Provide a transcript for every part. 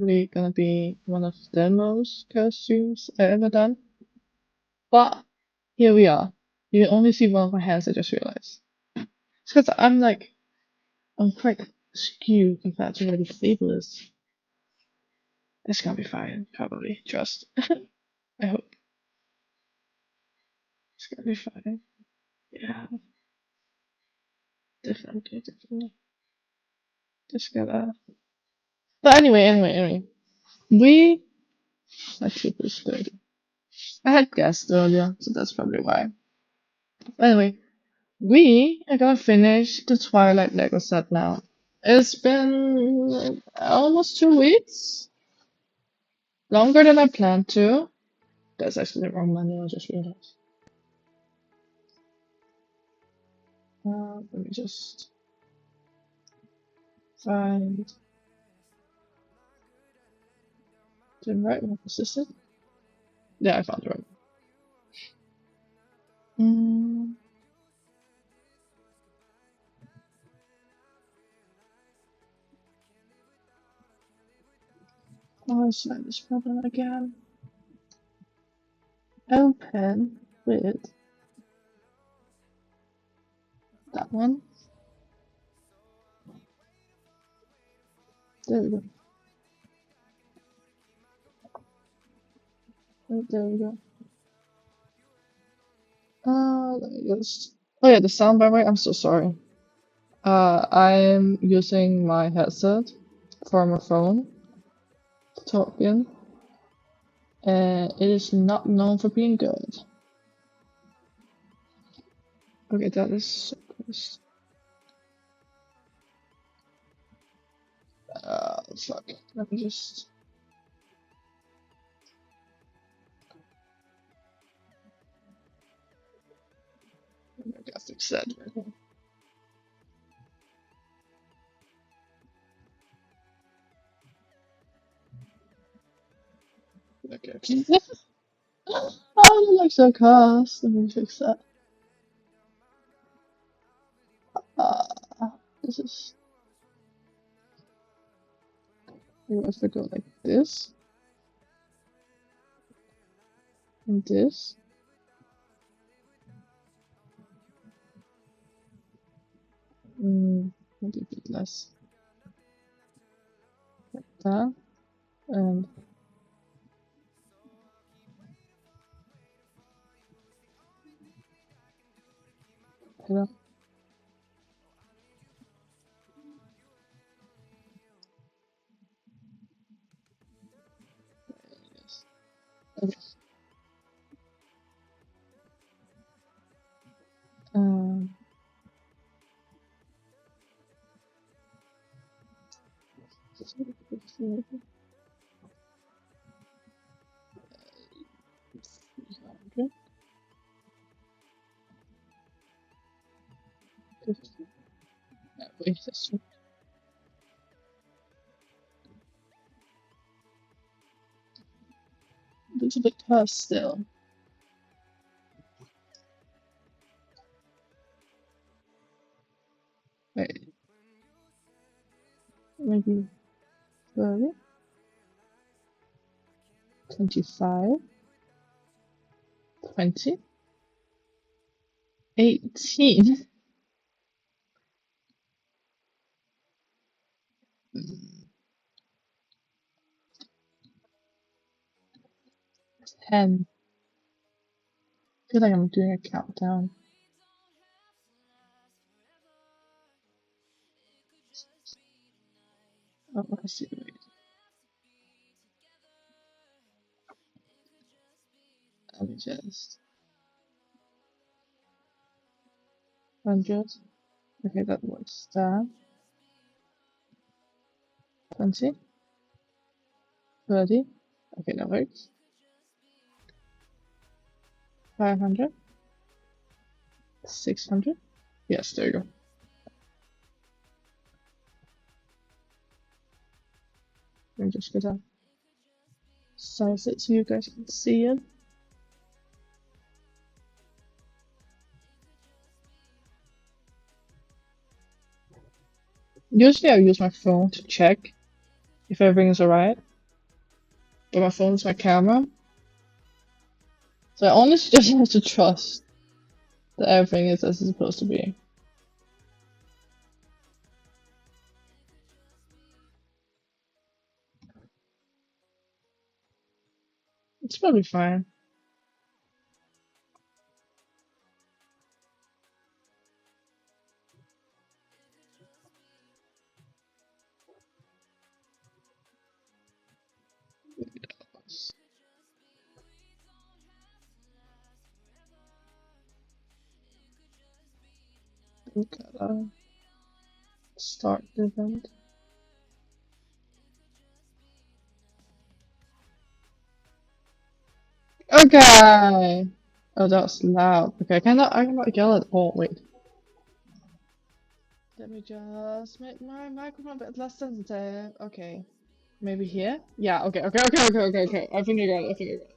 Really gonna be one of the most costumes I ever done. But here we are. You only see one of my hands, I just realized. It's because I'm quite skewed compared to where the table is. It's gonna be fine, probably. Trust. I hope it's gonna be fine. Yeah, definitely. Just gotta. But anyway. We actually pushed 30. I had guessed earlier, so that's probably why. Anyway, we are gonna finish the Twilight Lego set now. It's been almost 2 weeks, longer than I planned to. That's actually the wrong money, I just realized. Let me just find the right one. Assistant? Yeah, I found the right one. Oh, I saw this problem again. Open with that one. There we go. Oh, there we go. Let me just. Oh yeah, the sound by the way. I'm so sorry. I'm using my headset from a phone to talk in, and it is not known for being good. Okay, that is so close. Fuck. Let me just. I gotta fix that. Okay. Oh, it looks so cursed. Let me fix that. Uh, this is. If I go like this and this. Maybe a bit less. Like that. And here. Yes. Okay. Um, wait, that's looks a bit cursed still. Wait, maybe 30, 25, 20, 18. 10. I feel like I'm doing a countdown. Oh, I see. Wait. Let me just. 100. Okay, that works. There. 20, 30. Okay, that works. 500, 600. Yes, there you go. I'm just gonna size it so you guys can see it. Usually I use my phone to check if everything is alright. But my phone's my camera. So I honestly just have to trust that everything is as it's supposed to be. It's probably fine. We gotta start the event. Okay. Oh, that's loud. Okay, I cannot yell at all. Wait. Let me just make my microphone a bit less sensitive. Okay. Maybe here? Yeah, okay. I think I got it. I think I got it.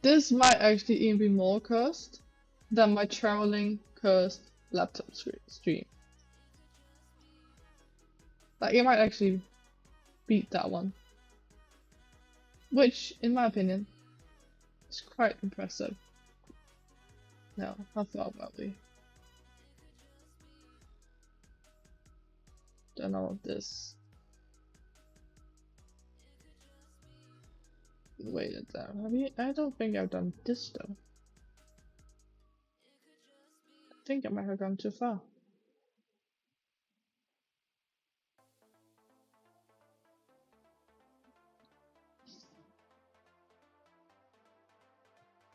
This might actually even be more cursed than my traveling cursed laptop stream. Like, it might actually beat that one. Which, in my opinion, is quite impressive. No, how far about we? Done all of this. Wait a damn. Have you? I don't think I've done this though. I think I might have gone too far.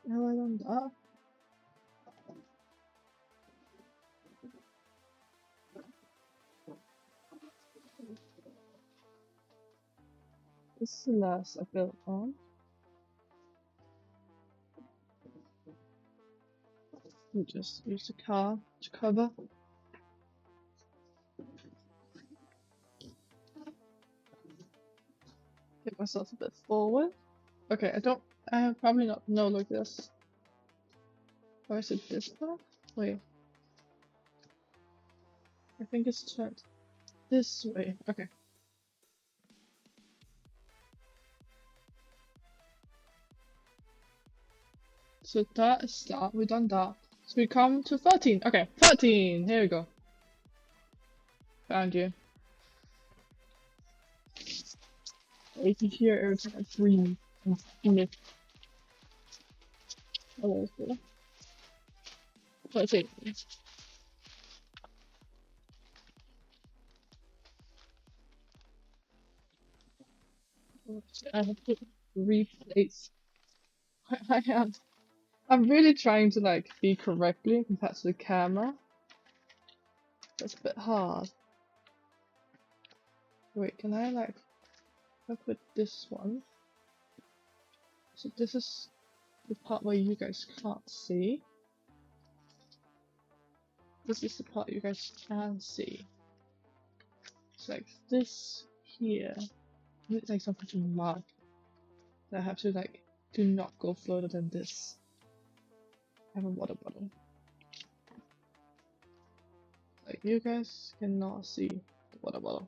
Have I done that? This is the last I built on. We just use the car to cover. Get myself a bit forward. Okay, I have probably not, no, like this. Or is it this path? Wait, I think it's turned this way. Okay. So that is that, we done that. So we come to 13. Okay, 13, here we go. Found you. You can hear every time I breathe. Oh, that's cool. Let's see. I have to replace. I am. I'm really trying to like be correctly compared to the camera. That's a bit hard. Wait, can I like I put this one? So this is the part where you guys can't see. This is the part you guys can see. It's like this here. It's like something to mark. I have to like do not go further than this. I have a water bottle. Like you guys cannot see the water bottle.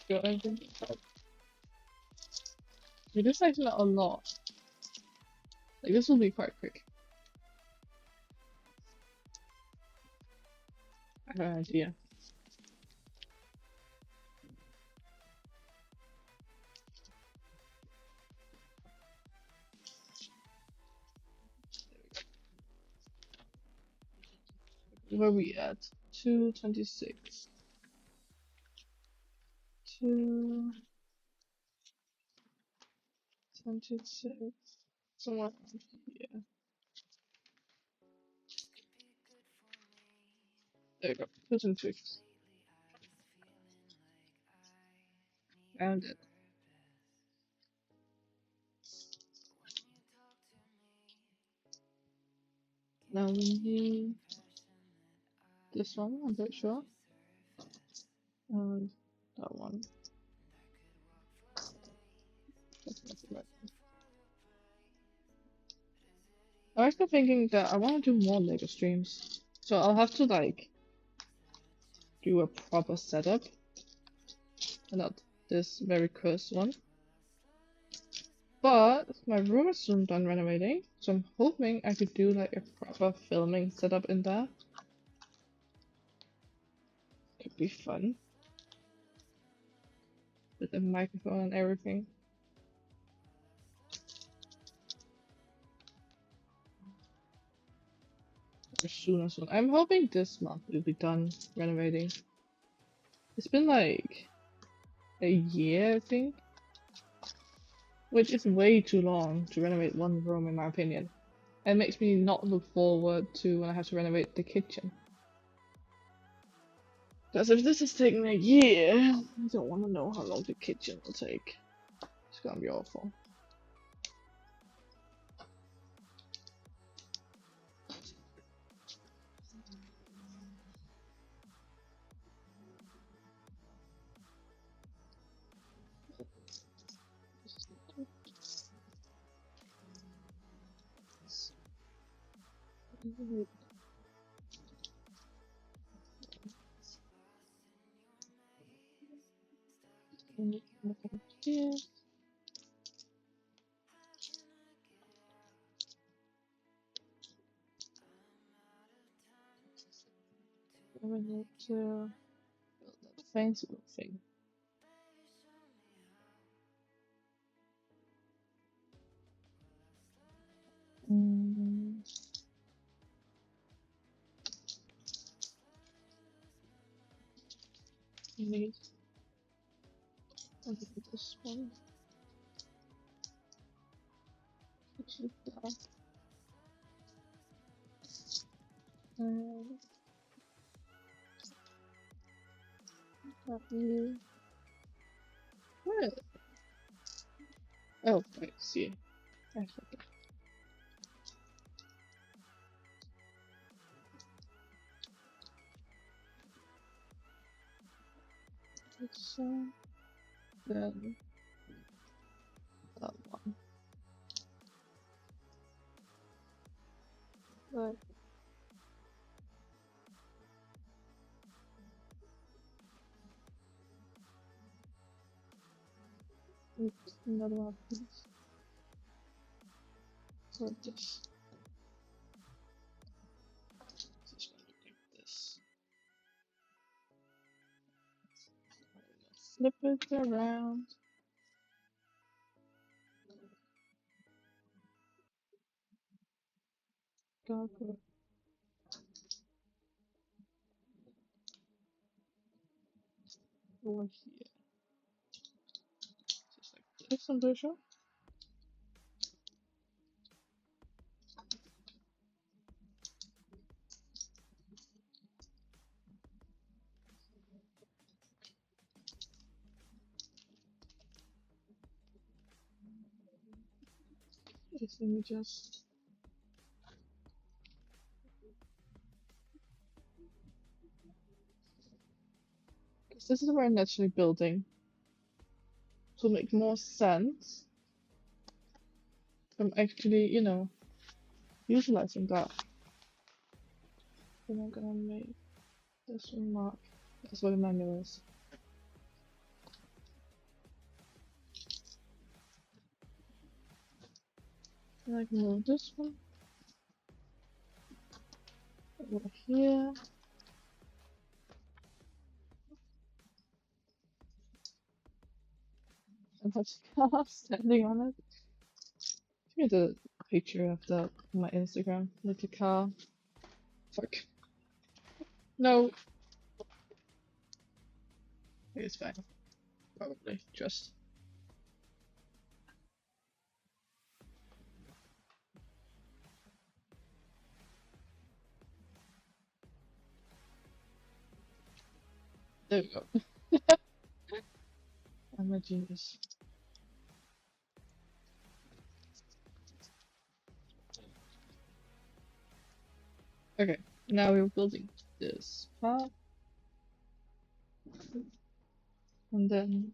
Got anything? It is actually not a lot. Like this will be quite quick. I have an idea. Where are we at? 226. 226. Somewhere here. There we go. 226. Found it. Now we need this one, I'm pretty sure. And that one. That's not the right one. I'm actually thinking that I want to do more Lego streams. So I'll have to like do a proper setup and not this very cursed one. But my room is soon done renovating, so I'm hoping I could do like a proper filming setup in there. Could be fun. With a microphone and everything. As soon as soon. I'm hoping this month we'll be done renovating. It's been like a year, I think. Which is way too long to renovate one room in my opinion. It makes me not look forward to when I have to renovate the kitchen. Because if this is taking a year, I don't want to know how long the kitchen will take. It's gonna be awful. Yeah. I need to build that fancy little thing. Need this one. Actually, that. Copy. What? Oh, I see. I forgot. So then that one. But it's another one, please. So this. Just gonna do this. Flip it around. Go over here. Just like this, I'm pretty sure. Let me just. Because this is where I'm actually building. To make more sense. I'm actually, utilizing that. Then I'm gonna make this one mark. That's what the manual is. And I can move this one over here. And have car standing on it. I think I did a picture of that on my Instagram. Like a car. Fuck. No. It's fine. Probably. Just. There we go. I'm a genius. Okay, now we're building this part. And then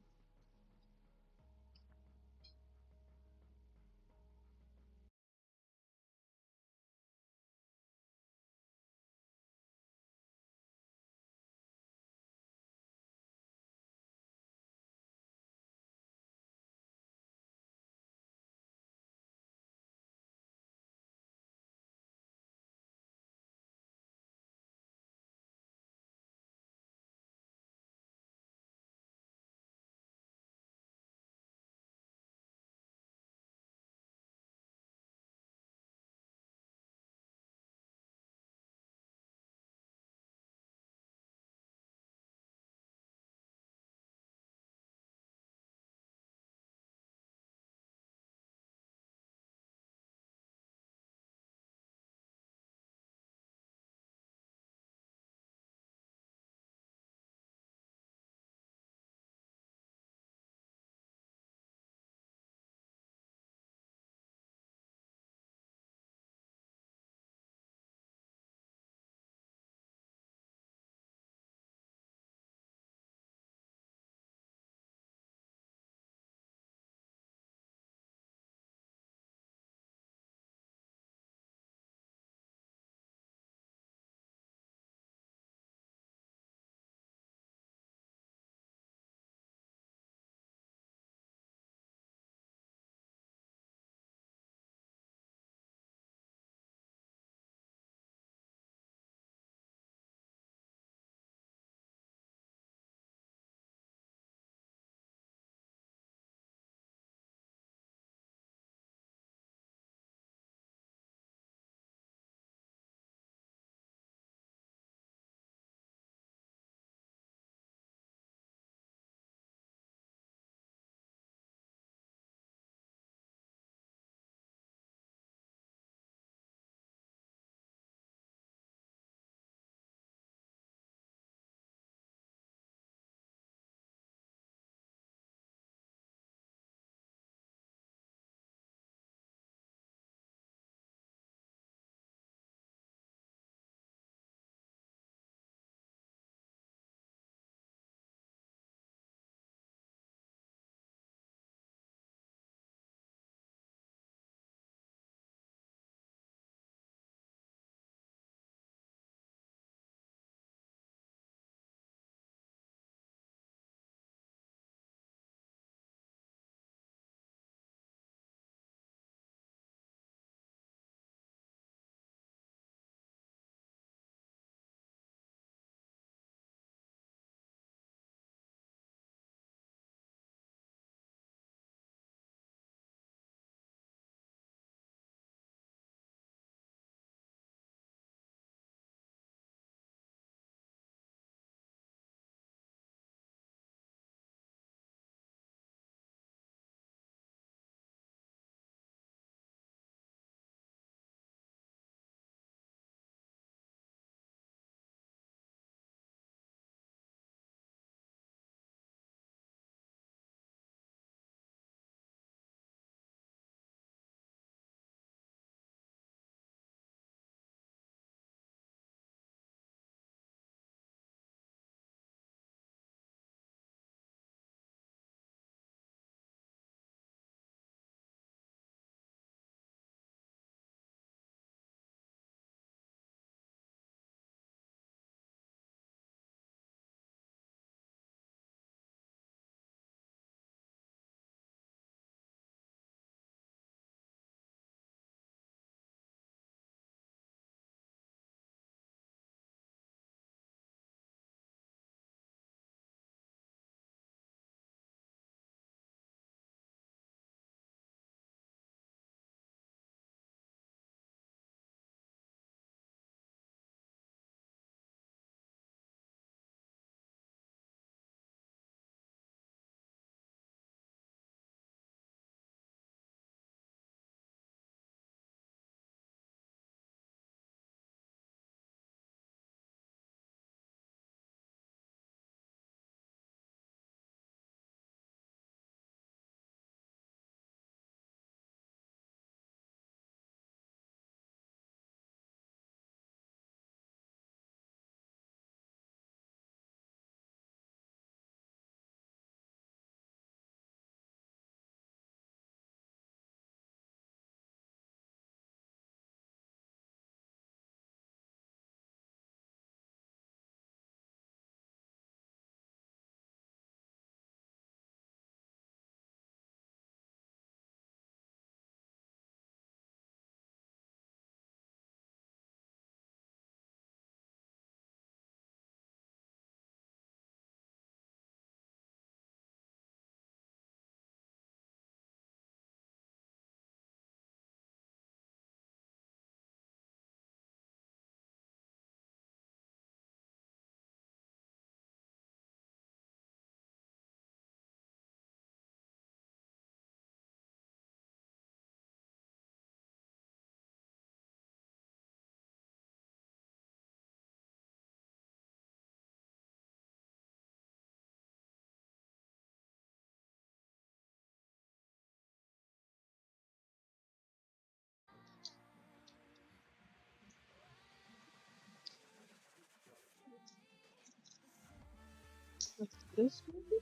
What's this maybe?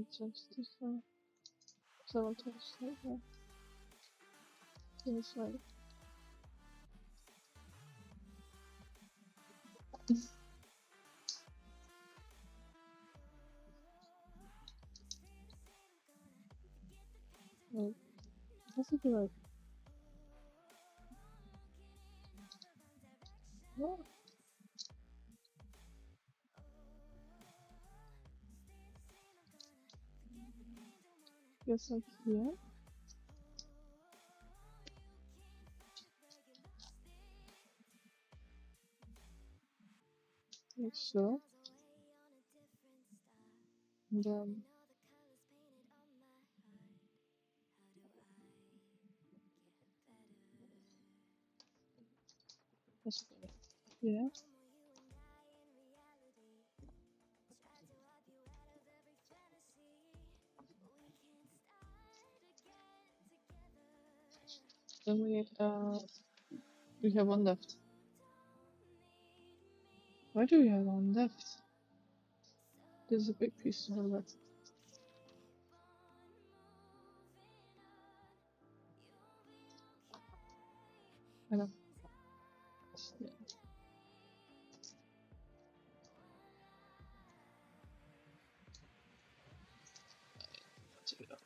Just this one. Someone touched it. Yeah. This way. Wait. Has to be like. What? Guess like here. Like so. And then. Let's go. Yeah. Then we have one left. Why do we have one left? There's a big piece to have left. I know. Yeah. Take it out.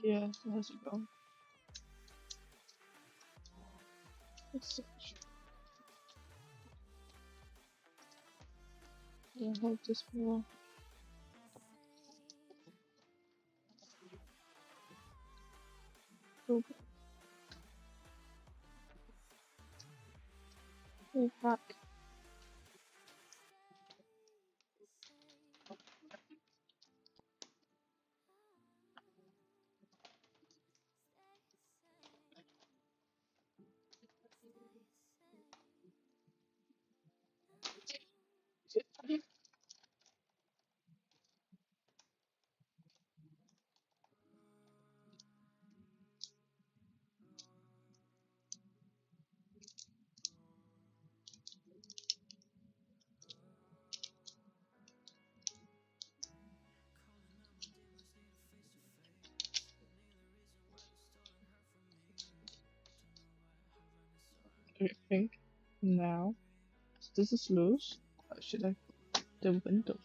Yeah, it has to go. Let's see. I hope this will. Go back. I think now this is loose. How should I? The window.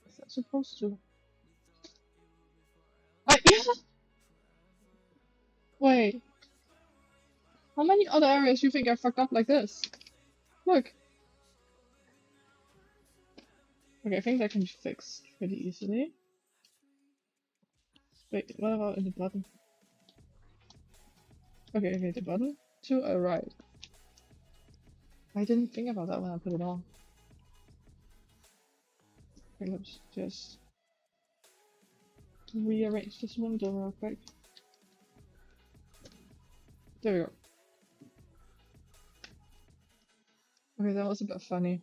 Is that supposed to? Yeah. Wait. How many other areas do you think I fucked up like this? Look. Okay, I think that can be fixed pretty easily. Wait, what about in the bottom? Okay, the bottom two are right. I didn't think about that when I put it on. Okay, let's just rearrange this window real quick. There we go. Okay, that was a bit funny.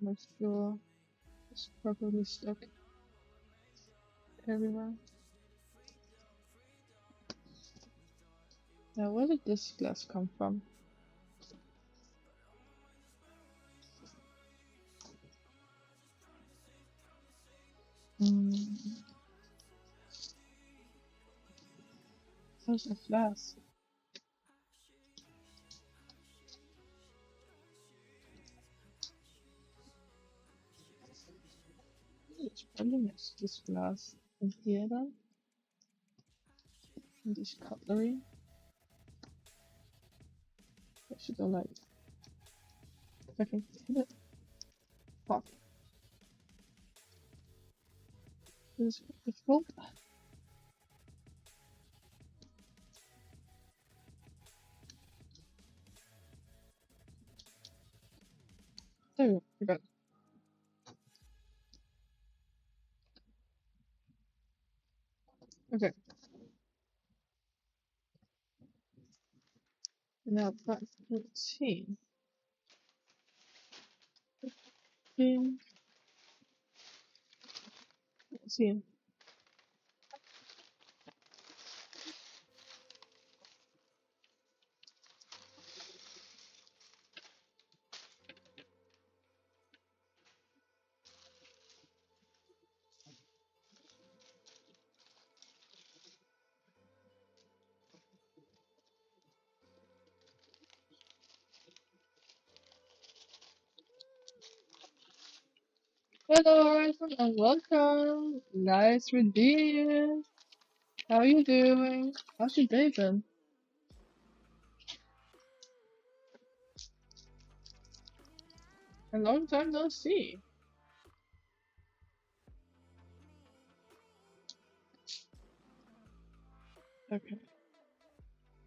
Make sure it's properly stuck everywhere. Now, where did this glass come from? Hmm. How's the glass? It's probably next to this glass in here then. And this cutlery. I should go like if I can hit it. Fuck. This is difficult. There we go. We got it. Okay, now back 14. 15, 14. Hello, everyone, and welcome. Nice redeem. How are you doing? How's your day been? A long time no see. Okay,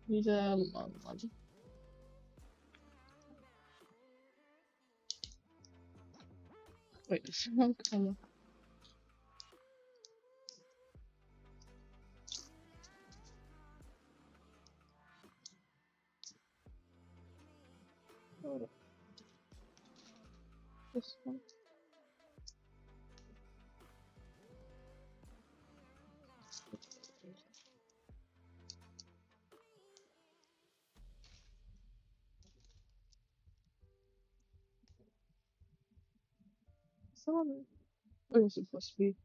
need a long one. Wait, this one color. Hold on, this one. This one. Where is it supposed to be?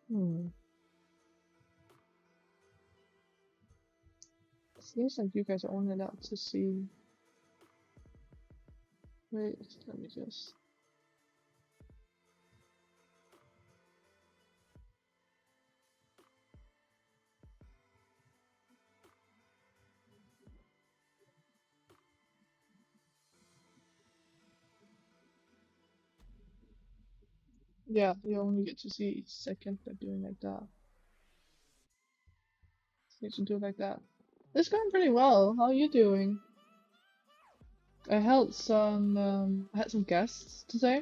Hmm. Seems like you guys are only allowed to see. Wait, let me just. Yeah, you only get to see each second by doing like that. So you should do it like that. It's going pretty well. How are you doing? I had some guests today.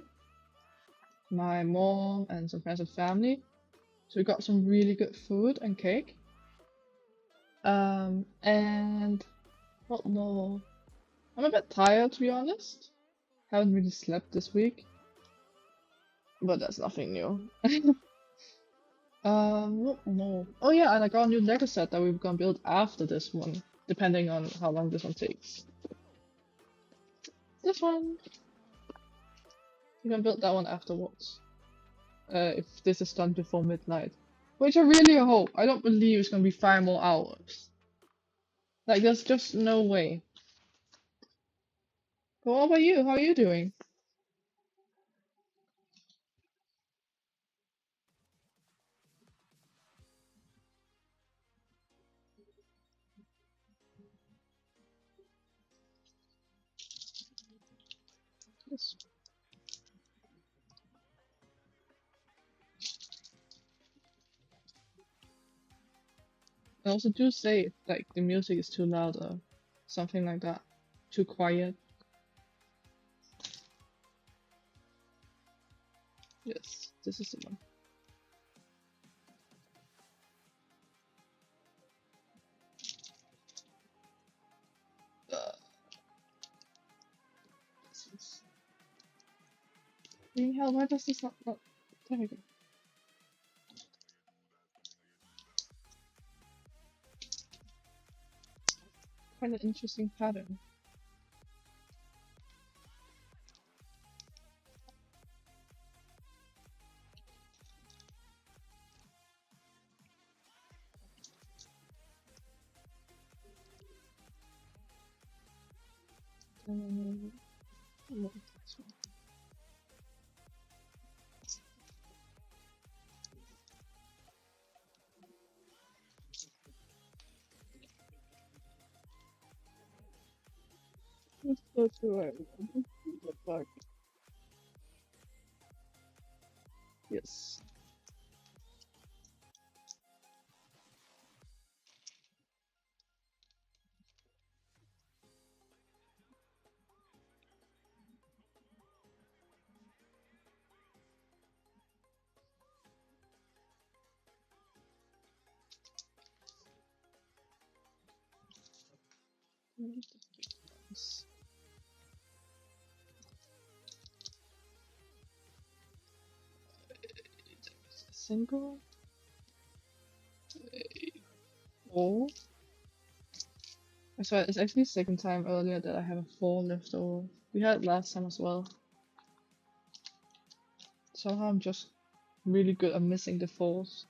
My mom and some friends and family. So we got some really good food and cake. And what more? I'm a bit tired to be honest. Haven't really slept this week, but that's nothing new. What more? Oh yeah, and I got a new Lego set that we're gonna build after this one, depending on how long this one takes. This one, we can build that one afterwards. If this is done before midnight, which I really hope. I don't believe it's gonna be 5 more hours. Like, there's just no way. But what about you? How are you doing? Yes. I also do say if, like, the music is too loud or something like that, too quiet. Yes, this is the one. Uh, this is... Hell, why does this not... There we go. Quite an interesting pattern. Um, what is this one? Let's go to it. The fuck? Yes. Need the big ones. It's a single. Oh. So it's actually the second time earlier that I have a 4 left over. We had it last time as well. Somehow I'm just really good at missing the 4s.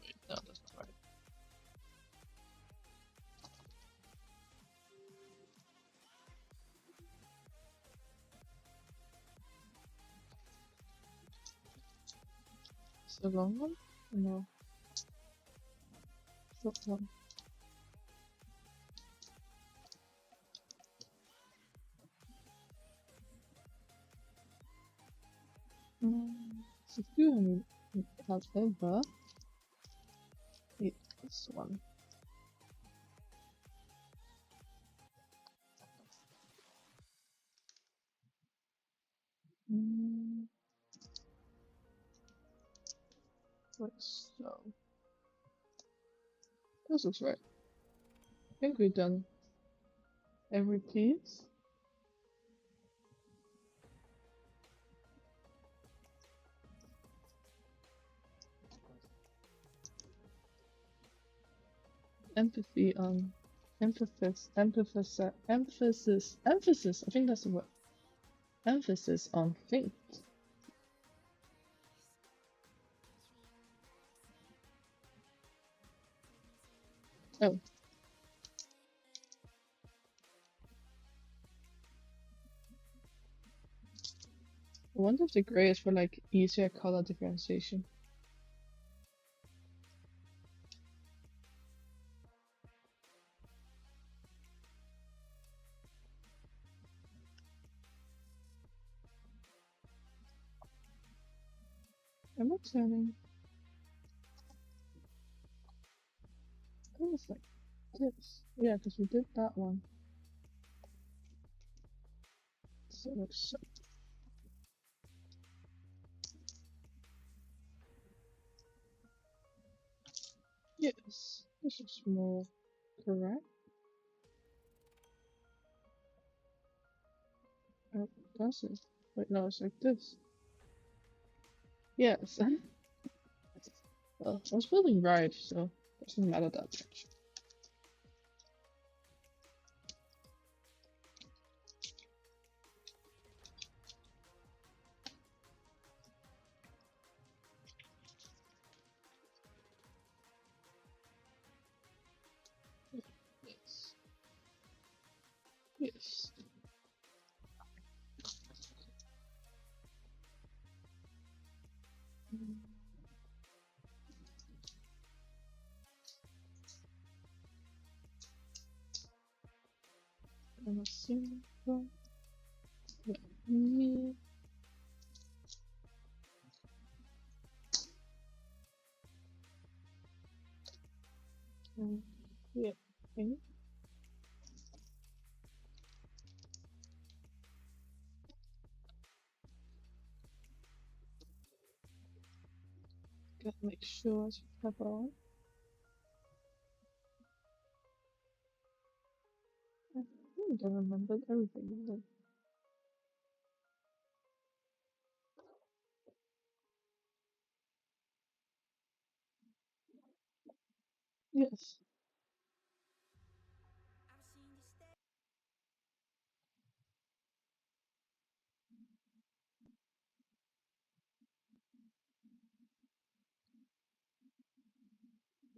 Wait, no, that's not right. Is it a long one? No, short one. So few however, wait, this one. Mm, wait, so this looks right. I think we've done every piece. Empathy on emphasis. I think that's the word. Emphasis on think. Oh, I wonder if the gray is for like easier color differentiation. I'm not turning. I think it's like this. Yeah, because we did that one. So it looks so. Yes, this is more correct. Oh, does it? Wait, no, it's like this. Yes. Well, I was building right, so it doesn't matter that much. Yes. Yes. And a simple. Me. Yeah. Okay. Gotta make sure I have on. I think I remembered everything. Then. Yes.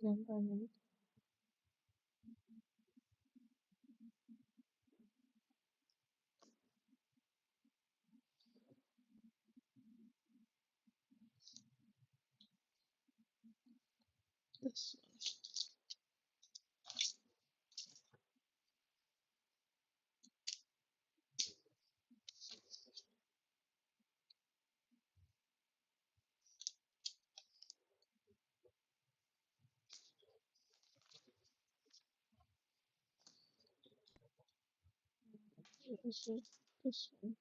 Then I need this one. This is this one.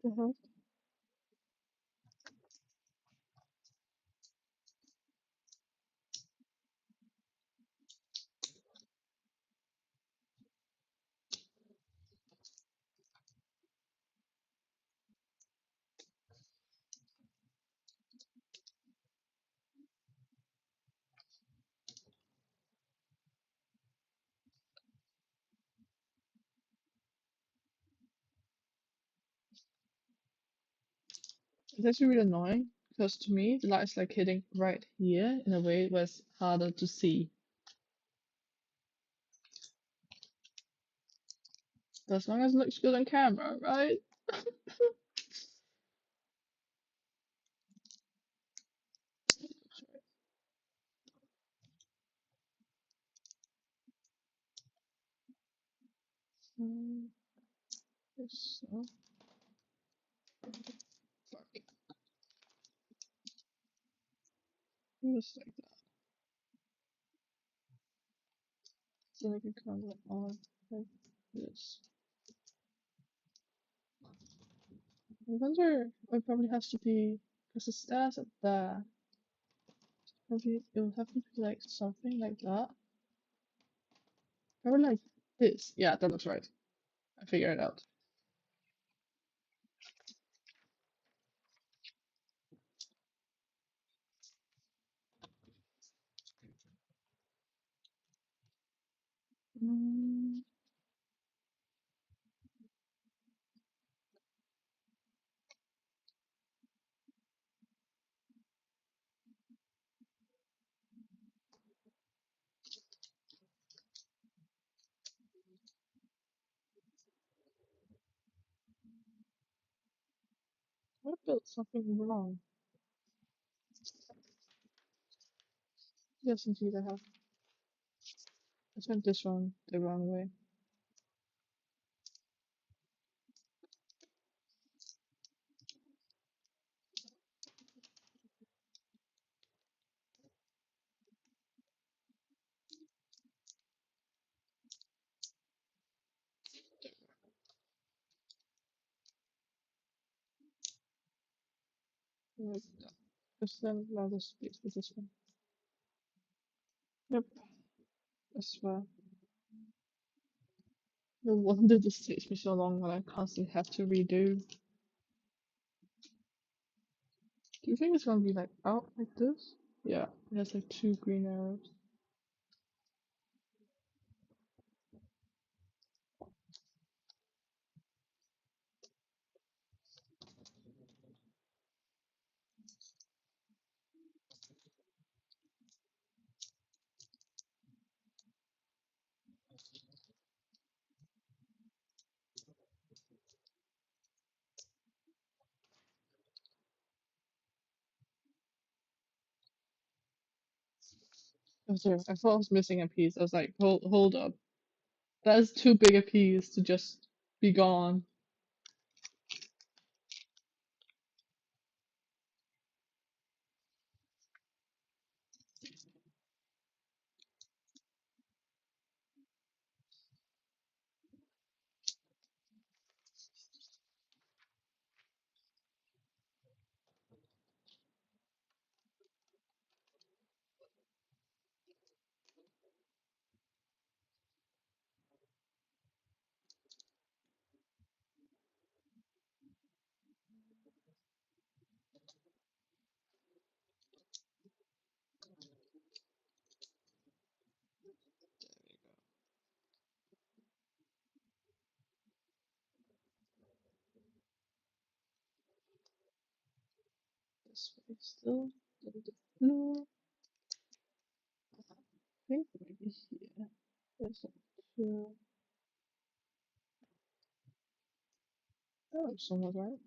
Uh-huh. It's actually really annoying because to me the light is like hitting right here in a way where it's harder to see. But as long as it looks good on camera, right? Mm, this, fuck. Just like that. So I can kind of on like this. I wonder, it probably has to be because the stairs up there. Probably it will have to be like something like that. Probably like this. Yeah, that looks right. I figured it out. Mm, I built something wrong. Yes, indeed, I have. I spent this one the wrong way. Like that. Just then allow the space with this one. Yep, I swear. No wonder this takes me so long when I constantly have to redo. Do you think it's gonna be like out like this? Yeah, it has like two green arrows. I'm sorry, I thought I was missing a piece. I was like, hold up. That is too big a piece to just be gone. There we go. This way still. No, I think maybe here. There's like two. Oh, somewhere right.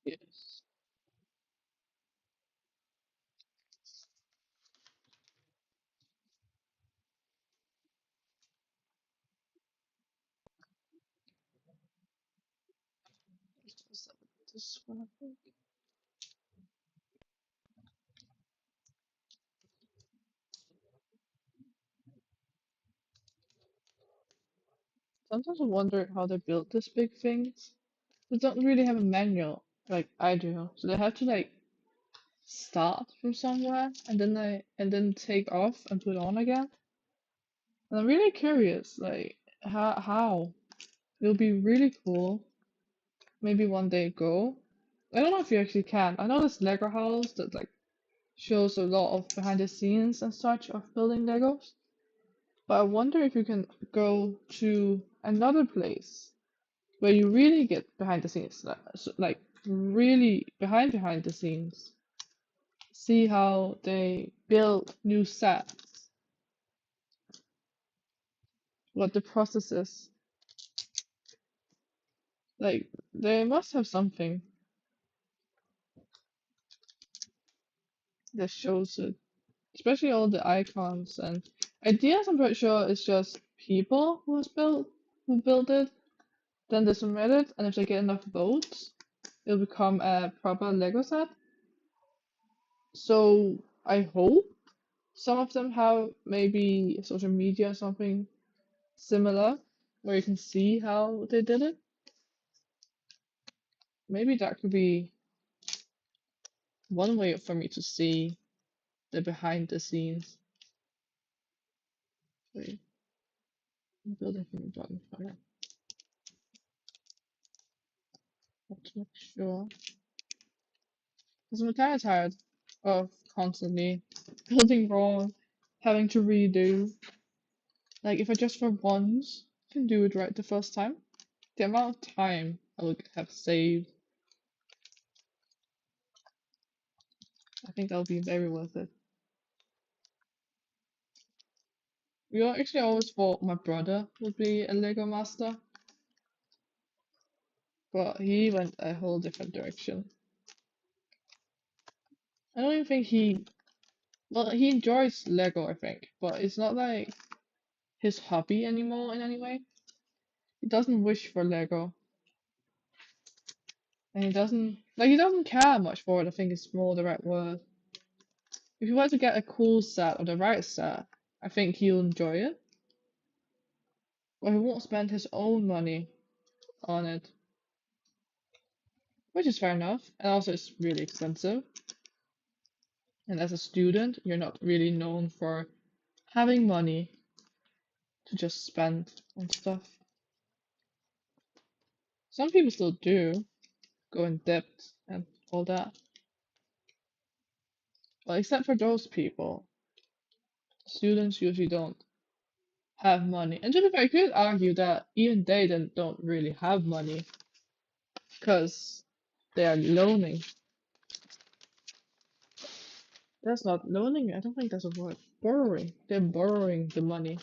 Yes. This one, I think. Sometimes I wonder how they built this big things. They don't really have a manual like I do, so they have to like start from somewhere and then take off and put on again. And I'm really curious, like how it'll be really cool. Maybe one day go. I don't know if you actually can. I know this Lego house that like shows a lot of behind the scenes and such of building Legos. But I wonder if you can go to another place where you really get behind the scenes, like really behind the scenes. See how they build new sets, what the process is. Like they must have something that shows it, especially all the icons and ideas. I'm pretty sure it's just people who built it. Then they submit it, and if they get enough votes, it'll become a proper Lego set. So I hope some of them have maybe social media or something similar where you can see how they did it. Maybe that could be one way for me to see the behind the scenes. Wait, I'm building from the bottom fire. Not to make sure. Because I'm kind of tired of constantly building wrong, having to redo. Like if I just for once can do it right the first time, the amount of time I would have saved, I think that'll be very worth it. We actually always thought my brother would be a Lego master, but he went a whole different direction. I don't even think he enjoys Lego, I think, but it's not like his hobby anymore in any way. He doesn't wish for Lego, and he doesn't care much for it, I think it's more the right word. If he were to get a cool set or the right set, I think he'll enjoy it, but he won't spend his own money on it, which is fair enough, and also it's really expensive. And as a student, you're not really known for having money to just spend on stuff. Some people still do go in debt and all that. But except for those people, students usually don't have money. And to be fair, you could argue that even they then don't really have money because they are loaning. That's not loaning, I don't think that's a word. Borrowing. They're borrowing the money.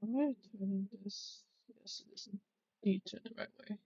Am I turning this? Yes, it is indeed turned the right way.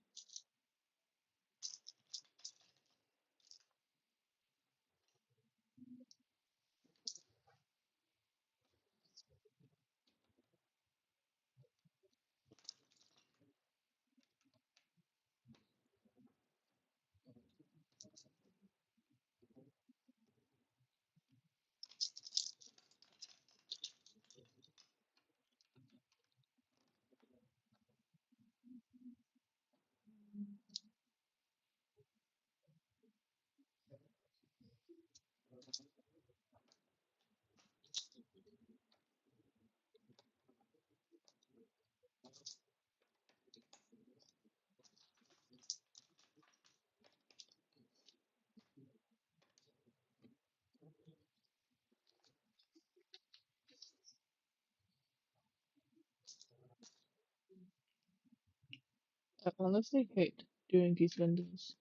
I honestly hate doing these windows.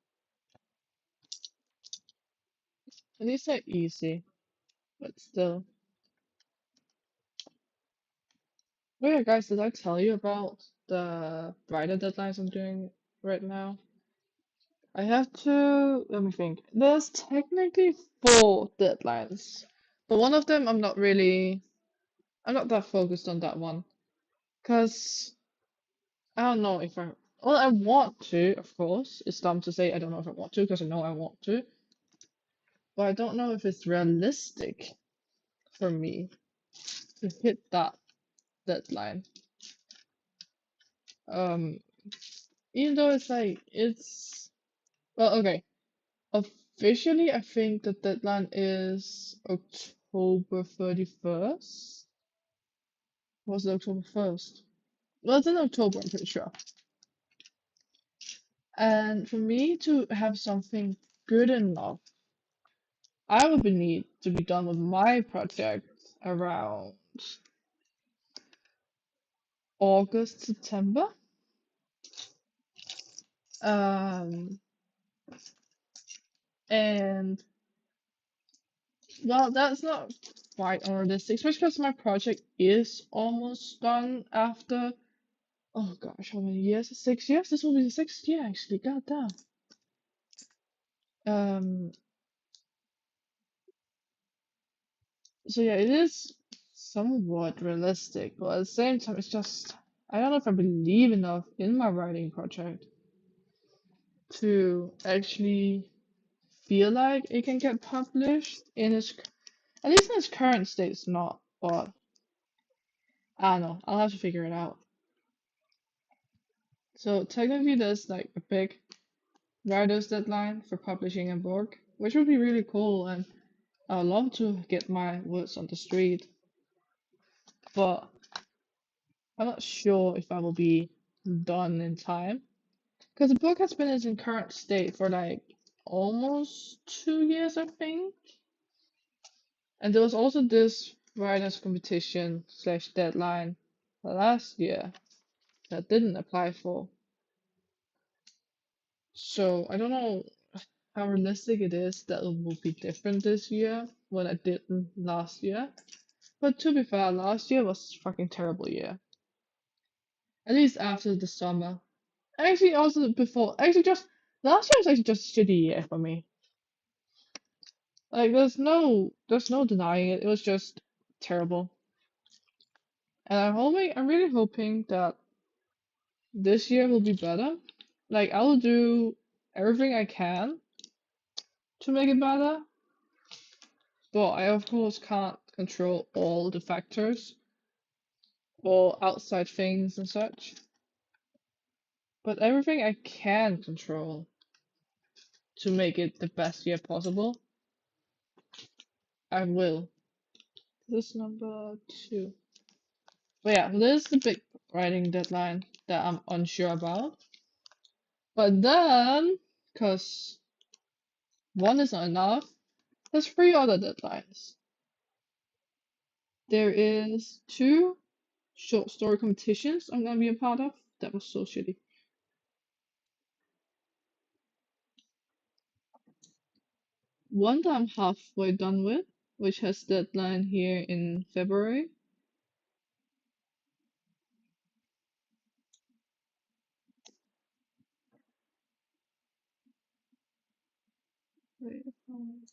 At least they're easy, but still. Oh yeah, guys, did I tell you about the writer deadlines I'm doing right now? I have to, let me think. There's technically four deadlines, but one of them I'm not that focused on that one. Because I don't know if well, I want to, of course. It's dumb to say I don't know if I want to, because I know I want to, but I don't know if it's realistic for me to hit that deadline. Um, Even though well, okay. Officially, I think the deadline is October 31st. Was it October 1st? Well, it's in October, I'm pretty sure. And for me to have something good enough, I would need to be done with my project around August, September. Um, and well, that's not quite unrealistic, especially because my project is almost done after, oh gosh, how many years? 6 years? This will be the sixth year actually. God damn. Um, so yeah, it is somewhat realistic, but at the same time, it's just I don't know if I believe enough in my writing project to actually feel like it can get published in at least in its current state. It's not, but I don't know. I'll have to figure it out. So technically, there's like a big writer's deadline for publishing a book, which would be really cool, and I'd love to get my words on the street, but I'm not sure if I will be done in time. Because the book has been in its current state for like almost 2 years, I think. And there was also this writers competition slash deadline last year that I didn't apply for. So I don't know how realistic it is that it will be different this year when I didn't last year. But to be fair, last year was a fucking terrible year. At least after the summer. Actually, also before. Actually, just last year was actually just a shitty year for me. Like, there's no denying it. It was just terrible. And I'm really hoping that this year will be better. Like, I will do everything I can to make it better, but I of course can't control all the factors or outside things and such. But everything I can control to make it the best year possible, I will. This is number two. But yeah, this is the big writing deadline that I'm unsure about. But then, because one is not enough, there's three other deadlines. There is two short story competitions I'm gonna be a part of. That was so shitty. One that I'm halfway done with, which has deadline here in February. Um,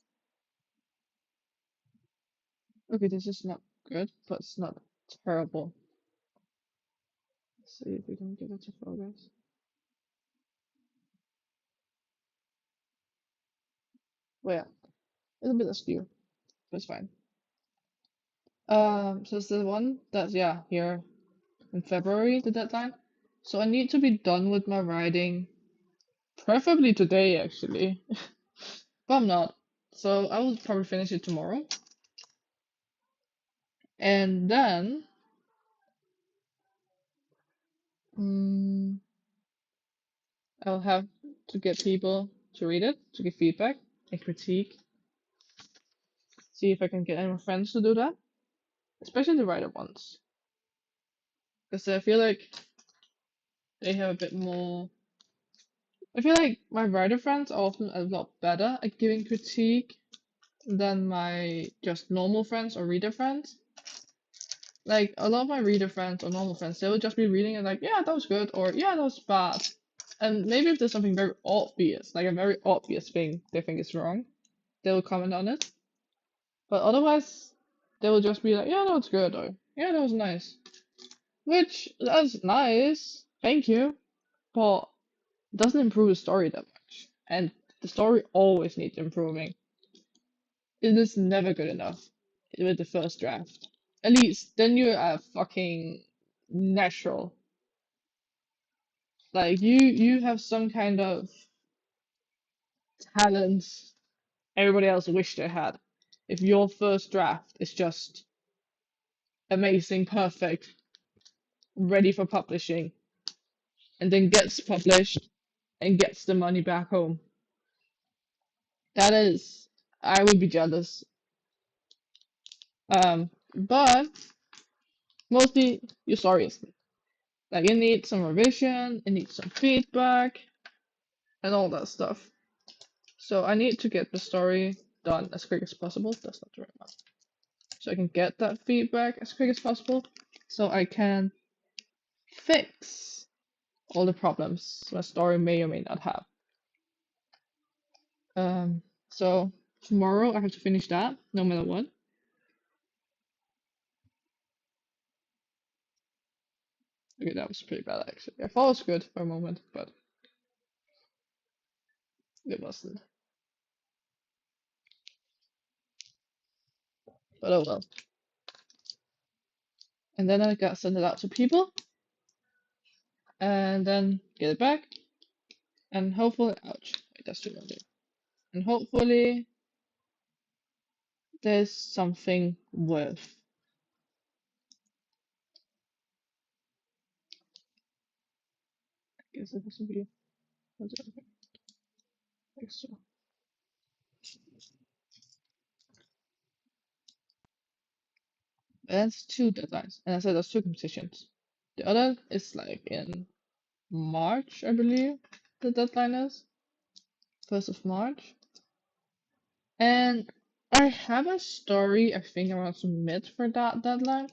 Okay, this is not good, but it's not terrible. Let's see if we can get it to focus. Well, yeah, it's a bit askew, but it's fine. So it's the one that's, yeah, here in February, the deadline. So I need to be done with my writing, preferably today, actually, but I'm not. So I will probably finish it tomorrow. And then, mm, I'll have to get people to read it, to give feedback and critique. See if I can get any more friends to do that, especially the writer ones. Because I feel like they have a bit more. I feel like my writer friends are often a lot better at giving critique than my just normal friends or reader friends. Like a lot of my reader friends or normal friends, they will just be reading and like, yeah, that was good, or yeah, that was bad. And maybe if there's something very obvious, like a very obvious thing they think is wrong, they will comment on it. But otherwise, they will just be like, yeah, that was good, or yeah, that was nice. Which, that's nice, thank you, but it doesn't improve the story that much. And the story always needs improving. It is never good enough with the first draft. At least then you're a fucking natural. Like you have some kind of talent everybody else wish they had. If your first draft is just amazing, perfect, ready for publishing, and then gets published and gets the money back home, that is, I would be jealous. But mostly your story is like it needs some revision, it needs some feedback, and all that stuff. So I need to get the story done as quick as possible. That's not the right one. So I can get that feedback as quick as possible, so I can fix all the problems my story may or may not have. So tomorrow I have to finish that, no matter what. Okay, that was pretty bad actually. I thought it was good for a moment, but it wasn't. But oh well. And then I got send it out to people, and then get it back, and hopefully, ouch, wait, that's too long. And hopefully there's something worth. I guess it has to be. Was it okay? I guess so. That's two deadlines, and I said there's two competitions. The other is like in March, I believe. The deadline is 1st of March, and I have a story I think I want to submit for that deadline.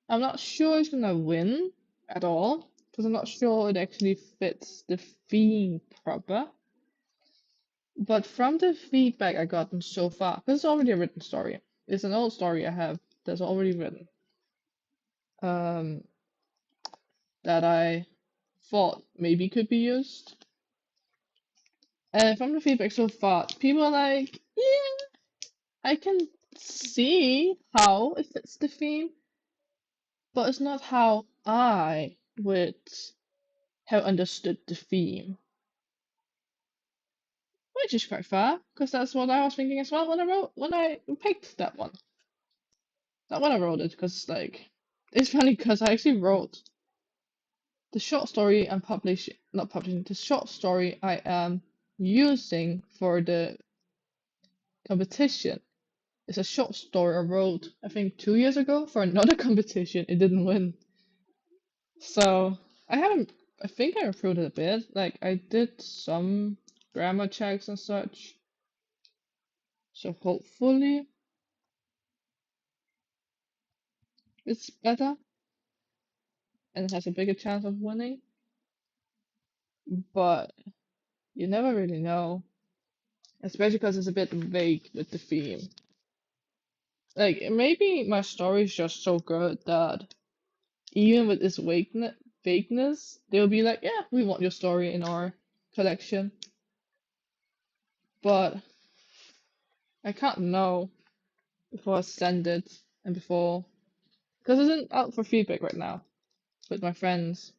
I'm not sure it's gonna win at all because I'm not sure it actually fits the theme proper. But from the feedback I gotten so far, because it's already a written story. It's an old story I have that's already written. Um, that I thought maybe could be used. And from the feedback so far, people are like, yeah, I can see how it fits the theme, but it's not how I would have understood the theme. Which is quite fair, because that's what I was thinking as well when I picked that one. Not when I wrote it, because like it's funny because I actually wrote the short story I'm publishing, not publishing, the short story I am using for the competition. It's a short story I wrote, I think 2 years ago for another competition. It didn't win. So I haven't, I think I improved it a bit. Like I did some grammar checks and such. So hopefully it's better and it has a bigger chance of winning. But you never really know. especially because it's a bit vague with the theme. Like maybe my story is just so good that even with its vagueness, they'll be like, yeah, we want your story in our collection. But I can't know before I send it and before, because it's isn't out for feedback right now with my friends,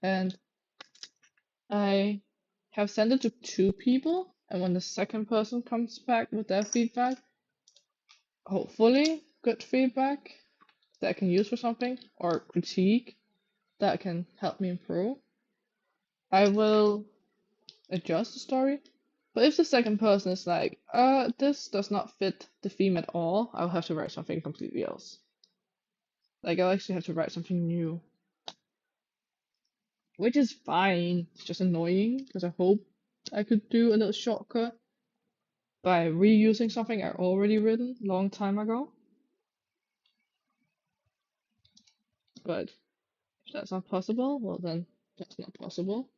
and I have sent it to two people, and when the second person comes back with their feedback, hopefully good feedback that I can use for something or critique that can help me improve, I will adjust the story. But if the second person is like, this does not fit the theme at all, I'll have to write something completely else. Like, I'll actually have to write something new, which is fine. It's just annoying because I hope I could do a little shortcut by reusing something I already written long time ago. But if that's not possible, well then that's not possible.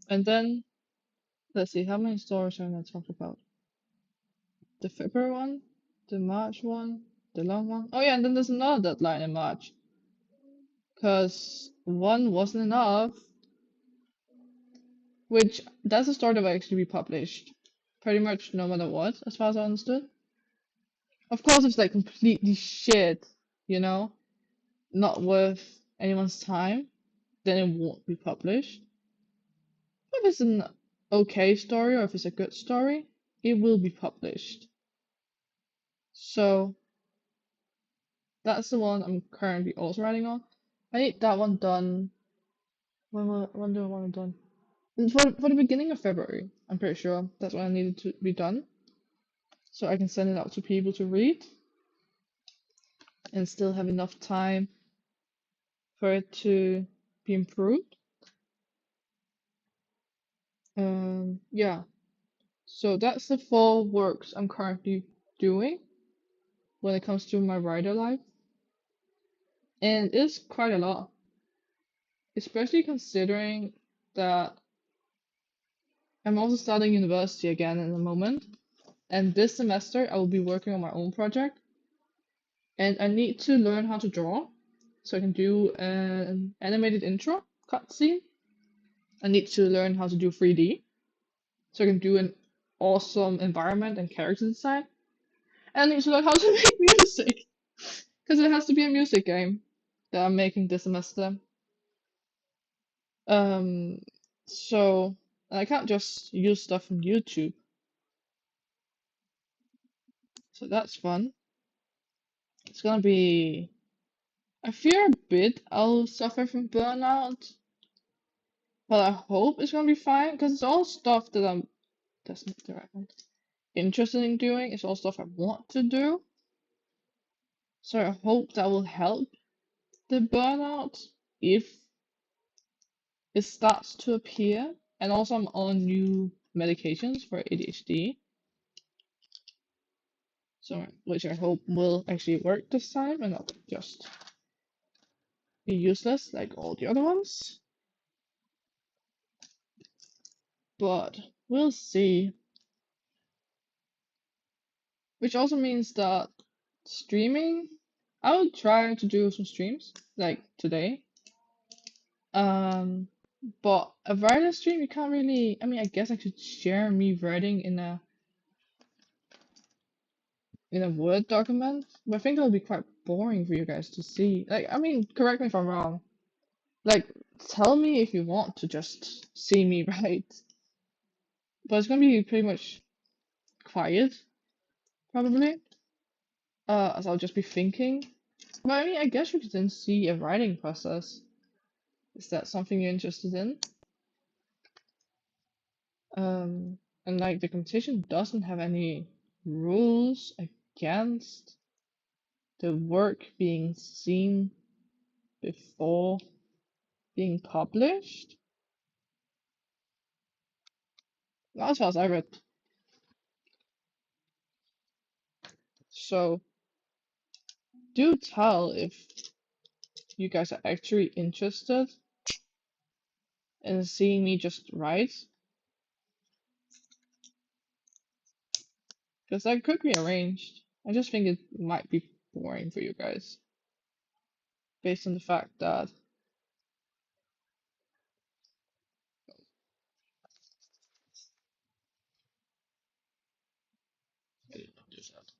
And then let's see, how many stories am I gonna talk about? The February one, the March one, the long one. Oh yeah, and then there's another deadline in March. Cause one wasn't enough, which that's a story that will actually be published. Pretty much no matter what, as far as I understood. Of course it's like completely shit, you know, not worth anyone's time, then it won't be published. If it's an okay story or if it's a good story, it will be published. So that's the one I'm currently also writing on. I need that one done. When do I want it done? For the beginning of February, I'm pretty sure that's when I needed to be done. So I can send it out to people to read and still have enough time for it to be improved. Yeah. So that's the four works I'm currently doing when it comes to my writer life. And it's quite a lot, especially considering that I'm also starting university again in a moment. And this semester I will be working on my own project. And I need to learn how to draw so I can do an animated intro cutscene. I need to learn how to do 3D so I can do an awesome environment and character design. And I need to learn how to make music because it has to be a music game that I'm making this semester. Um, so and I can't just use stuff from YouTube. So that's fun. It's gonna be. I fear a bit I'll suffer from burnout, but I hope it's gonna be fine because it's all stuff that I'm. That's not the right one. Interested in doing. It's all stuff I want to do. So I hope that will help the burnout if it starts to appear. And also I'm on new medications for ADHD. So which I hope will actually work this time and not just be useless like all the other ones. But we'll see. Which also means that streaming, I will try to do some streams like today. Um, but a writer stream, you can't really. I mean, I guess I could share me writing in a Word document, but I think that'll be quite boring for you guys to see. Like, I mean, correct me if I'm wrong. Like, tell me if you want to just see me write, but it's gonna be pretty much quiet, probably. As I'll just be thinking. But I mean, I guess you could then see a writing process. Is that something you're interested in? Um, and like the competition doesn't have any rules against the work being seen before being published. Not as far as I read. So do tell if you guys are actually interested in seeing me just write, because that could be arranged. I just think it might be boring for you guys, based on the fact that I did not do that.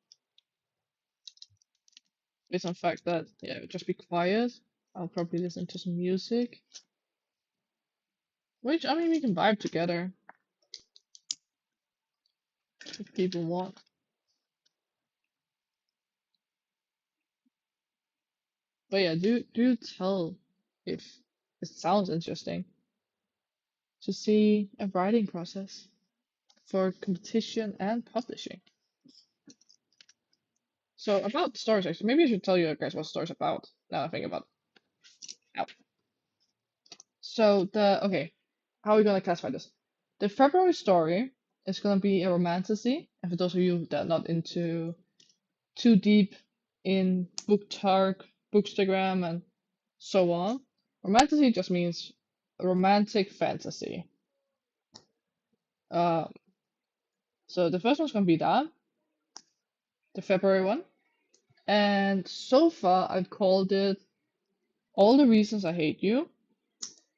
Based on the fact that yeah, just be quiet. I'll probably listen to some music, which I mean we can vibe together if people want. But yeah, do tell if it sounds interesting to see a writing process for competition and publishing. So about stories, actually, maybe I should tell you guys what stories about. Now I think about it. Ow. So okay, how are we gonna classify this? The February story is gonna be a romantasy, and for those of you that are not into too deep in booktark, bookstagram, and so on, romantasy just means romantic fantasy. Uh, so the first one's gonna be that, the February one, and so far I've called it All the Reasons I Hate You,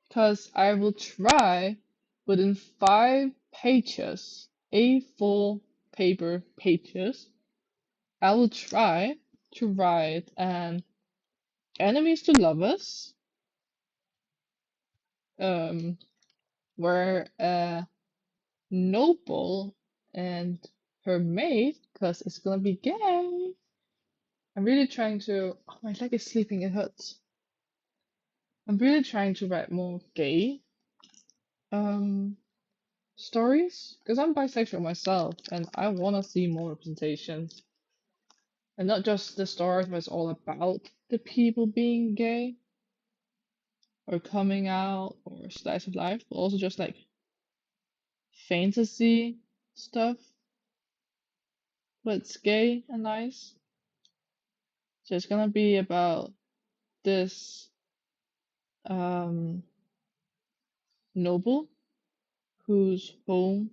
because I will try within 5 pages, A4 paper pages, I will try to write an enemies to lovers, um, where a noble and her mate, because it's gonna be gay. I'm really trying to. Oh, my leg is sleeping, it hurts. I'm really trying to write more gay um stories because I'm bisexual myself and I want to see more representation and not just the stories where it's all about the people being gay or coming out or slice of life, but also just like fantasy stuff, but it's gay and nice. So it's gonna be about this um noble who's a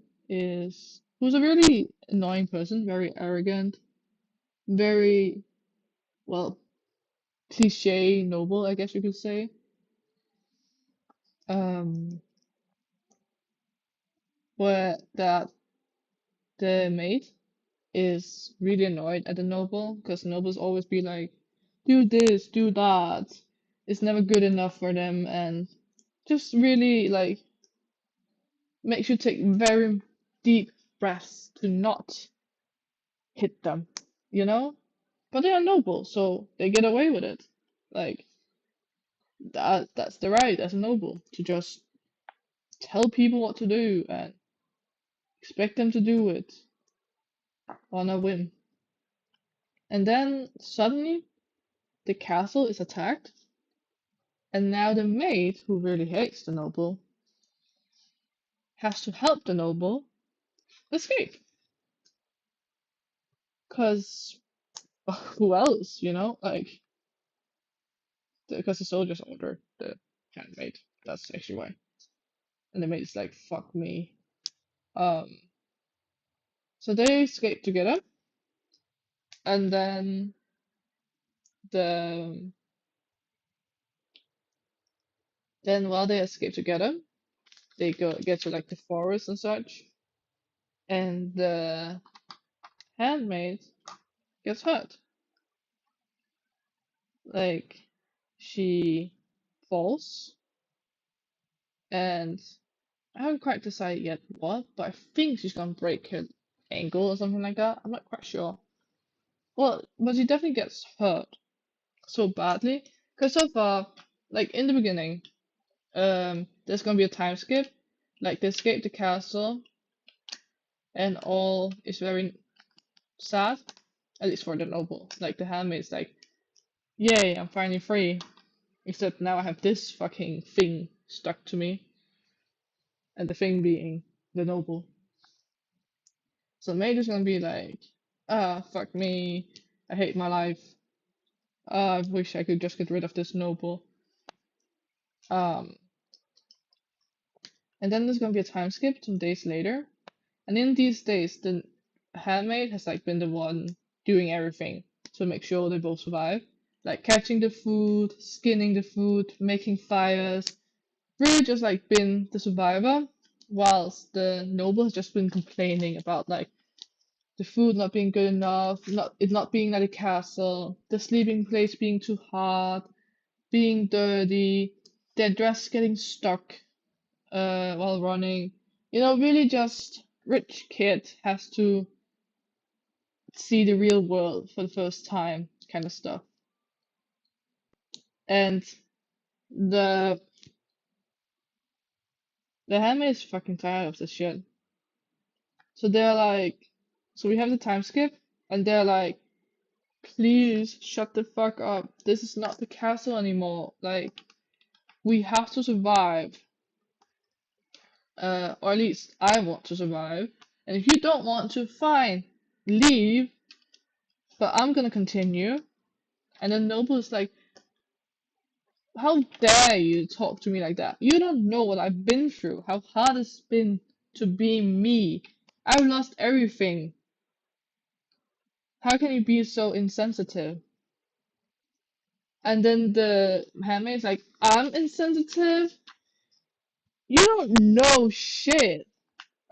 really annoying person, very arrogant, very well cliche noble, I guess you could say. Um, where that the mate is really annoyed at the noble because nobles always be like, do this, do that. It's never good enough for them, and just really like makes you take very deep breaths to not hit them, you know? But they are noble, so they get away with it. Like that's the right as a noble to just tell people what to do and expect them to do it on a whim. And then suddenly the castle is attacked, and now the maid, who really hates the noble, has to help the noble escape. Because who else, you know? Like, because the soldiers ordered the handmaid. That's actually why. And the maid's like, fuck me. Um, so they escape together, and the then while they escape together, they get to like the forest and such, and the handmaid gets hurt. Like she falls, and I haven't quite decided yet what, but I think she's gonna break her ankle or something like that. I'm not quite sure. Well, but she definitely gets hurt so badly. Because so far, like in the beginning, there's gonna be a time skip. Like they escape the castle, and all is very sad, at least for the noble. Like the handmaid's like, yay, I'm finally free. Except now I have this fucking thing stuck to me, and the thing being the noble. So Maid is gonna be like, ah, fuck me, I hate my life. I wish I could just get rid of this noble. Um, and then there's gonna be a time skip some days later. And in these days, the handmaid has like been the one doing everything to make sure they both survive. Like catching the food, skinning the food, making fires. Really just like been the survivor, whilst the noble has just been complaining about like the food not being good enough, not it not being like a castle, the sleeping place being too hot, being dirty, their dress getting stuck while running. You know, really just rich kid has to see the real world for the first time kind of stuff. And the the handmaid is fucking tired of this shit. So they're like, so we have the time skip, and they're like, please shut the fuck up. This is not the castle anymore. Like, we have to survive. Or at least I want to survive. And if you don't want to, fine, leave. But I'm gonna continue. And then Noble's like, how dare you talk to me like that? You don't know what I've been through, how hard it's been to be me. I've lost everything. How can you be so insensitive? And then the handmaid's like, I'm insensitive? You don't know shit,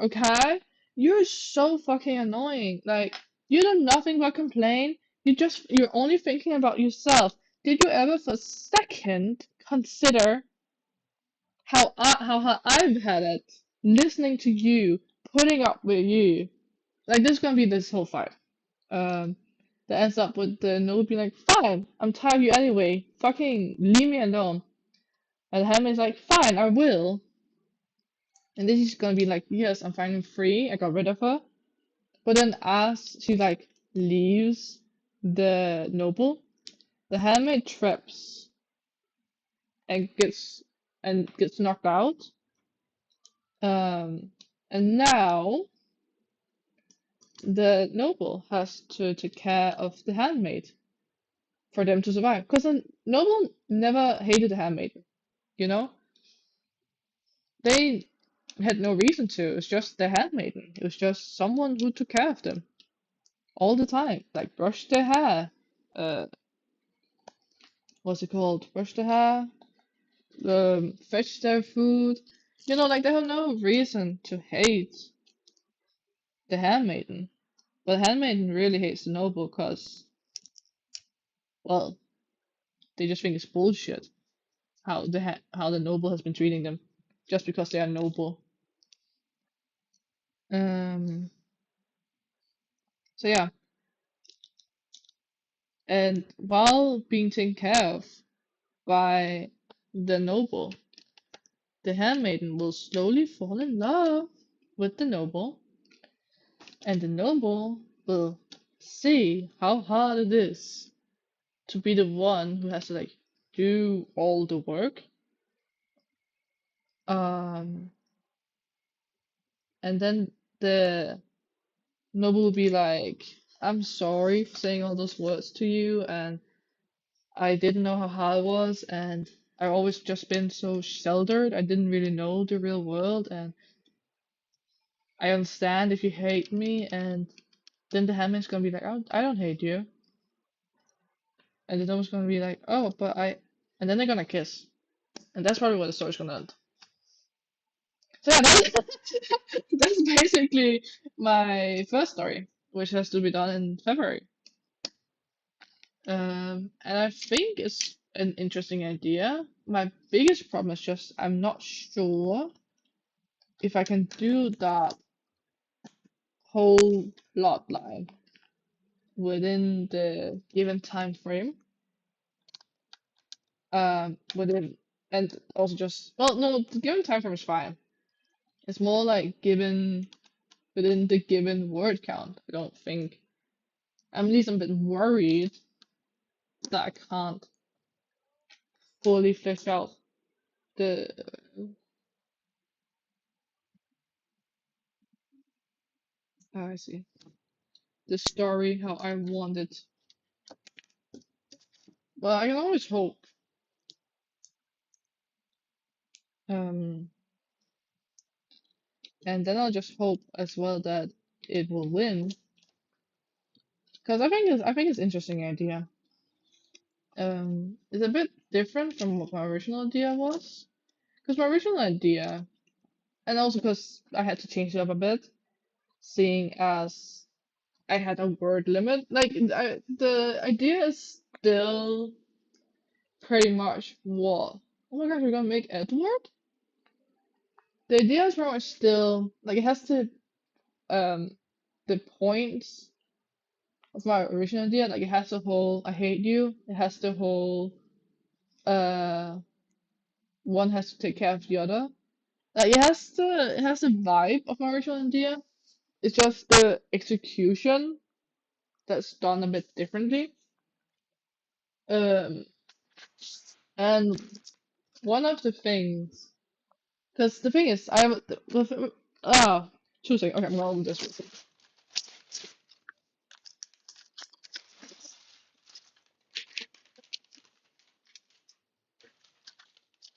okay? You're so fucking annoying. Like, you do nothing but complain. You're only thinking about yourself. Did you ever for a second consider how hard I've had it listening to you, putting up with you? Like, this is gonna be this whole fight. Um, that ends up with the note being like, fine, I'm tired of you anyway. Fucking leave me alone. And Hammond's like, fine, I will. And then she's gonna be like, yes, I'm finally free. I got rid of her. But then as she like leaves the noble, the handmaid trips and gets knocked out. And now the noble has to take care of the handmaid for them to survive. Because the noble never hated the handmaid, you know? They had no reason to. It was just their handmaiden. It was just someone who took care of them all the time. Like brush their hair. Uh, what's it called? Brush their hair. Fetch their food. You know, like they have no reason to hate the handmaiden. But the handmaiden really hates the noble because, well, they just think it's bullshit how the noble has been treating them just because they are noble. Um. So yeah, and while being taken care of by the noble, the handmaiden will slowly fall in love with the noble, and the noble will see how hard it is to be the one who has to like do all the work. Um, and then the noble will be like, I'm sorry for saying all those words to you, and I didn't know how hard it was, and I always just been so sheltered. I didn't really know the real world, and I understand if you hate me. And then the handmaid's gonna be like, oh, I don't hate you. And the noble's gonna be like, oh, but I. And then they're gonna kiss. And that's probably what the story's gonna end. So yeah, that's basically my first story, which has to be done in February. And I think it's an interesting idea. My biggest problem is just I'm not sure if I can do that whole plot line within the given time frame. Within and also just well, no, the given time frame is fine. It's more like given within the given word count. I don't think. I'm at least a bit worried that I can't fully flesh out the. I see the story how I want it. Well, I can always hope. Um, and then I'll just hope as well that it will win, because I think it's interesting idea. It's a bit different from what my original idea was, because my original idea, and also because I had to change it up a bit, seeing as I had a word limit. Like the idea is still pretty much what. Oh my gosh, we're gonna make Edward. The idea is very much still like it has to the points of my original idea. Like it has the whole I hate you. It has the whole uh one has to take care of the other. Like it has the vibe of my original idea. It's just the execution that's done a bit differently. Um, and one of the things, because the thing is, I have with ah 2 seconds. Okay, I'm gonna move this. Real quick.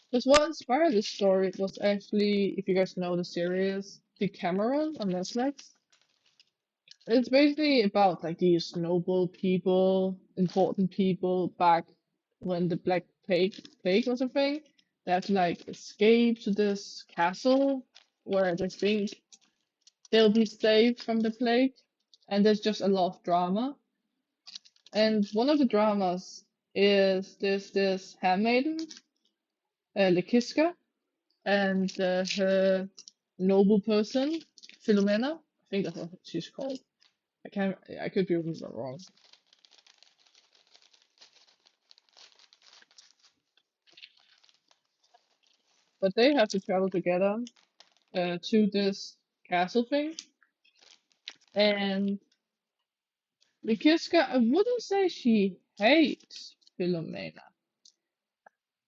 Because what inspired this story was actually, if you guys know the series, The Cameron on Netflix. It's basically about like these noble people, important people back when the Black Plague was a thing. They have to like escape to this castle where they think they'll be saved from the plague. And there's just a lot of drama. And one of the dramas is there's this handmaiden, Lekiska, and her noble person, Philomena. I think that's what she's called. I could be wrong. But they have to travel together to this castle thing. And Lekiska, I wouldn't say she hates Philomena,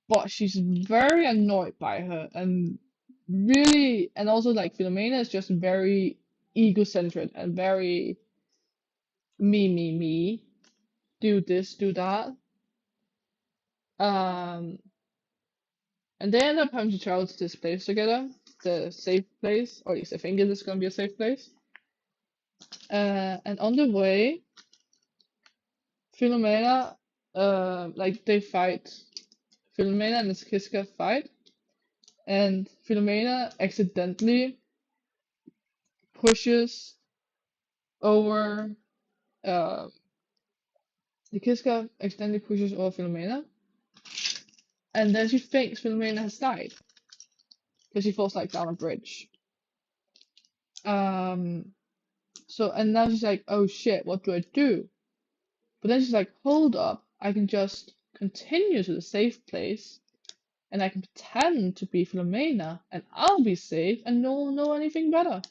but she's very annoyed by her and really, and also like Philomena is just very egocentric and very me, do this, do that. Um, and they end up having to travel to this place together, the safe place, or at least I think it is gonna be a safe place. And on the way, Philomena, like they fight. Philomena and Kiska fight, and Philomena accidentally pushes over. Uh, Kiska accidentally pushes over Philomena, and then she thinks Philomena has died because she falls like down a bridge. Um. So and now she's like, oh shit, what do I do? But then she's like, hold up, I can just continue to the safe place and I can pretend to be Philomena and I'll be safe and no one will know anything better.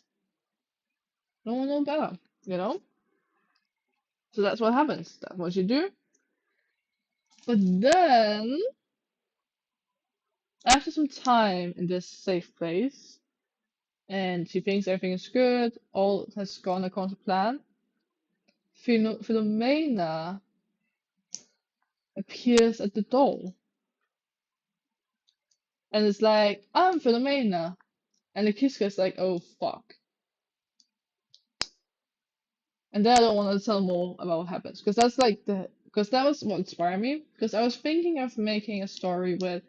No one will know better, you know? So that's what happens. That's what you do. But then, after some time in this safe place, and she thinks everything is good, all has gone according to plan, Philomena appears at the door. And it's like, I'm Philomena. And the Kiska's like, oh fuck. And then I don't want to tell more about what happens because that's like because that was what inspired me. Because I was thinking of making a story with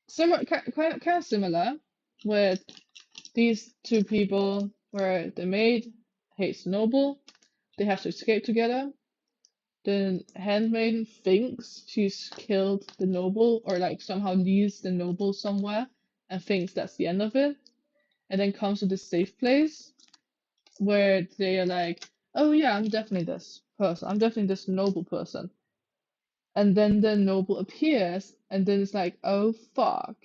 similar, kind of similar, with these two people where the maid hates the noble, they have to escape together. The handmaiden thinks she's killed the noble or like somehow leaves the noble somewhere and thinks that's the end of it, and then comes to this safe place where they are like, oh yeah, I'm definitely this person. I'm definitely this noble person. And then the noble appears, and then it's like, oh fuck.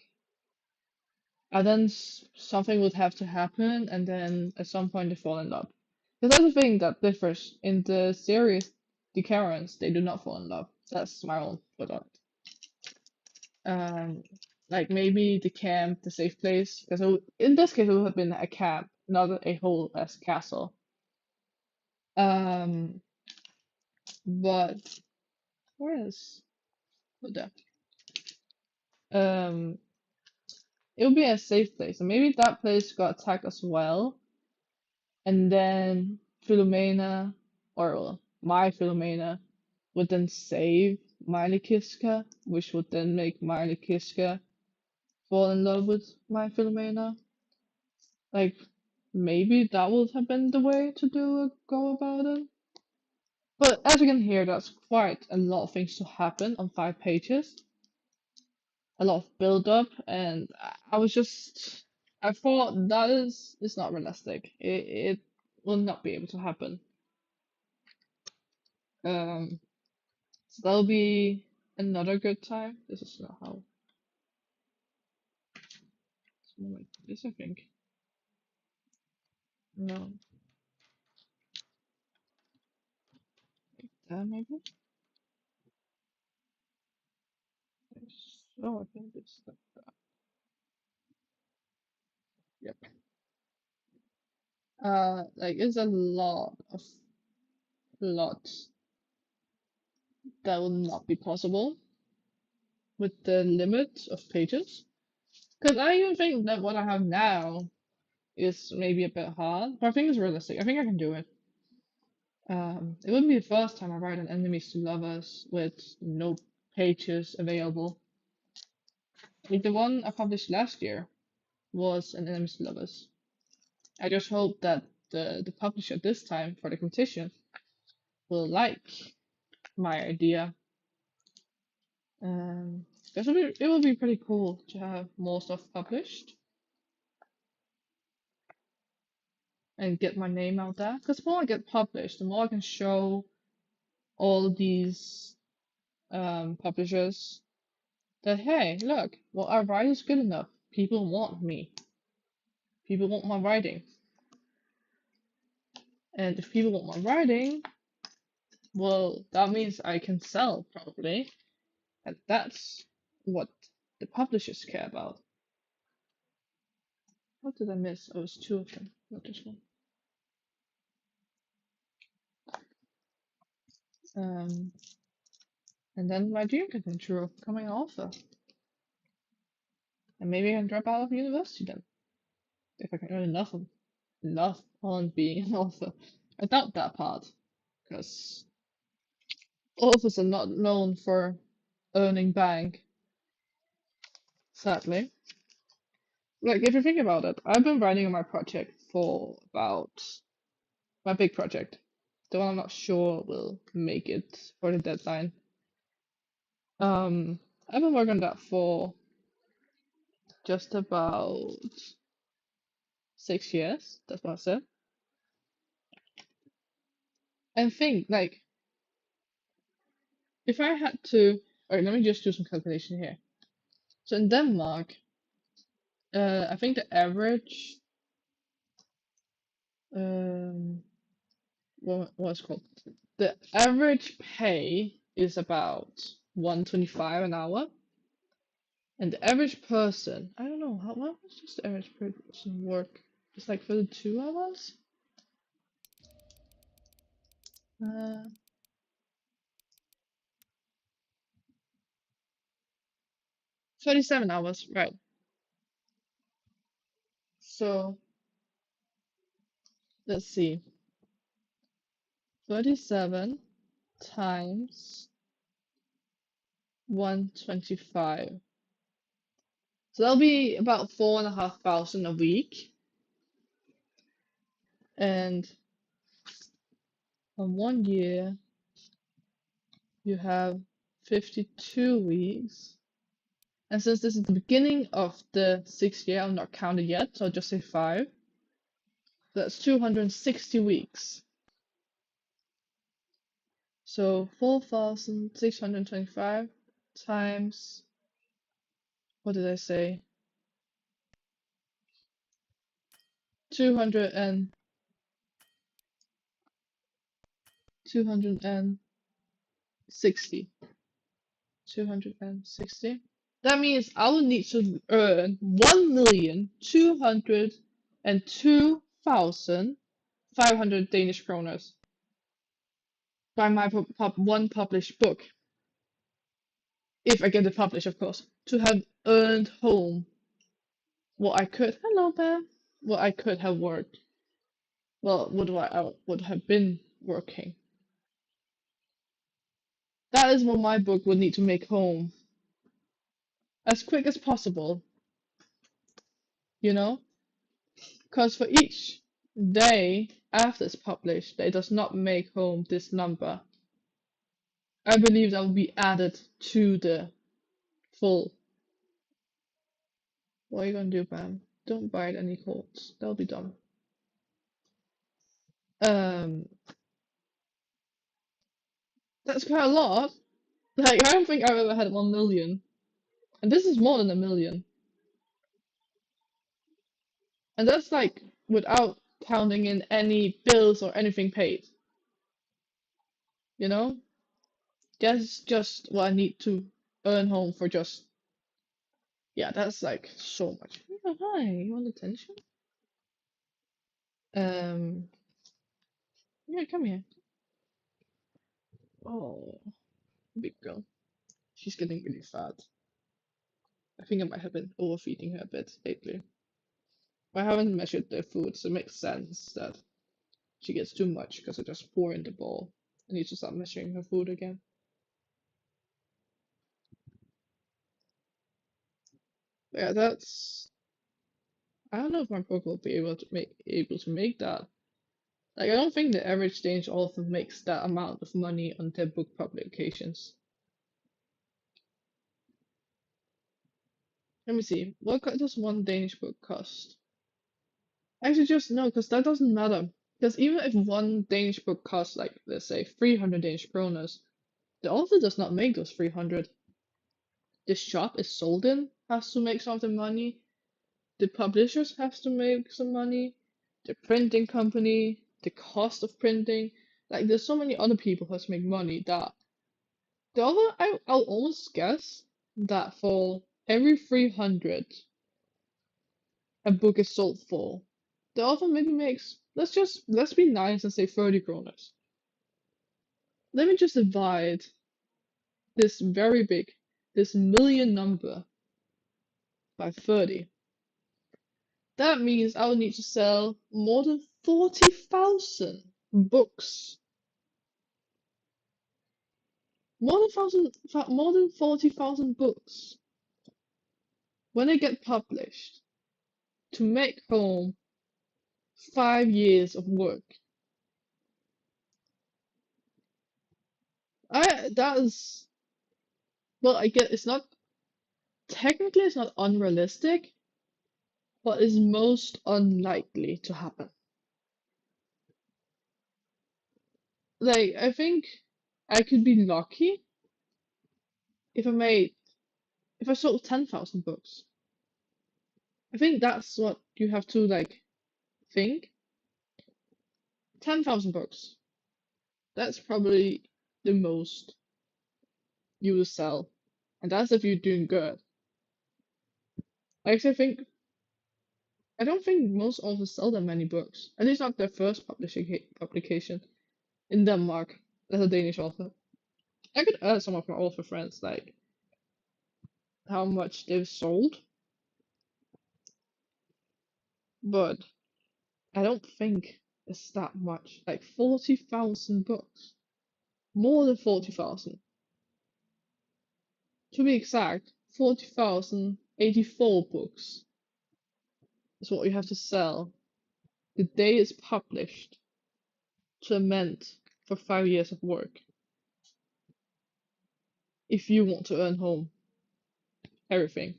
And then something would have to happen, and then at some point they fall in love. Because that's the thing that differs in the series. The Karens, they do not fall in love. That's my own product. Um, like maybe the camp, the safe place, because in this case it would have been a camp, not a whole as castle. Um, but where is? put there. Um, it would be a safe place, and maybe that place got attacked as well, and then Philomena, or well, my Philomena, would then save Miley Kiska, which would then make Miley Kiska fall in love with my Philomena. Like, maybe that would have been the way to go about it. But as you can hear, that's quite a lot of things to happen on 5 pages. A lot of build up, and I was just, I thought that is not realistic. It will not be able to happen. Um, so that'll be another good time. This is not how. Like this, I think. No, that maybe. Oh, I think it's like that. Yep. Like it's a lot of plots that will not be possible with the limit of pages. Because I even think that what I have now is maybe a bit hard, but I think it's realistic. I think I can do it. It wouldn't be the first time I write an enemies to lovers with no pages available. Like the one I published last year was an enemies to lovers. I just hope that the publisher this time for the competition will like my idea. Because it will be pretty cool to have more stuff published and get my name out there. Because the more I get published, the more I can show all these publishers that, hey, look, what I write is good enough. People want me. People want my writing. And if people want my writing, well, that means I can sell probably. And that's what the publishers care about. What did I miss? Oh, it's two of them, not just one. Um, and then my dream can come true of becoming an author. And maybe I can drop out of university then, if I can earn enough on being an author. I doubt that part, because authors are not known for earning bank, sadly. Like, if you think about it, I've been writing on my project for about my big project, the one I'm not sure will make it for the deadline. I've been working on that for just about 6 years. That's what I said. And think, like, if I had to, alright, let me just do some calculation here. So in Denmark, I think the average, um, what's it called? The average pay is about 125 an hour, and the average person, I don't know, how much does the average person work? It's like 32 hours? 37 hours, right. So let's see. 37 times 125. So that'll be about 4,500 a week. And on 1 year, you have 52 weeks. And since this is the beginning of the 6th year, I'm not counted yet, so I'll just say 5. That's 260 weeks. So 4,625 times, what did I say? 200 and 260. 260. That means I will need to earn 1,202,500 Danish kroners by my one published book. if I get it published, of course, to have earned home what I could. Hello, Bam. What I could have worked. Well, what I would have been working. That is what my book would need to make home as quick as possible, you know? Because for each day after it's published that it does not make home this number, I believe that will be added to the full. What are you gonna do, Bam? Don't bite any cords. That'll be dumb. Um, that's quite a lot. Like, I don't think I've ever had 1 million. And this is more than 1 million. And that's like without counting in any bills or anything paid, you know? That's just what I need to earn home for just, yeah, that's like so much. Oh, hi, you want attention? Um, yeah, come here. Oh, big girl. She's getting really fat. I think I might have been overfeeding her a bit lately. I haven't measured the food, so it makes sense that she gets too much because I just pour in the bowl. I need to start measuring her food again. Yeah, that's. I don't know if my book will be able to make that. Like, I don't think the average Danish author makes that amount of money on their book publications. Let me see. What does one Danish book cost? Actually, just no, because that doesn't matter. Because even if one Danish book costs, like, let's say 300 Danish kroners, the author does not make those 300. The shop is sold in has to make some of the money. The publishers have to make some money. The printing company, the cost of printing. Like, there's so many other people who has to make money that the author, I'll almost guess that for every 300 a book is sold for, the author maybe makes, let's be nice and say 30 kroners. Let me just divide this very big, this million number by 30. That means I will need to sell more than 40,000 books. More than 40,000 books when they get published to make home 5 years of work. That is, well, I get it's not technically it's not unrealistic, but is most unlikely to happen. Like, I think I could be lucky if I made if I sold 10,000 books. I think that's what you have to like think. 10,000 books. That's probably the most you will sell, and that's if you're doing good. Like, I don't think most authors sell that many books. At least not their first publication in Denmark as a Danish author. I could ask some of my author friends like how much they've sold, but I don't think it's that much. Like 40,000 books. More than 40,000. To be exact, 40,084 books is what you have to sell the day it's published to amend for 5 years of work if you want to earn home everything.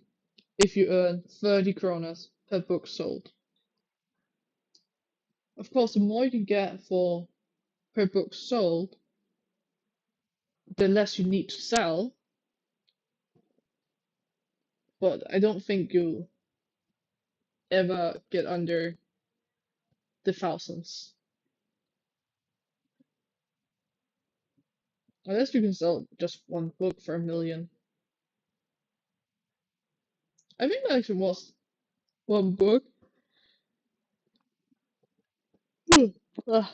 If you earn 30 kronas per book sold. Of course, the more you can get for per book sold, the less you need to sell, but I don't think you'll ever get under the thousands. Unless you can sell just one book for 1 million. I think that actually was one book.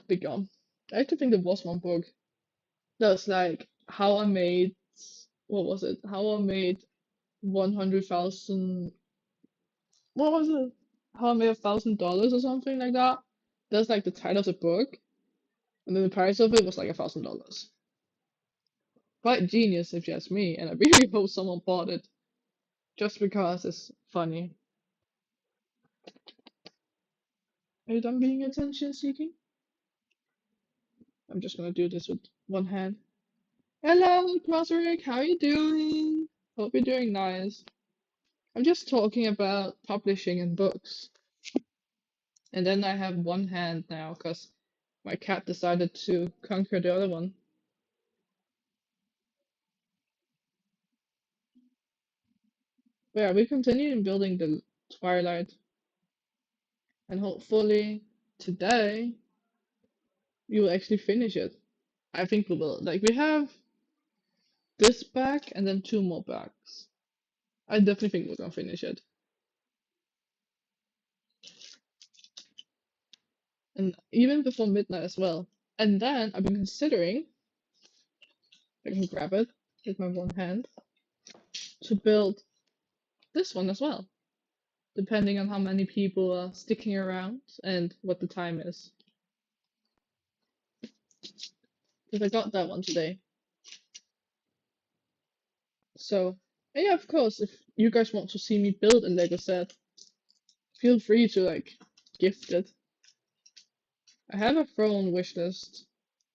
Big gone. I actually think there was one book that was like how I made what was it? How I made 100,000. What was it? How I made $1,000 or something like that. That's like the title of the book, and then the price of it was like $1,000. Quite genius if you ask me, and I really hope someone bought it just because it's funny. Are you done being attention seeking? I'm just gonna do this with one hand. Hello, Proseric, how are you doing? Hope you're doing nice. I'm just talking about publishing and books. And then I have one hand now because my cat decided to conquer the other one. But yeah, we continue in building the Twilight, and hopefully today we will actually finish it. I think we will. Like, we have this back and then two more backs. I definitely think we're gonna finish it. And even before midnight as well. And then I've been considering, I can grab it with my one hand, to build this one as well, depending on how many people are sticking around and what the time is. Because I got that one today. So, and yeah, of course, if you guys want to see me build a Lego set, feel free to like gift it. I have a throne wish list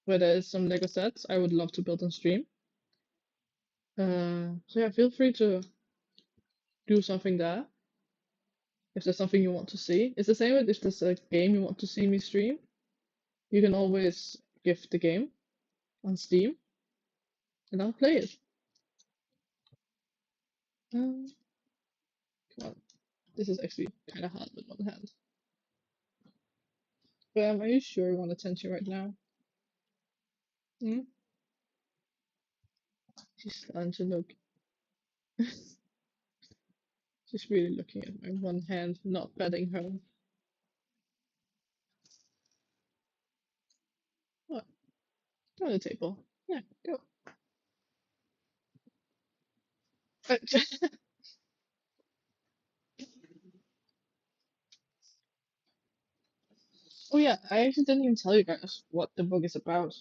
where there is some Lego sets I would love to build on stream. So yeah, feel free to do something there if there's something you want to see. It's the same with if there's a game you want to see me stream. You can always gift the game on Steam and I'll play it. Um, Come on, this is actually kind of hard with one hand. But are you sure you want attention right now? Hmm? She's starting to look. She's really looking at my one hand, not petting her. What? Go on the table. Yeah, go. Uh, Oh yeah, I actually didn't even tell you guys what the book is about.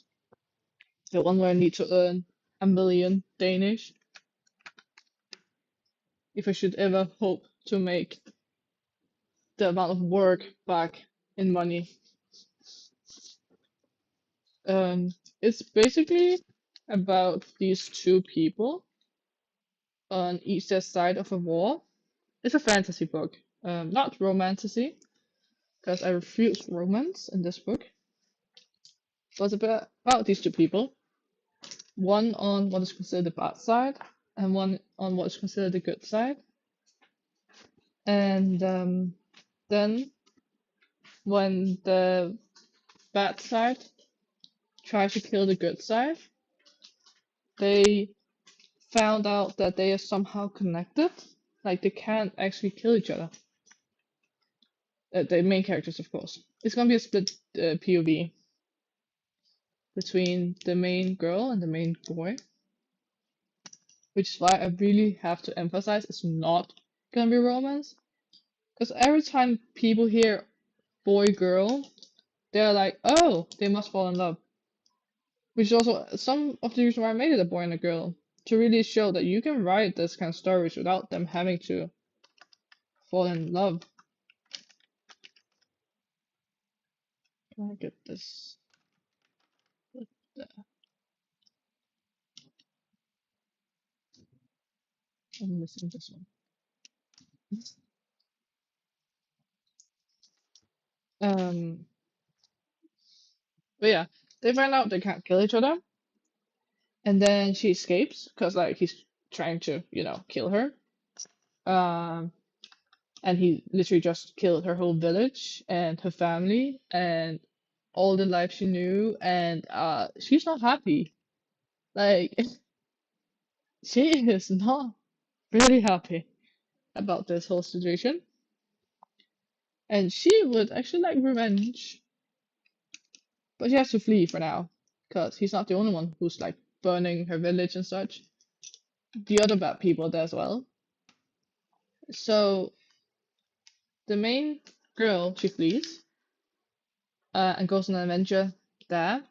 The one where I need to earn 1 million Danish if I should ever hope to make the amount of work back in money. Um, it's basically about these two people on each side of a war. It's a fantasy book, not romantasy, because I refuse romance in this book. But it's about these two people, one on what is considered the bad side, and one on what is considered the good side. And then when the bad side tries to kill the good side, they found out that they are somehow connected. Like they can't actually kill each other. The main characters, of course. It's gonna be a split POV between the main girl and the main boy, which is why I really have to emphasize it's not gonna be romance. Because every time people hear boy girl, they're like, oh, they must fall in love. Which is also some of the reason why I made it a boy and a girl. To really show that you can write this kind of stories without them having to fall in love. Can I get this? I'm missing this one. Um, but yeah, they find out they can't kill each other, and then she escapes because like he's trying to, kill her. Um, and he literally just killed her whole village and her family and all the life she knew, and she's not happy. Like she is not really happy about this whole situation, and she would actually like revenge, but she has to flee for now because he's not the only one who's like burning her village and such. the other bad people there as well. So the main girl, she flees and goes on an adventure there,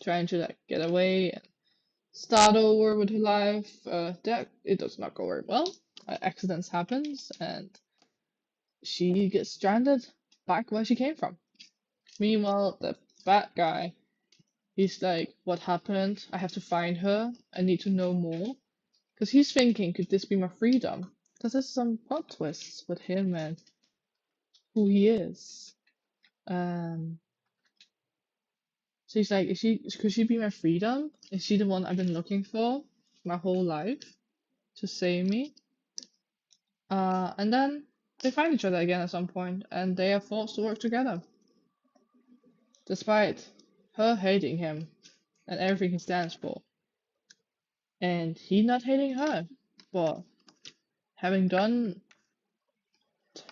trying to like get away and start over with her life. That it does not go very well. Accidents happens and she gets stranded back where she came from. Meanwhile, the bad guy, he's like, "What happened? I have to find her. I need to know more." Because he's thinking, could this be my freedom? Because there's some plot twists with him and who he is. Um, so he's like, could she be my freedom? Is she the one I've been looking for my whole life to save me? And then they find each other again at some point, and they are forced to work together, despite her hating him and everything he stands for, and he not hating her, but having done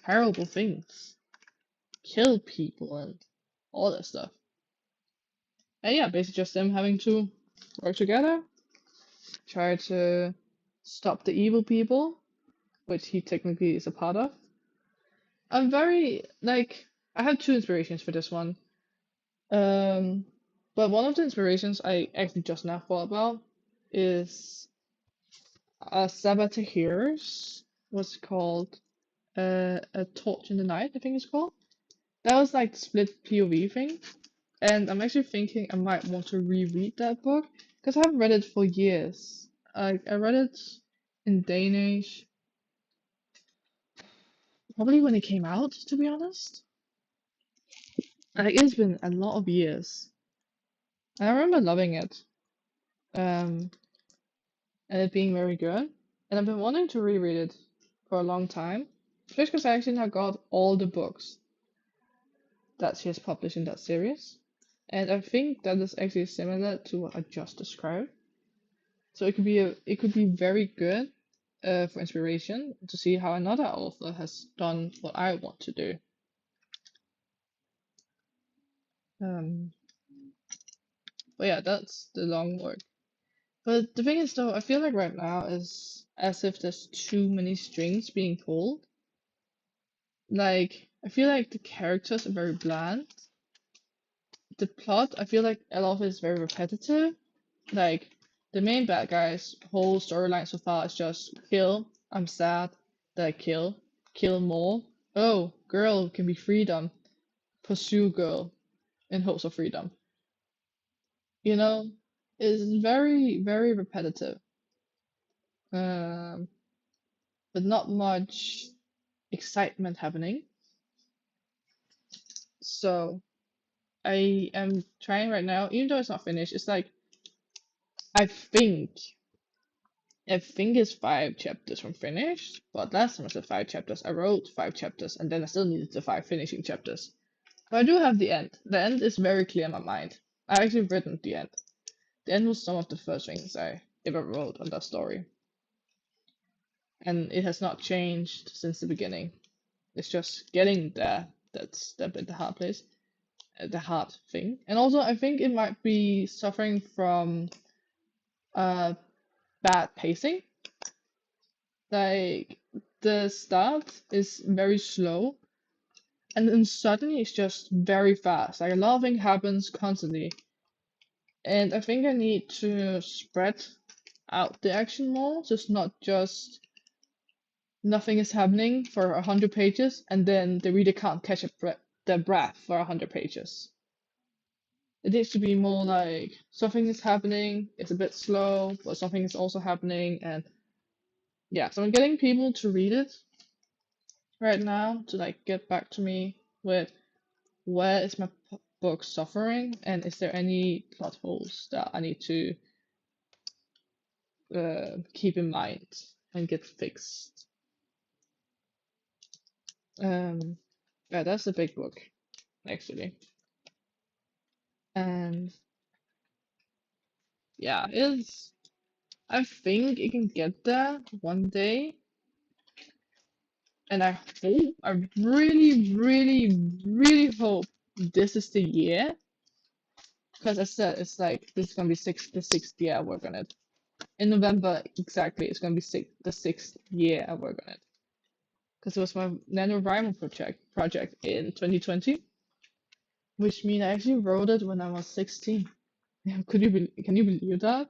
terrible things, killed people, and all that stuff. And yeah, basically just them having to work together, try to stop the evil people, which he technically is a part of. I'm very like I have two inspirations for this one. Um, but one of the inspirations I actually just now thought about is Sabatahir's what's it called A Torch in the Night, I think it's called. That was like the split POV thing, and I'm actually thinking I might want to reread that book because I haven't read it for years. I read it in Danish probably when it came out, to be honest. Like it's been a lot of years. And I remember loving it. Um, and it being very good. And I've been wanting to reread it for a long time, just because I actually now got all the books that she has published in that series. And I think that is actually similar to what I just described. So it could be very good for inspiration to see how another author has done what I want to do. Um, but yeah, that's the long work. But the thing is though, I feel like right now is as if there's too many strings being pulled. Like, I feel like the characters are very bland. The plot, I feel like a lot of it is very repetitive. Like, the main bad guy's whole storyline so far is just kill, I'm sad that I kill more. Oh, girl can be freedom, pursue girl in hopes of freedom. You know, it's very, very repetitive. Um, but not much excitement happening. So I am trying right now, even though it's not finished, it's like I think it's 5 chapters from finished, but last time I said 5 chapters. I wrote 5 chapters and then I still needed the 5 finishing chapters. But I do have the end. The end is very clear in my mind. I actually written the end. The end was some of the first things I ever wrote on that story. And it has not changed since the beginning. It's just getting there. That's the bit the hard place. The hard thing. And also I think it might be suffering from uh bad pacing. Like the start is very slow and then suddenly it's just very fast. Like a lot of things happens constantly. And I think I need to spread out the action more, so it's not just nothing is happening for 100 pages and then the reader can't catch their breath for 100 pages. It needs to be more like something is happening, it's a bit slow, but something is also happening, and yeah, so I'm getting people to read it right now to like get back to me with where is my book suffering and is there any plot holes that I need to keep in mind and get fixed. Um, yeah, that's a big book actually, and yeah, it's I think it can get there one day, and I really, really, really hope this is the year, because I said it's like this is gonna be the sixth year I work on it, In November, exactly, it's gonna be the 6th year I work on it. Because it was my NaNoWriMo project in 2020, which means I actually wrote it when I was 16. Yeah, can you believe that?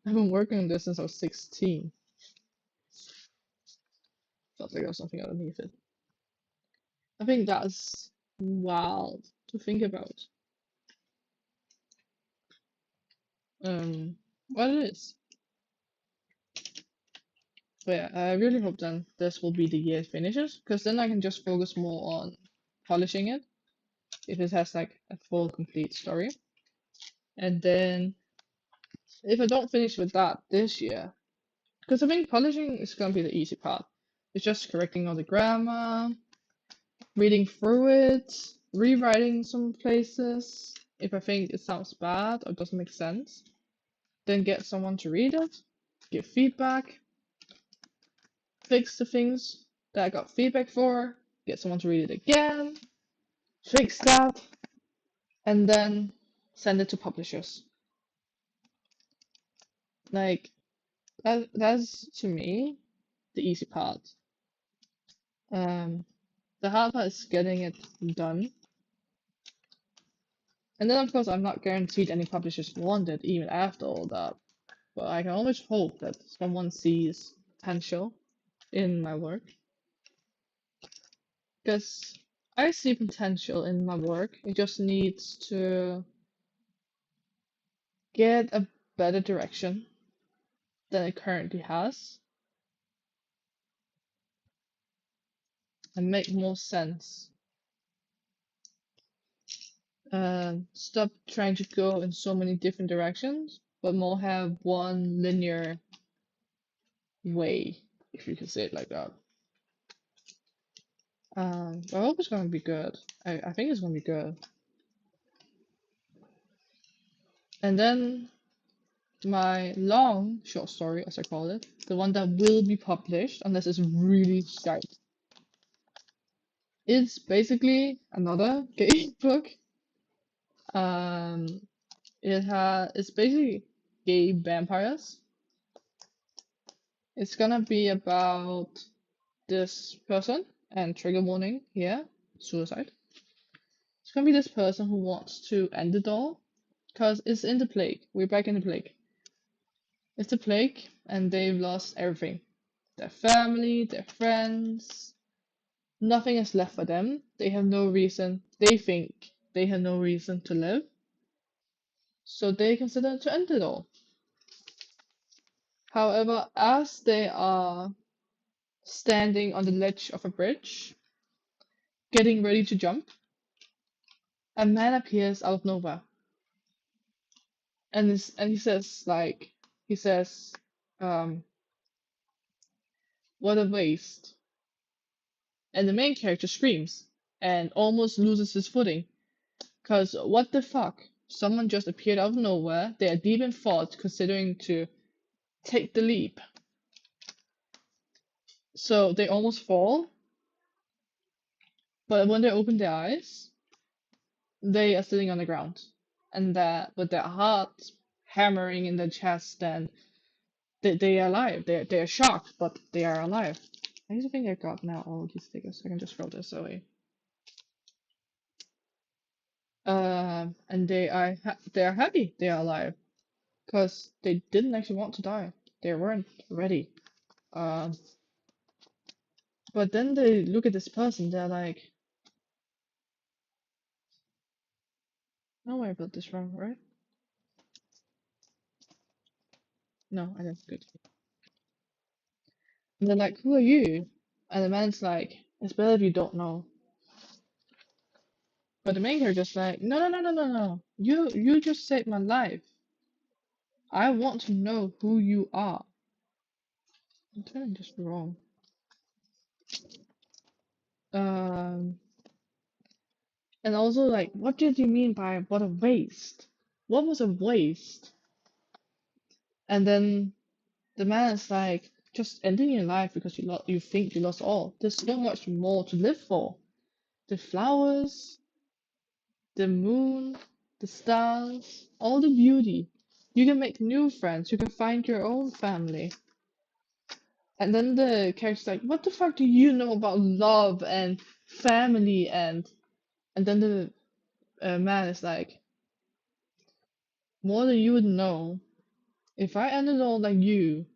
I've been working on this since I was 16. Felt like there was something underneath it. I think that's wild to think about. What it is. But yeah, I really hope then this will be the year it finishes, because then I can just focus more on polishing it, if it has like a full complete story. And then if I don't finish with that this year, because I think polishing is gonna be the easy part. It's just correcting all the grammar, reading through it, rewriting some places. If I think it sounds bad or doesn't make sense, then get someone to read it, give feedback, fix the things that I got feedback for, get someone to read it again, fix that, and then send it to publishers. Like that's to me the easy part. Um, the hard part is getting it done. And then of course I'm not guaranteed any publishers want it even after all that. But I can always hope that someone sees potential in my work. Because I see potential in my work. It just needs to get a better direction than it currently has and make more sense. Stop trying to go in so many different directions, but more have one linear way, if you can say it like that. I hope it's gonna be good. I think it's gonna be good. And then my long short story, as I call it, the one that will be published unless it's really shite. It's basically another gay book. Um, it's basically gay vampires. It's gonna be about this person, and trigger warning here, suicide. It's gonna be this person who wants to end it all, because it's in the plague. We're back in the plague. It's the plague, and they've lost everything. Their family, their friends, nothing is left for them. They have no reason, they think they have no reason to live, so they consider to end it all. However, as they are standing on the ledge of a bridge, getting ready to jump, a man appears out of nowhere. And he says like he says, um, what a waste. And the main character screams and almost loses his footing. Cause what the fuck? Someone just appeared out of nowhere. They are deep in thought, considering to take the leap. So they almost fall, but when they open their eyes, they are sitting on the ground. And that with their heart hammering in their chest, and they are alive. They are shocked, but they are alive. I used to think I got now all these stickers. I can just throw this away. And they are happy they are alive, because they didn't actually want to die. They weren't ready. Um, but then they look at this person. They're like, "No, I built this wrong, right? No, I didn't. Good." And they're like, "Who are you?" And the man's like, "It's better if you don't know." But the main character's like, "No, no, no, no, no, no. You just saved my life. I want to know who you are." I'm turning just wrong. Um, and also like, what did you mean by what a waste? What was a waste? And then the man is like, just ending your life because you think you lost all. There's so much more to live for. The flowers, the moon, the stars, all the beauty. You can make new friends. You can find your own family. And then the character's like, "What the fuck do you know about love and family?" And then the man is like, "More than you would know. If I ended all like you,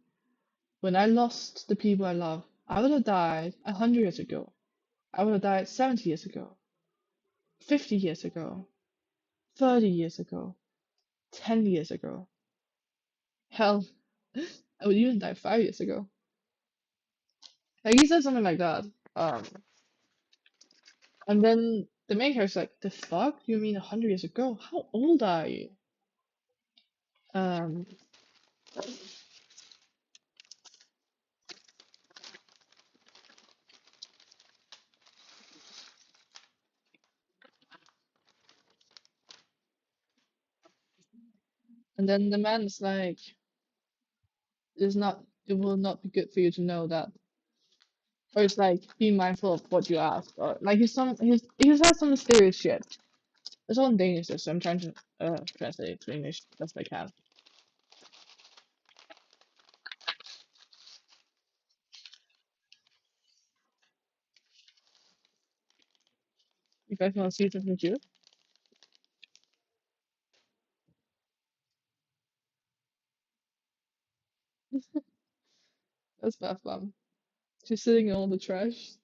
when I lost the people I love, I would have died 100 years ago. I would have died 70 years ago, 50 years ago, 30 years ago, 10 years ago. Hell, I would even die 5 years ago." Like he said something like that. Um, and then the main character's like, "The fuck? You mean 100 years ago? How old are you?" Um, and then the man is like, It will not be good for you to know that." Or it's like, be mindful of what you ask. Or like he has some mysterious shit. It's all in Danish, so I'm trying to translate it to English best I can. You guys want to see something too? That's bad fun. She's sitting in all the trash.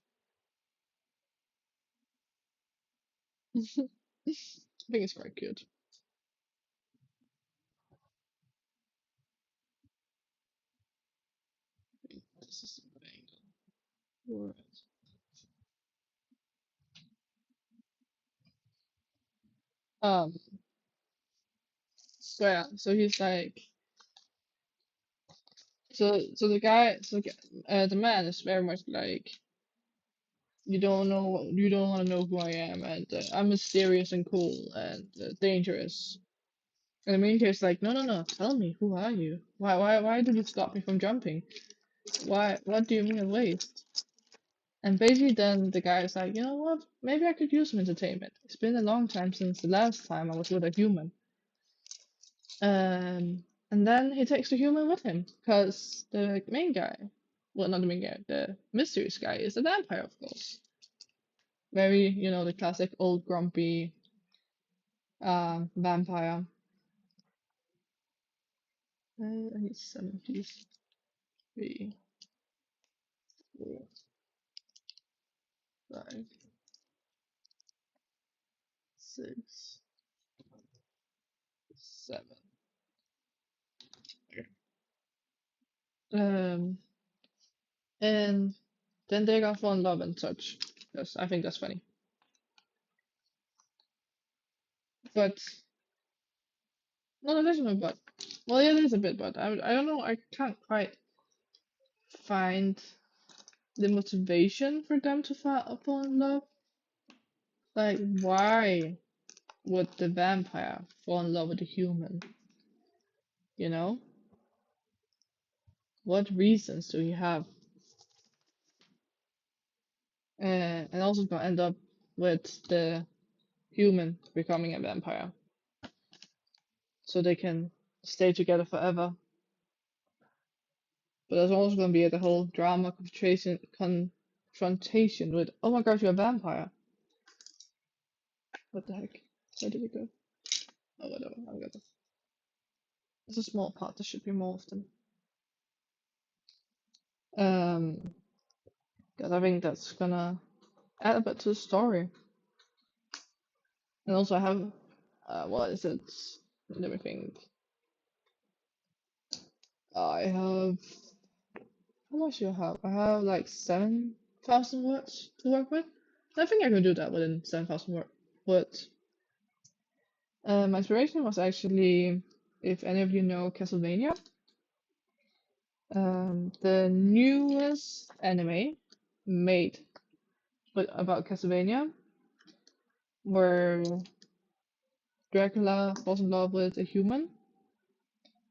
I think it's quite good. This is the thing. Alright. Um, so yeah, so he's like, so the guy, the man is very much like, you don't want to know who I am, and I'm mysterious and cool and dangerous. And the main character's like, no, no, no, tell me, who are you? Why did you stop me from jumping? What do you mean waste? And basically, then the guy is like, you know what? Maybe I could use some entertainment. It's been a long time since the last time I was with a human. And then he takes the human with him, because the main guy, well, not the main guy, the mysterious guy is a vampire, of course. Very, the classic old grumpy vampire. I need 73, 4, 5, 6, 7. Okay. And then they got fall in love and such. Yes, I think that's funny. But no, there's no but. Well, yeah, there's a bit, but I don't know. I can't quite find the motivation for them to fall in love. Like, why would the vampire fall in love with the human? You know, what reasons do he have? And also gonna end up with the human becoming a vampire, so they can stay together forever. But there's also gonna be the whole drama confrontation with, oh my gosh, you're a vampire. What the heck? Where did it go? Oh, whatever. I got it. It's a small part. There should be more of them. Um, because I think that's gonna add a bit to the story. And also, I have, what is it? Let me think. I have, how much do I have? I have like 7,000 words to work with. I think I can do that within 7,000 words. My inspiration was actually, if any of you know Castlevania, the newest anime made about Castlevania, where Dracula falls in love with a human.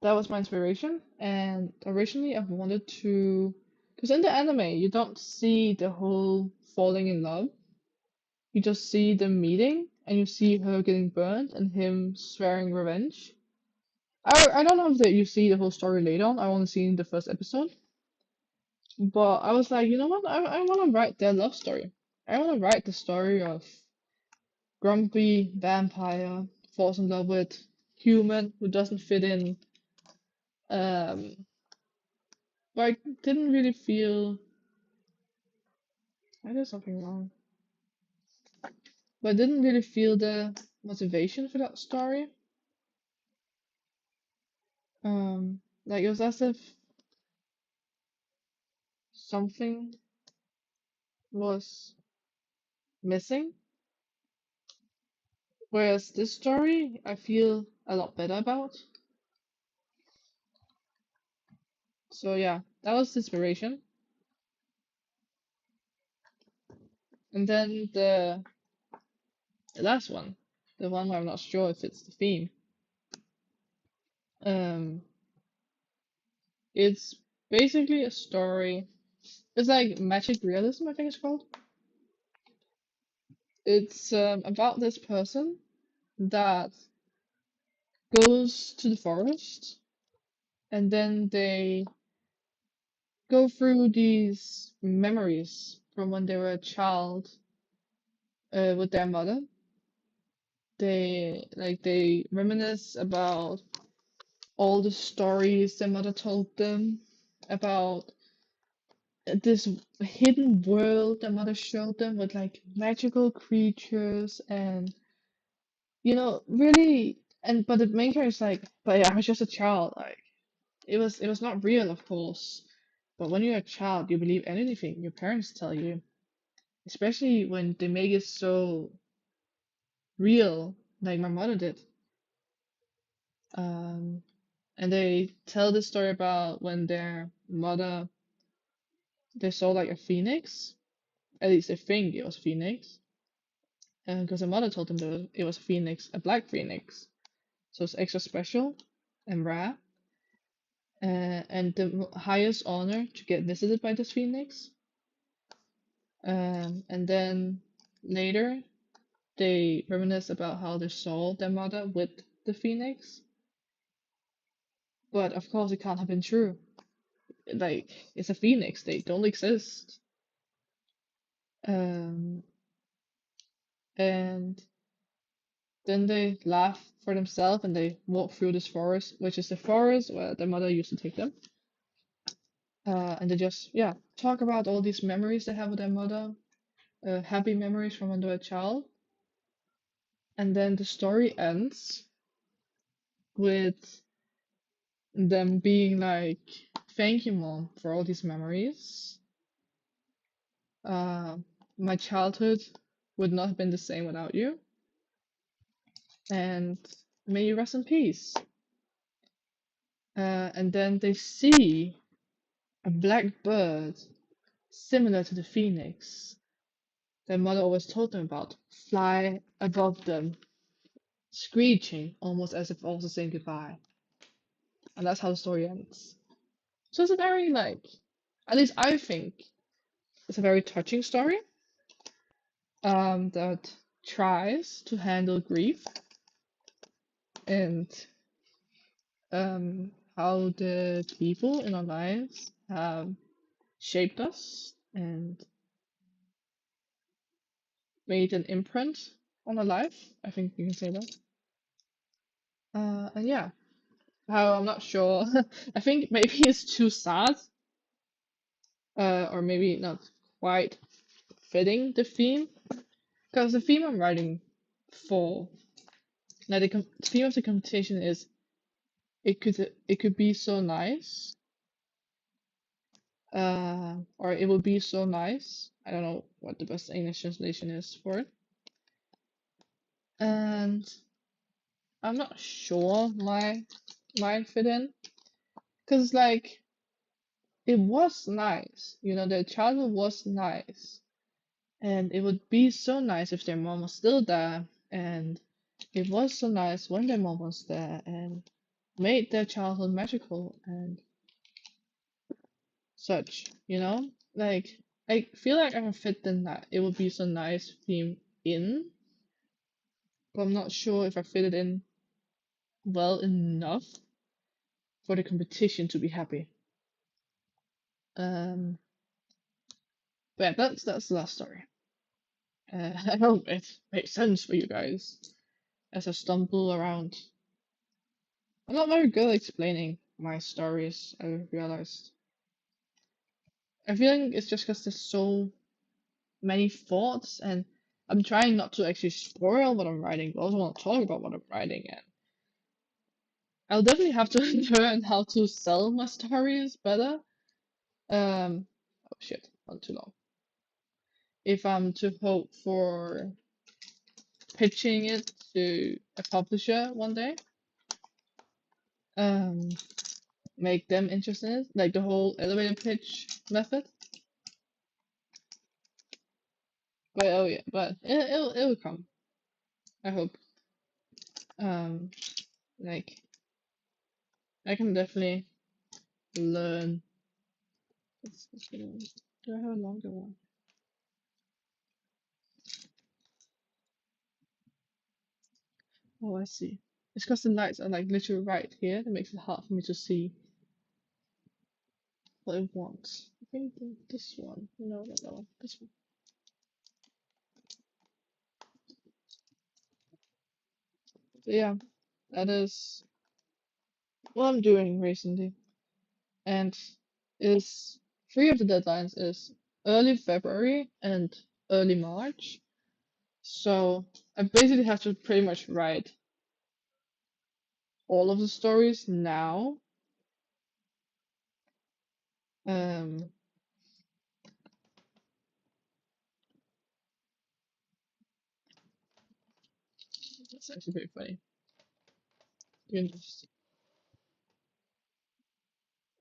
That was my inspiration, and originally I wanted to, because in the anime you don't see the whole falling in love. You just see them meeting, and you see her getting burned and him swearing revenge. I don't know if that you see the whole story later on. I only seen the first episode, but I was like, you know what? I want to write their love story. I want to write the story of grumpy vampire falls in love with human who doesn't fit in. But I didn't really feel I did something wrong. But I didn't really feel the motivation for that story. Like it was as if something was missing. Whereas this story, I feel a lot better about. So yeah, that was the inspiration. And then the last one, the one where I'm not sure if it's the theme. Um, it's basically a story. It's like magic realism, I think it's called. It's about this person that goes to the forest and then they go through these memories from when they were a child with their mother. They reminisce about all the stories their mother told them about this hidden world their mother showed them with like magical creatures and really and but the main character is like, but yeah, I was just a child. Like it was not real, of course. But when you're a child, you believe anything your parents tell you, especially when they make it so real, like my mother did. Um, and they tell the story about when their mother they saw like a phoenix. At least they think it was a phoenix, and because their mother told them that it was a phoenix, a black phoenix, so it's extra special and rare. And the highest honor to get visited by this phoenix. And then later they reminisce about how they saw their mother with the phoenix. But of course, it can't have been true. Like, it's a phoenix, they don't exist. Um, and then they laugh for themselves and they walk through this forest, which is the forest where their mother used to take them. And they just, yeah, talk about all these memories they have with their mother, happy memories from when they were a child. And then the story ends with them being like, thank you, mom, for all these memories. Uh, my childhood would not have been the same without you. And may you rest in peace. And then they see a black bird similar to the phoenix their mother always told them about fly above them, screeching almost as if also saying goodbye. And that's how the story ends. So it's a very, like, at least I think it's a very touching story that tries to handle grief and how the people in our lives have shaped us and made an imprint on our life. I think you can say that. And yeah, how I'm not sure. I think maybe it's too sad, or maybe not quite fitting the theme. Because the theme I'm writing for, now the theme of the competition is it could be so nice, or it would be so nice. I don't know what the best English translation is for it. And I'm not sure why mine fit in. Because, like, it was nice. Their childhood was nice. And it would be so nice if their mom was still there. And it was so nice when their mom was there and made their childhood magical and such. Like, I feel like I can fit in that. It would be so nice theme in, but I'm not sure if I fit it in well enough. for the competition to be happy. Um, but yeah, that's the last story. I hope it makes sense for you guys as I stumble around. I'm not very good at explaining my stories, I realized. I feel like it's just because there's so many thoughts, and I'm trying not to actually spoil what I'm writing, but I also want to talk about what I'm writing. And I'll definitely have to learn how to sell my stories better. Oh shit, not too long. If I'm to hope for pitching it to a publisher one day, um, make them interested in it, like the whole elevator pitch method. But oh yeah, but it'll come. I hope. Um, like I can definitely learn. Do I have a longer one? Oh, I see. It's because the lights are like literally right here that makes it hard for me to see what it wants. I think this one. No, not that one. This one. So yeah, that is what I'm doing recently. And is three of the deadlines is early February and early March. So I basically have to pretty much write all of the stories now. Um, that's actually pretty funny. You can just,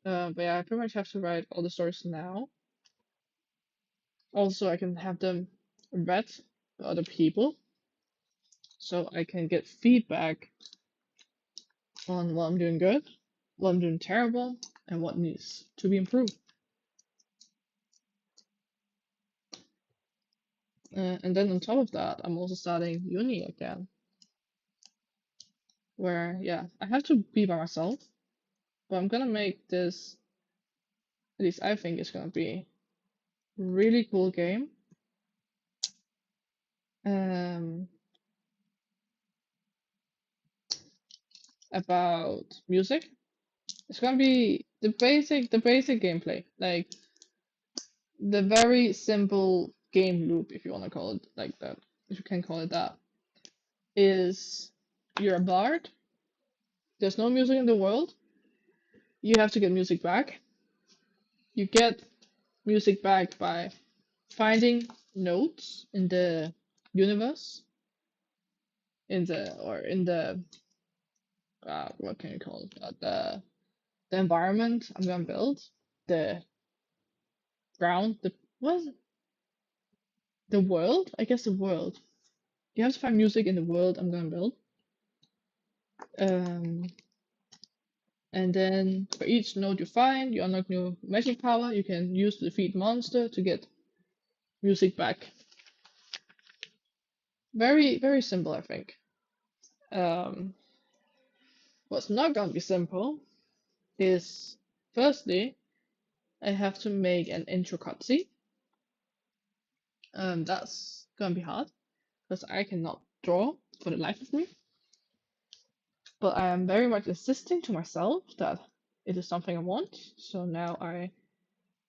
but yeah, I pretty much have to write all the stories now. Also, I can have them read by other people, so I can get feedback on what I'm doing good, what I'm doing terrible, and what needs to be improved. And then on top of that, I'm also starting uni again, where yeah, I have to be by myself, but I'm gonna make this, at least I think it's gonna be a really cool game. Um, about music. It's gonna be the basic gameplay, like the very simple game loop, if you wanna call it like that, if you can call it that, is you're a bard. There's no music in the world. You have to get music back. You get music back by finding notes in the universe, in the what can you call it? The environment I'm gonna build, the ground, the what is it? The world? I guess the world. You have to find music in the world I'm gonna build. Um, and then for each node you find, you unlock new magic power. You can use to defeat monster to get music back. Very, very simple, I think. Um, what's not gonna be simple is firstly, I have to make an intro cutscene. That's gonna be hard because I cannot draw for the life of me. But I am very much insisting to myself that it is something I want. So now I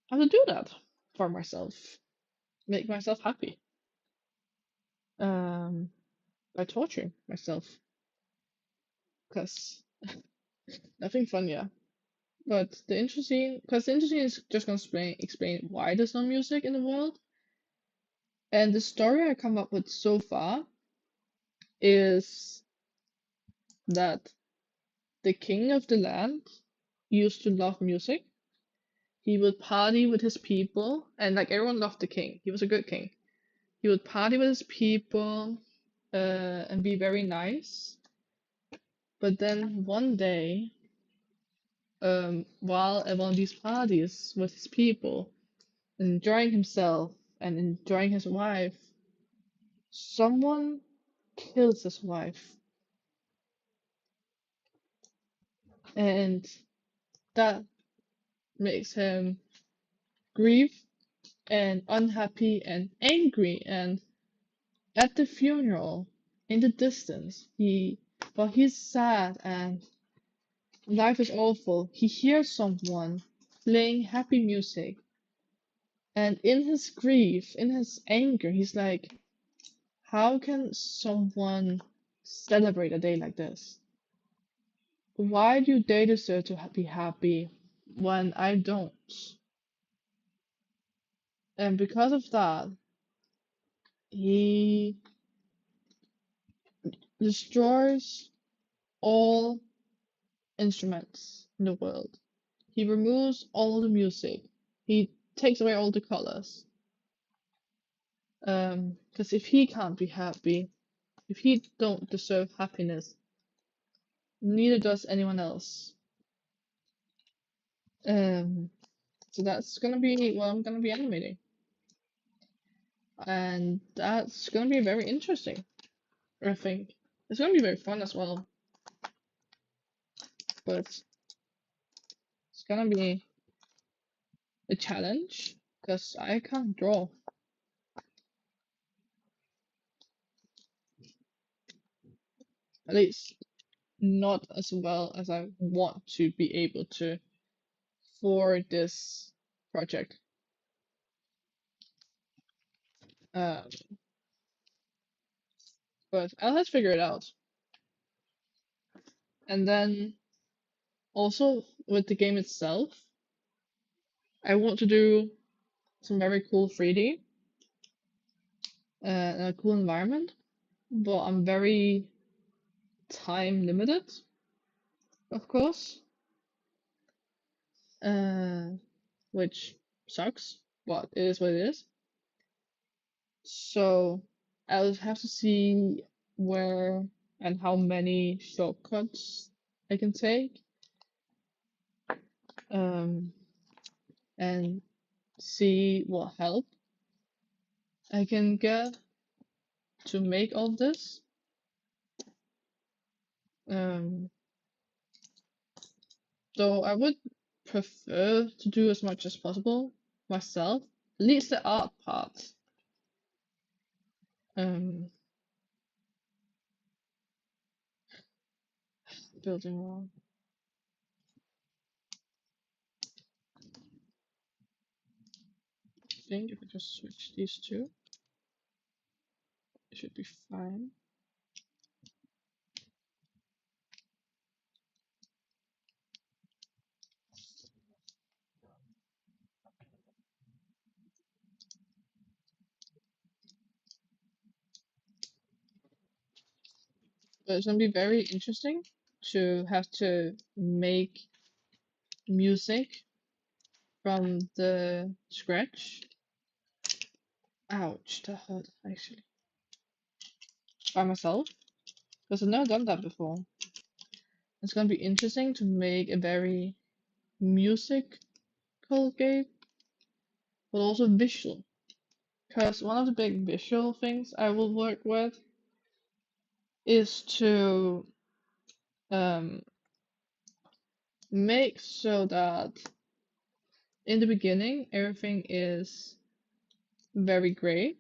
have to do that for myself, make myself happy, um, by torturing myself. Because nothing fun, yeah. But the interesting is just gonna explain why there's no music in the world. And the story I come up with so far is that the king of the land used to love music. He would party with his people, and like everyone loved the king. He was a good king. He would party with his people, and be very nice. But then one day, while at one of these parties with his people, enjoying himself and enjoying his wife, someone kills his wife. And that makes him grieve and unhappy and angry. And at the funeral, in the distance, while he's sad and life is awful, he hears someone playing happy music. And in his grief, in his anger, he's like, how can someone celebrate a day like this? Why do they deserve to be happy when I don't? And because of that, he destroys all instruments in the world. He removes all the music. He takes away all the colors. Because if he can't be happy, if he don't deserve happiness, neither does anyone else. Um, so that's gonna be what I'm gonna be animating, and that's gonna be very interesting. I think it's gonna be very fun as well, but it's gonna be a challenge because I can't draw, at least not as well as I want to be able to for this project. Um, but I'll have to figure it out. And then also with the game itself, I want to do some very cool 3D and a cool environment, but I'm very time limited, of course, uh, which sucks, but it is what it is. So I'll have to see where and how many shortcuts I can take, um, and see what help I can get to make all this. Um, though I would prefer to do as much as possible myself, at least the art part. Um, building wall. I think if I just switch these two, it should be fine. But it's gonna be very interesting to have to make music from the scratch. Ouch, that hurt actually. By myself, because I've never done that before. It's gonna be interesting to make a very musical game, but also visual. Because one of the big visual things I will work with is to um, make so that in the beginning everything is very gray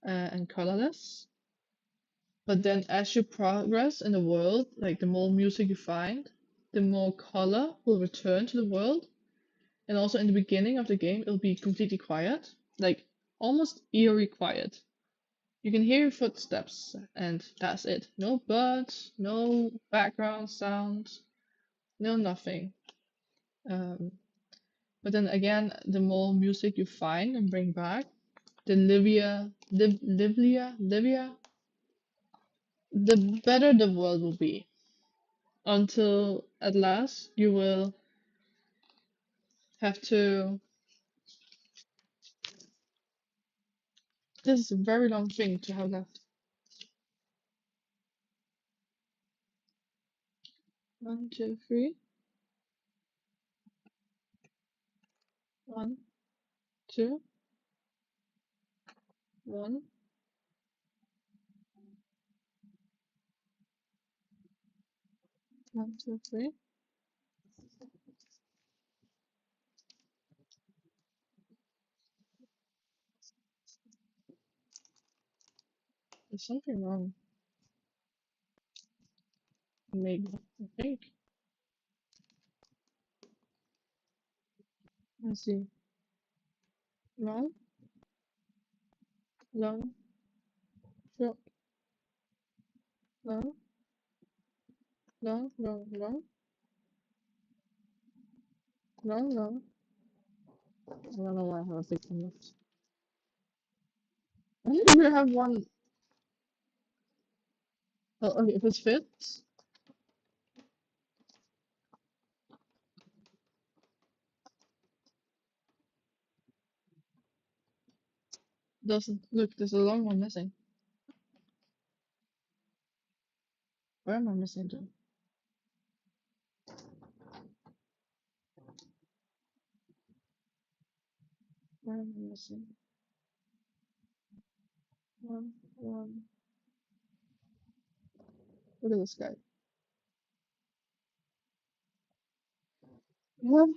and colorless. But then as you progress in the world, like the more music you find, the more color will return to the world. And also in the beginning of the game, it'll be completely quiet, like almost eerie quiet. You can hear your footsteps, and that's it. No birds, no background sounds, no nothing. Um, but then again, the more music you find and bring back, the the better the world will be. Until at last you will have to. This is a very long thing to have left. 1, 2, 3. 1, 2, 1, 1, 2, 3. There's something wrong. Maybe. I think. Let's see. Long, long, short, long, long, long, long, long, long. I don't know why I have a big one. I think we have one. Oh, okay, if it fits, doesn't look. There's a long one missing. Where am I missing to? Where am I missing? One, one. Look at this guy. We have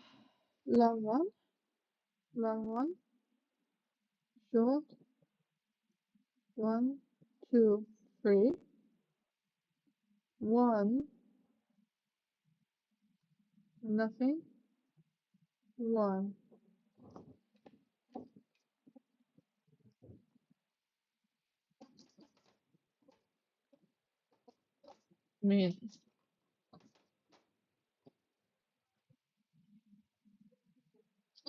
long one, short, one, two, three, one, nothing, one. I mean,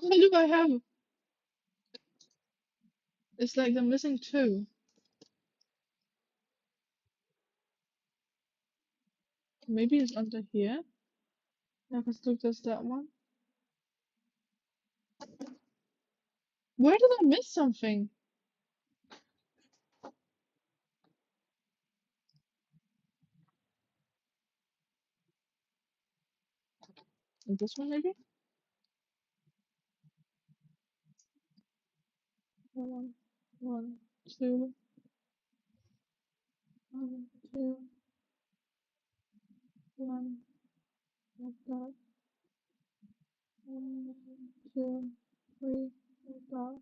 how do I have? It's like I'm missing two. Maybe it's under here. Yeah, because look, there's that one. Where did I miss something? This one, maybe? One, one, two, one, two, one, like that. One, two, three, like that.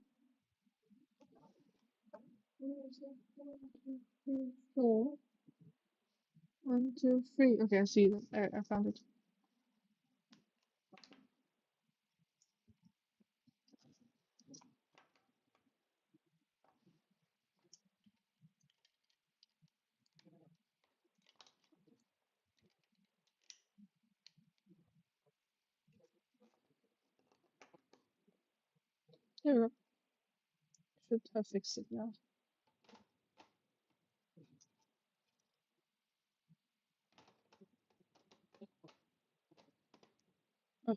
One, two, three, four. One, two, three. Okay, I see it. I found it. There we go. Should have fixed it now. Oh,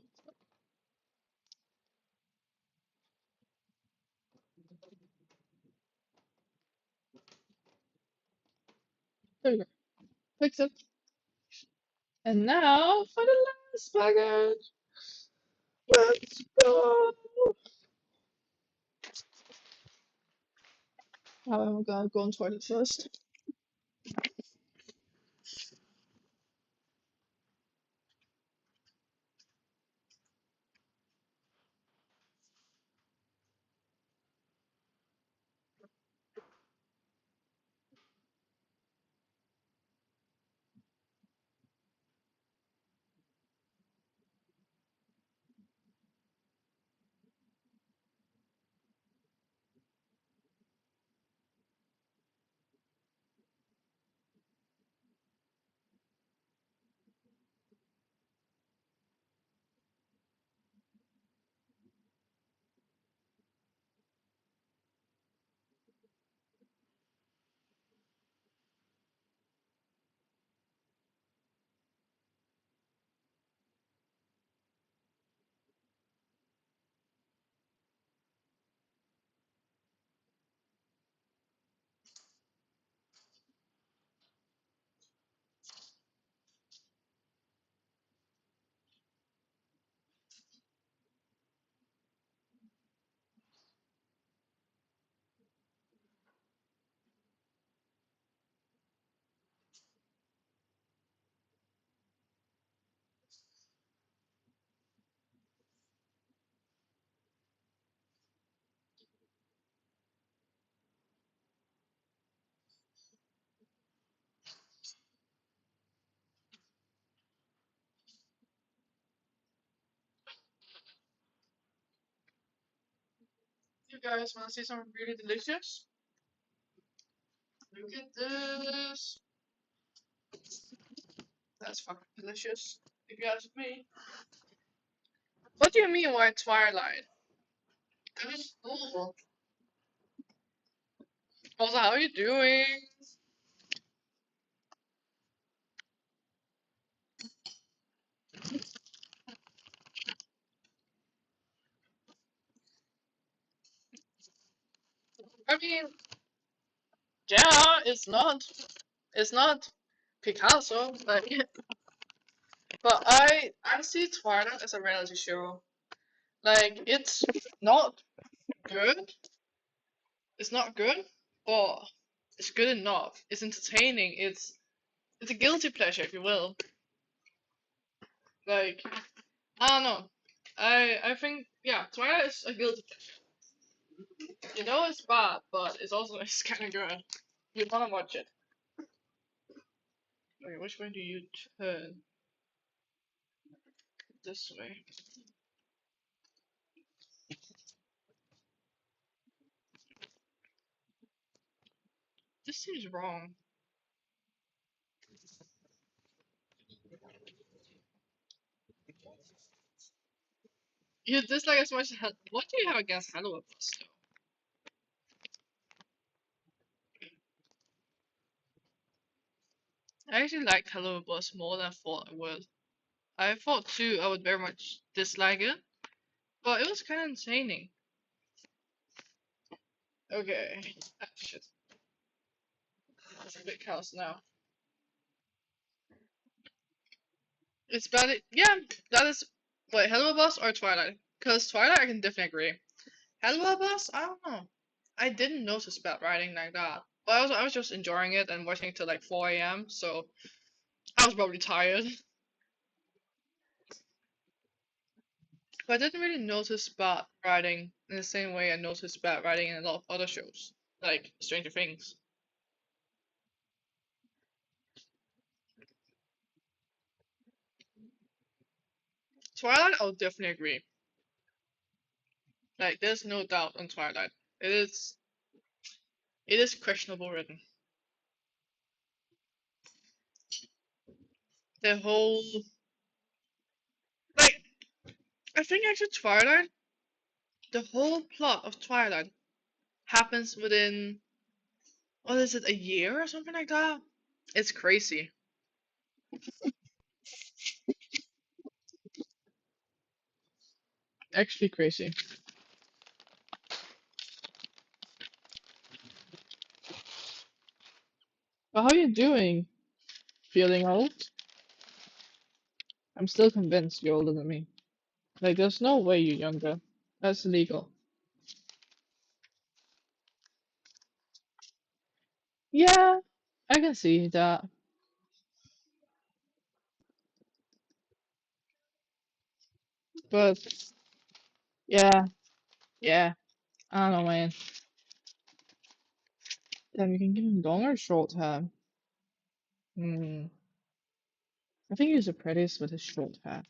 there we go. Fix it. And now for the last package. Let's go. Oh, I'm gonna go on toilet first. You guys want to see something really delicious? Look at this. That's fucking delicious. If you ask me. What do you mean why Twilight? That is cool. Also, how are you doing? I mean, yeah, it's not Picasso, like, but I see Twilight as a reality show. Like, not good. It's not good, but it's good enough. It's entertaining. It's a guilty pleasure, if you will. Like, I don't know. I think, yeah, Twilight is a guilty pleasure. You know it's bad, but it's also it's kind of good. You wanna watch it. Okay, which way do you turn? This way. This seems wrong. You dislike as much as what do you have against Hello Bus though? I actually liked Hello Bus more than I thought I would. I thought too I would very much dislike it, but it was kind of entertaining. Okay. Ah, shit. It's a big house now. It's bad. Yeah, that is. Wait, Hello Bus or Twilight? Because Twilight, I can definitely agree. Hello Bus, I don't know. I didn't notice bad writing like that. But I was just enjoying it and watching till like 4 a.m. So I was probably tired. But I didn't really notice bad writing in the same way I noticed bad writing in a lot of other shows, like Stranger Things. Twilight, I'll definitely agree. Like, there's no doubt on Twilight. It is questionable written. The whole like I think actually Twilight, the whole plot of Twilight happens within what is it, a year or something like that? It's crazy. Actually crazy. But how are you doing? Feeling old? I'm still convinced you're older than me. Like, there's no way you're younger. That's illegal. Yeah, I can see that. But yeah, yeah. I don't know, man. Damn, you can give him long or short hair. Hmm. I think he's the prettiest with his short hair.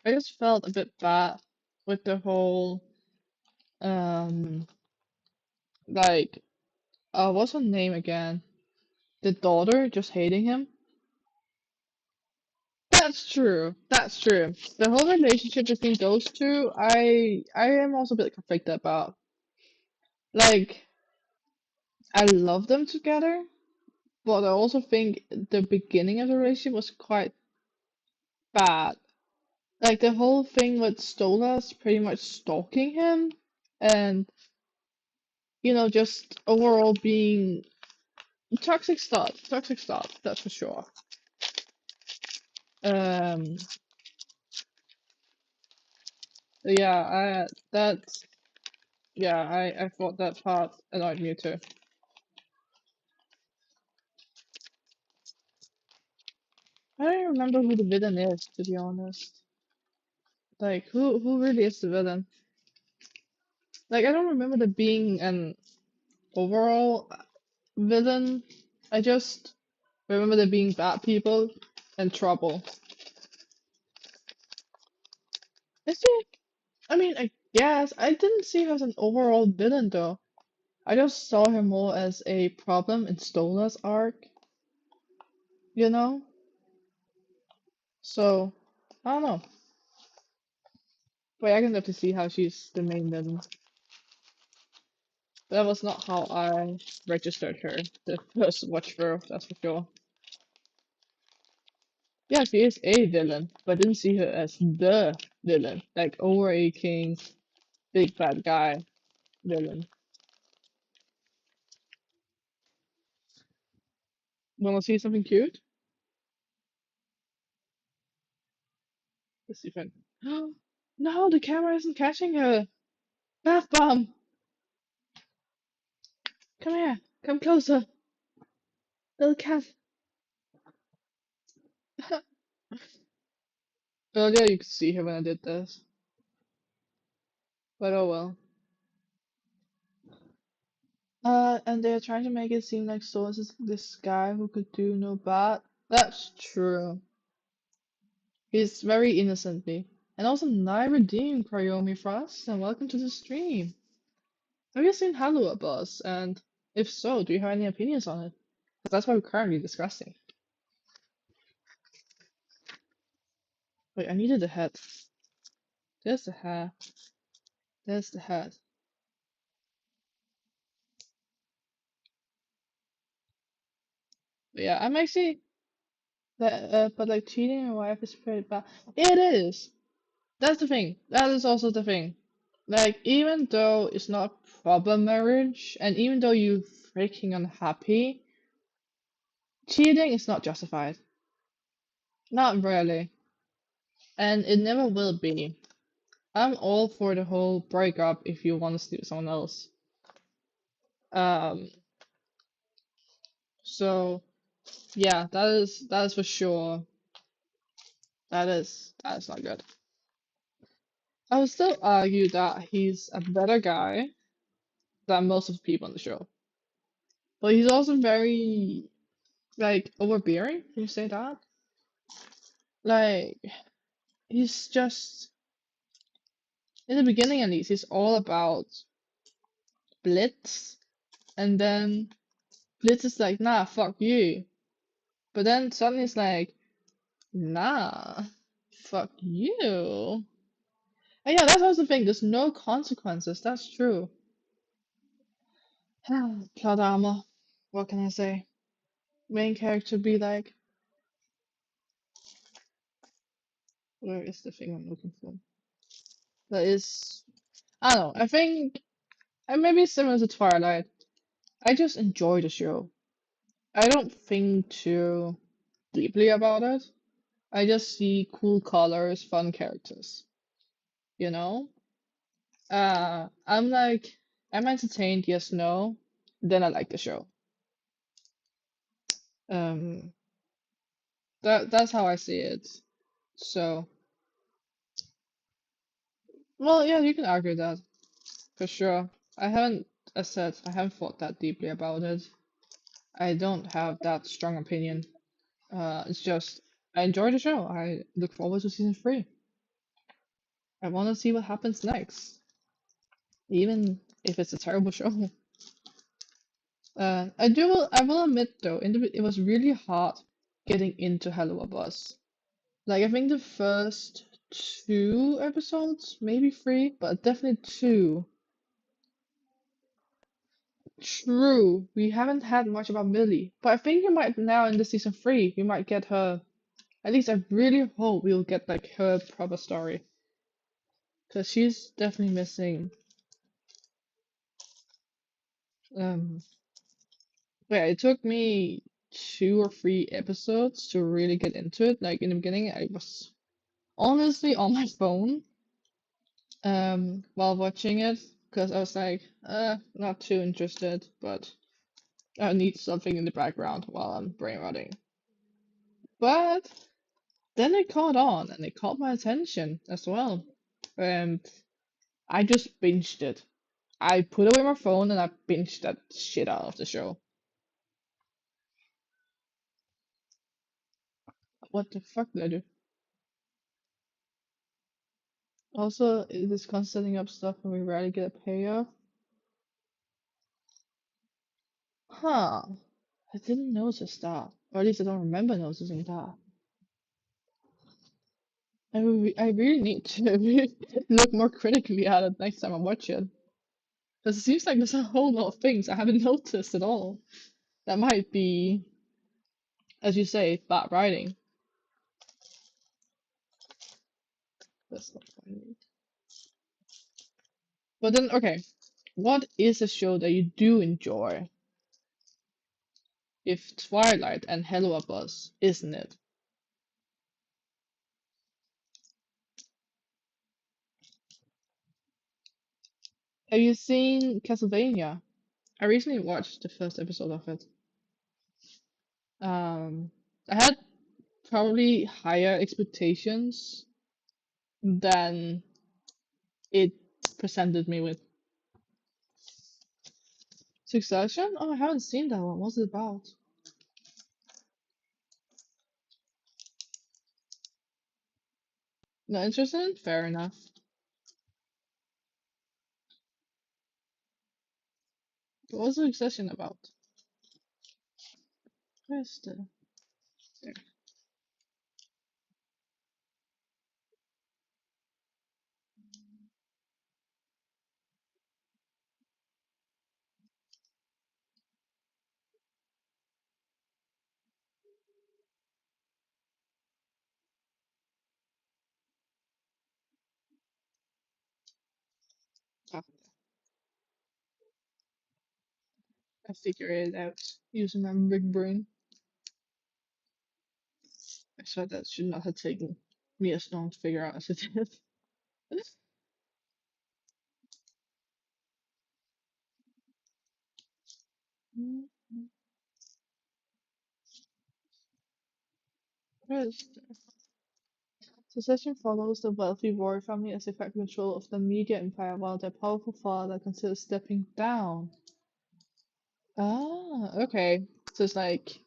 I just felt a bit bad with the whole um like what's her name again? The daughter just hating him. That's true. That's true. The whole relationship between those two, I am also a bit conflicted about. Like, I love them together, but I also think the beginning of the relationship was quite bad. Like the whole thing with Stolas pretty much stalking him and just overall being toxic stuff. Toxic stuff, that's for sure. Um yeah, I thought that part annoyed me too. I don't remember who the villain is, to be honest. Like, who really is the villain? Like, I don't remember there being an overall villain. I just Remember there being bad people and trouble. Is she? I mean, I guess I didn't see her as an overall villain though. I just saw her more as a problem in Stola's arc, you know? So, I don't know. But I can definitely see how she's the main villain. But that was not how I registered her the first watch through, that's for sure. Yeah, she is a villain, but I didn't see her as the villain. Like overaching, big bad guy villain. Wanna see something cute? Let's see if I... No, the camera isn't catching her! Bath bomb! Come here! Come closer! Little cat! Earlier you could see her when I did this. But oh well. And they're trying to make it seem like Source is this guy who could do no bad. That's true. He's very innocently. And also, Nai redeemed Cryomi Frost, and welcome to the stream. Have you seen Hallowed Boss? And if so, do you have any opinions on it? 'Cause that's what we're currently discussing. Wait, I needed the head. There's the hair. There's the head. But yeah, I'm actually that. But like cheating on wife is pretty bad. It is. That's the thing. That is also the thing. Like, even though it's not a proper marriage, and even though you're freaking unhappy, cheating is not justified. Not really. And it never will be. I'm all for the whole break up if you want to sleep with someone else. Um, so yeah, that is for sure. That is not good. I would still argue that he's a better guy than most of the people on the show. But he's also very like overbearing. Can you say that? Like he's just in the beginning at least, he's all about Blitz, and then Blitz is like, nah, fuck you. But then suddenly it's like, nah, fuck you. And yeah, that's also the thing. There's no consequences. That's true. Plot armor. What can I say? Main character be like, where is the thing I'm looking for? That is, I don't know. I think, and maybe similar to Twilight. I just enjoy the show. I don't think too deeply about it. I just see cool colors, fun characters. You know? I'm like, I'm entertained, yes, no. Then I like the show. Um, that's how I see it. So, well, yeah, you can argue that for sure. I haven't, as said, I haven't thought that deeply about it. I don't have that strong opinion. It's just I enjoy the show. I look forward to season 3. I want to see what happens next, even if it's a terrible show. I will admit though, it was really hard getting into Hello Bus. Like I think the first 2 episodes, maybe 3, but definitely 2. True, we haven't had much about Millie, but I think you might now in the season 3, we might get her. At least I really hope we'll get like her proper story, because she's definitely missing. Um, yeah, it took me 2 or 3 episodes to really get into it. Like in the beginning, I was honestly on my phone while watching it because I was like, not too interested, but I need something in the background while I'm brain rotting. But then it caught on and it caught my attention as well. And I just binged it. I put away my phone and I binged that shit out of the show. What the fuck did I do? Also, it is constant setting up stuff and we rarely get a payoff. Huh. I didn't notice that. Or at least I don't remember noticing that. I really need to look more critically at it next time I watch it. Because it seems like there's a whole lot of things I haven't noticed at all. That might be, as you say, bad writing. That's not what I need. But then, okay, what is a show that you do enjoy if Twilight and Hello a Buzz isn't it? Have you seen Castlevania? I recently watched the first episode of it. Um, I had probably higher expectations than it presented me with. Succession? Oh, I haven't seen that one. What's it about? Not interested? Fair enough. But what's Succession about? Where's the... There. Ah, I figured it out using my big brain. I saw that should not have taken me as long to figure out as it did. Where's Succession follows the wealthy royal family as they fight for control of the media empire while their powerful father considers stepping down. Ah, okay. So it's like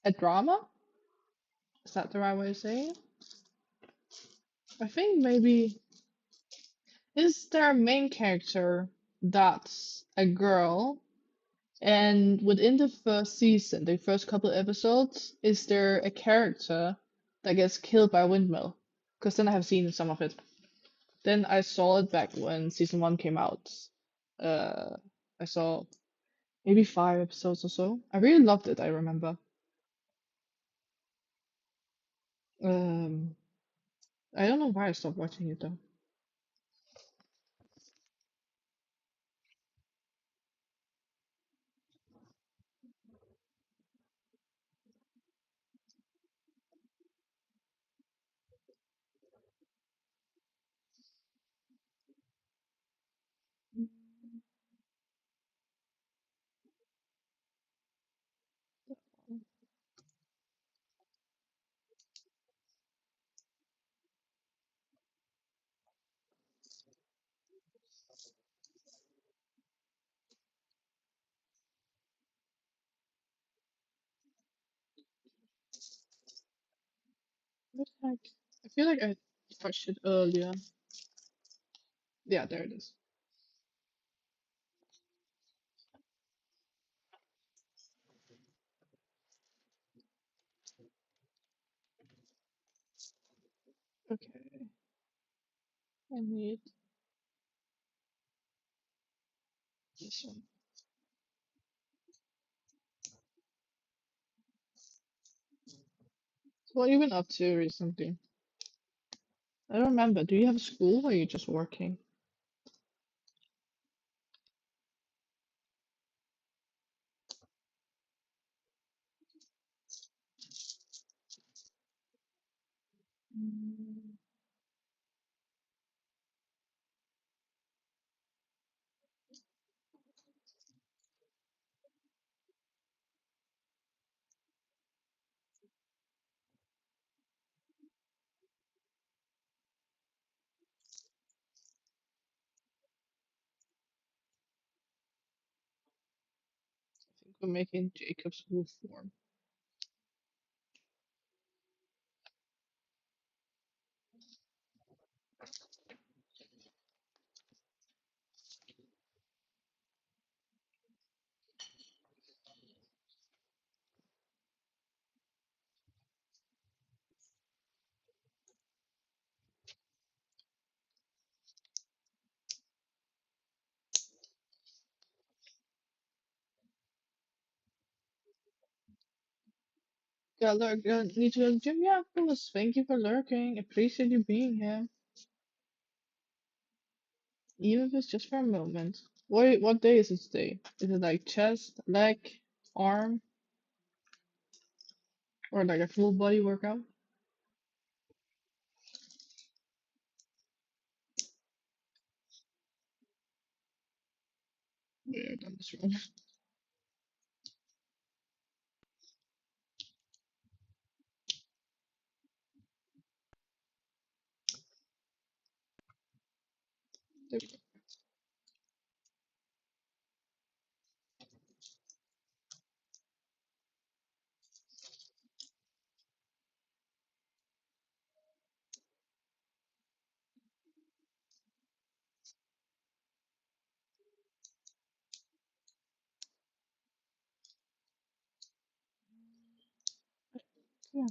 a drama? Is that the right way to say it? I think maybe. Is there a main character that's a girl? And within the first season, the first couple of episodes, is there a character that gets killed by a windmill? Because then I have seen some of it. Then I saw it back when season one came out. Uh, I saw maybe 5 episodes or so. I really loved it, I remember. Um, I don't know why I stopped watching it though. What the heck? I feel like I watched it earlier. Yeah, there it is. Okay, I need this one. So what have you been up to recently? I don't remember. Do you have school or are you just working? Mm, I think we're making Jacob's wolf form. Gotta lurk. Need to go to the gym? Yeah, of course. Thank you for lurking. Appreciate you being here. Even if it's just for a moment. What day is it today? Is it like chest, leg, arm, or like a full body workout? Yeah, I've done this wrong. There we go. Come on.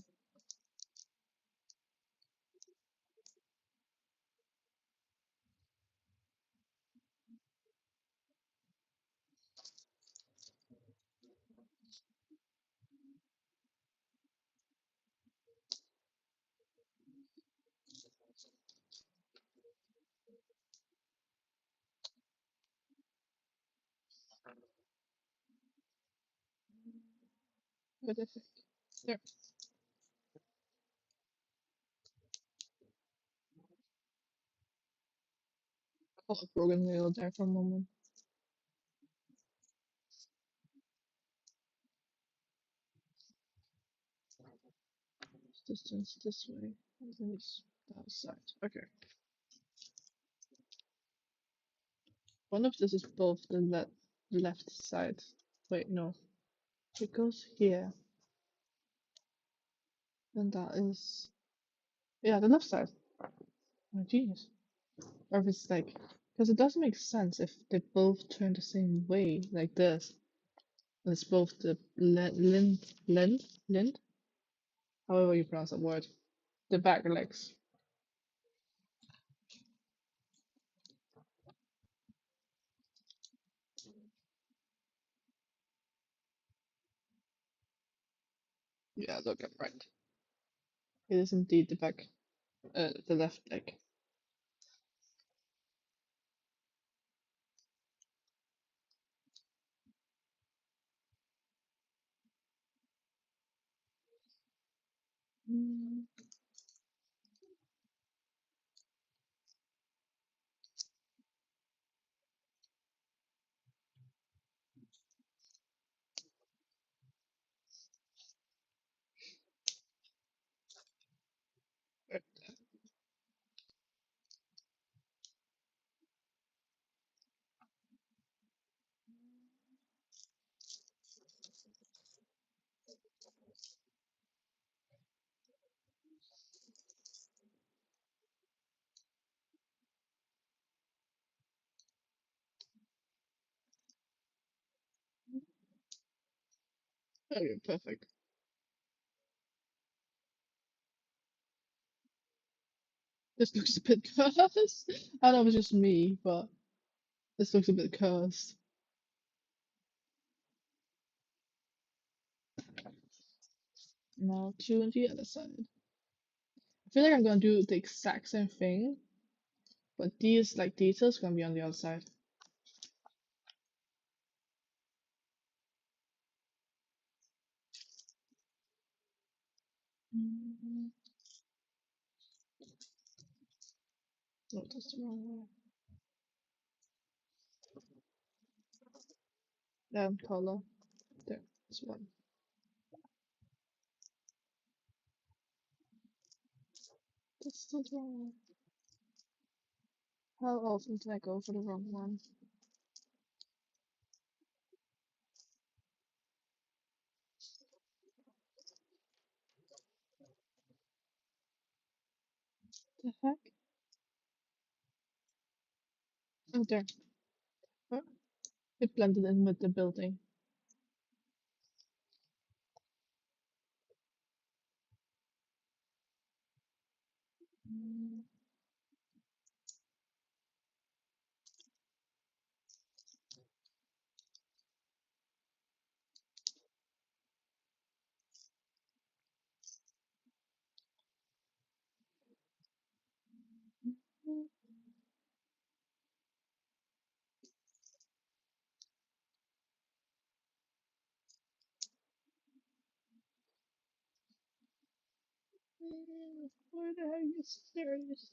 What is it? There. Call a broken wheel there for a moment. Distance this way. And then it's the other side. Okay. One of this is both the left side. Wait, no. It goes here. Then that is, yeah, the left side. Oh, genius. Or if it's like, because it doesn't make sense if they both turn the same way, like this. And it's both the lind, however you pronounce that word, the back legs. Yeah, look, I'm right. It is indeed the back, the left leg. Mm, right, okay, perfect. This looks a bit cursed. I know it's just me, but this looks a bit cursed. Now two on the other side. I feel like I'm gonna do the exact same thing, but these like details gonna be on the other side. Mm, no, that's the wrong way. Color. There, this one. That's still the wrong one. How often can I go for the wrong one? The heck? Oh, there. Huh? It blended in with the building. Mm, Where the heck is there it is?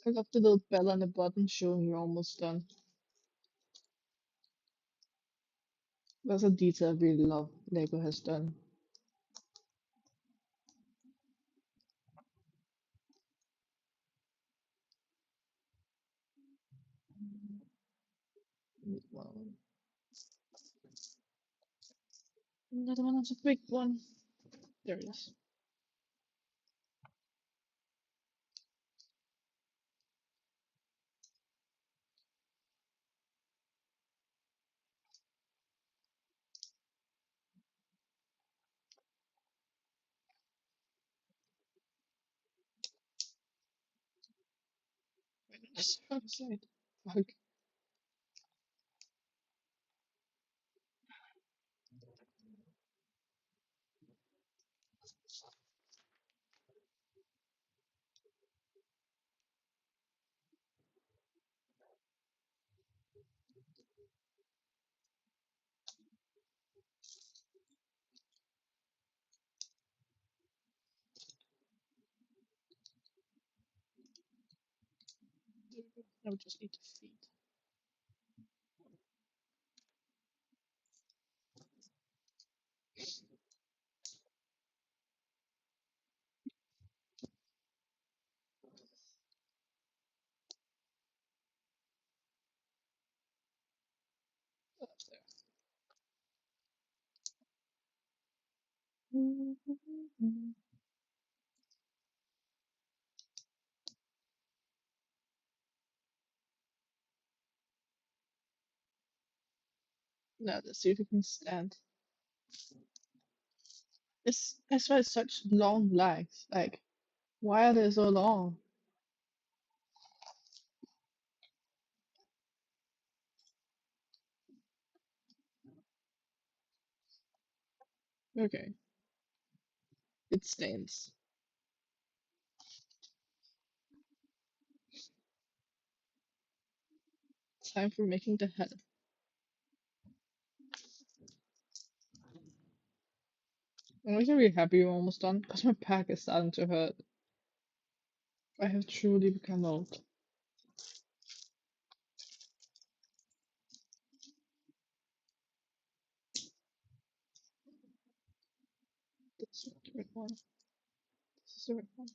I love the little bell on the button showing you're almost done. That's a detail I really love Lego has done. Wow. Another one that's a big one. There it is. Wait, it's outside. Fuck. There we go. Now we just need to feed. Oh, there. Now let's see if we can stand. It's that's why it's such long legs. Like, why are they so long? Okay, it stands. Time for making the head. I'm actually really happy we're almost done because my back is starting to hurt. I have truly become old. That's not the right one. This is the right one.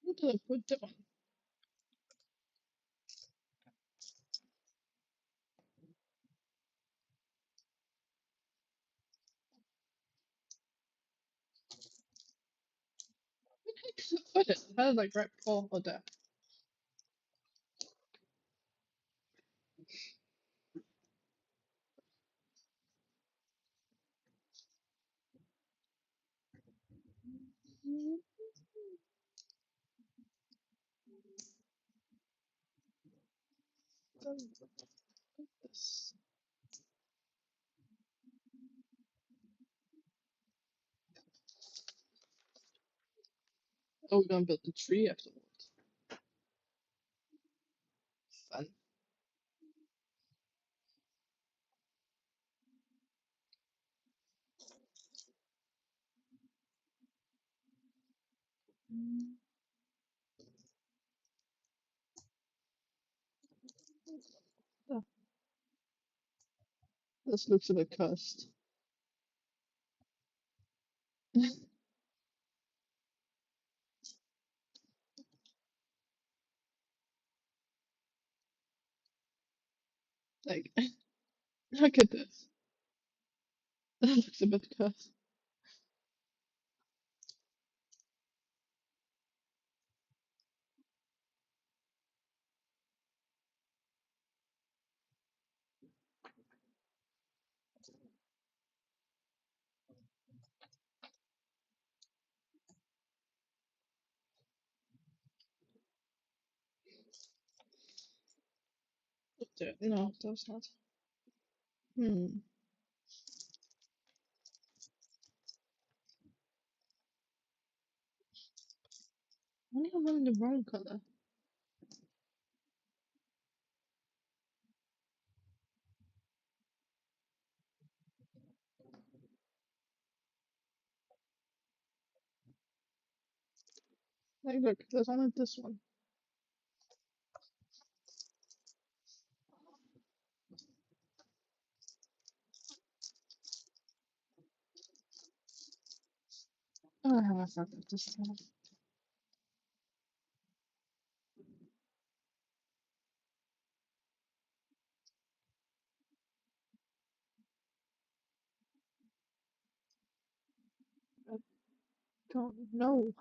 What did I put down? Where the heck did I put it? I had it like right before. Oh, there. This. Oh, we're gonna build the tree afterwards. Fun. Oh, this looks a bit cursed. Like, look at this. That looks a bit cursed. No, there's not. Hmm. I only have one in the wrong color. Like, look, there's only this one. Oh, I fucked up this time. I don't know.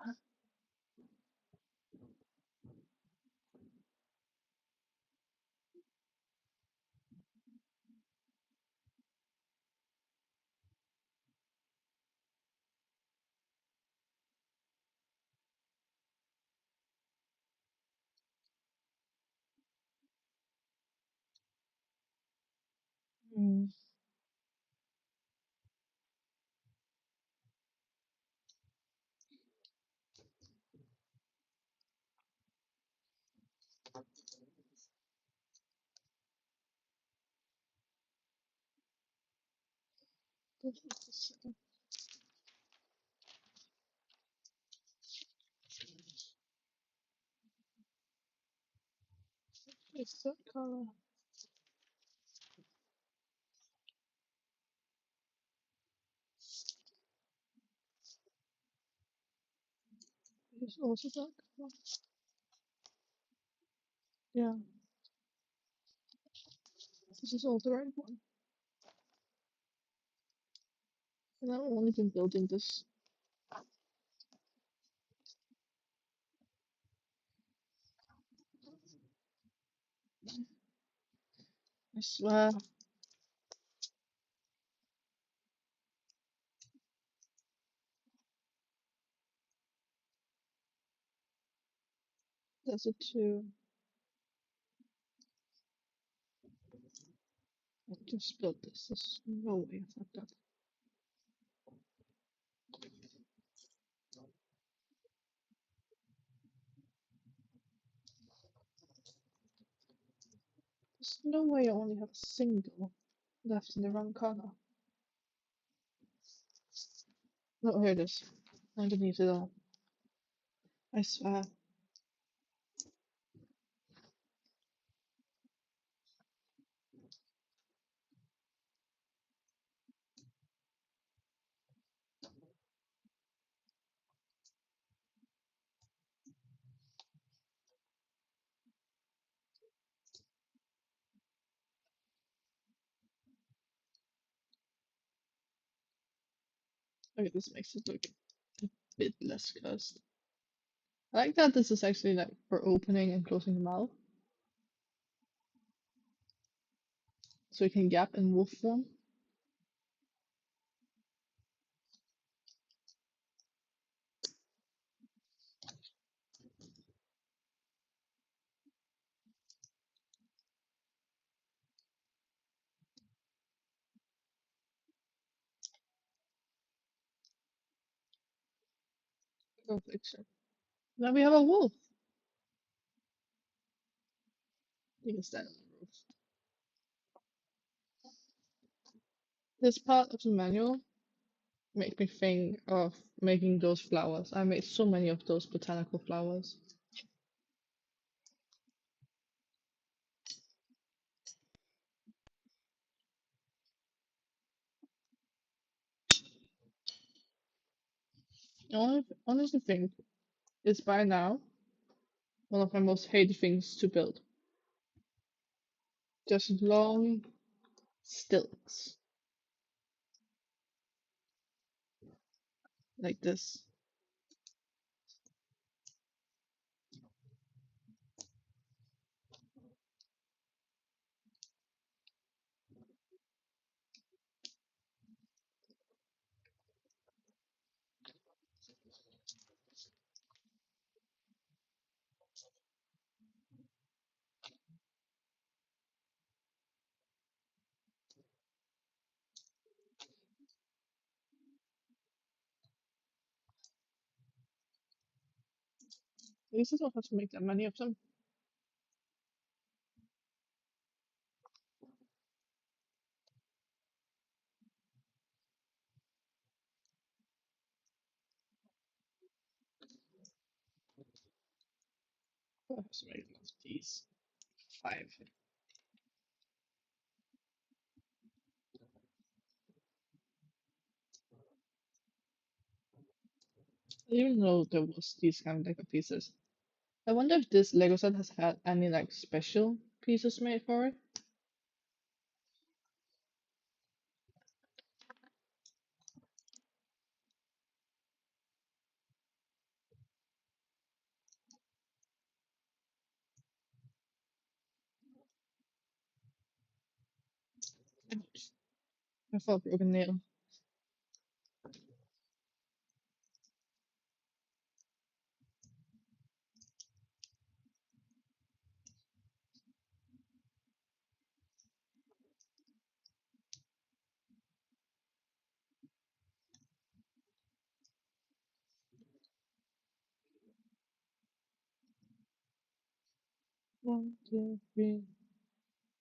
Hmm. This is the second. It's that color. It's also that color. Yeah, this is all the right one. And I've only been building this. I swear. There's a two. I just built this. There's no way I fucked up. There's no way I only have a single left in the wrong color. No, here it is. Underneath it all. I swear. Okay, this makes it look a bit less cursed. I like that this is actually like for opening and closing the mouth. So you can gap in wolf form. Perfection. Now we have a wolf. You can stand on the roof. This part of the manual makes me think of making those flowers. I made so many of those botanical flowers. I honestly think it's by now one of my most hated things to build. Just long stilts like this. At least I don't have to make that many of them. I have to make enough of these. 5. I didn't even know there was these kind of Lego pieces. I wonder if this Lego set has had any like special pieces made for it. Ouch. I felt a broken nail. One, two, three.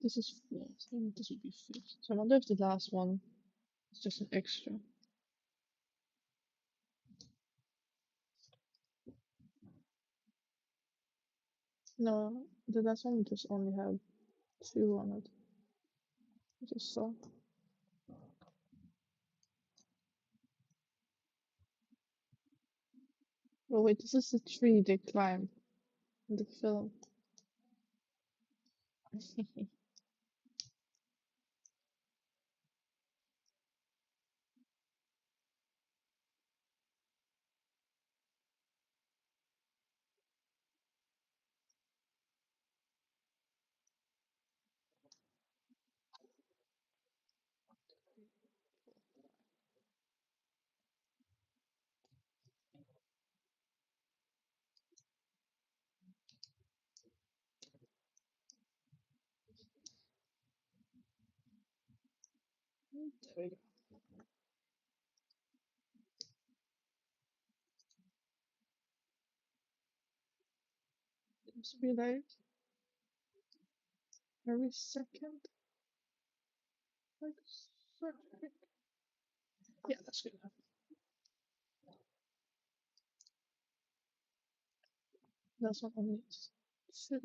This is fourth. And this would be fifth. So I wonder if the last one is just an extra. No, the last one just only have 2 on it. I just saw. Oh wait, this is the tree they climb in the film. There we go. Seems to be like every second. Like so. Yeah, that's good enough. That's what I need. 2.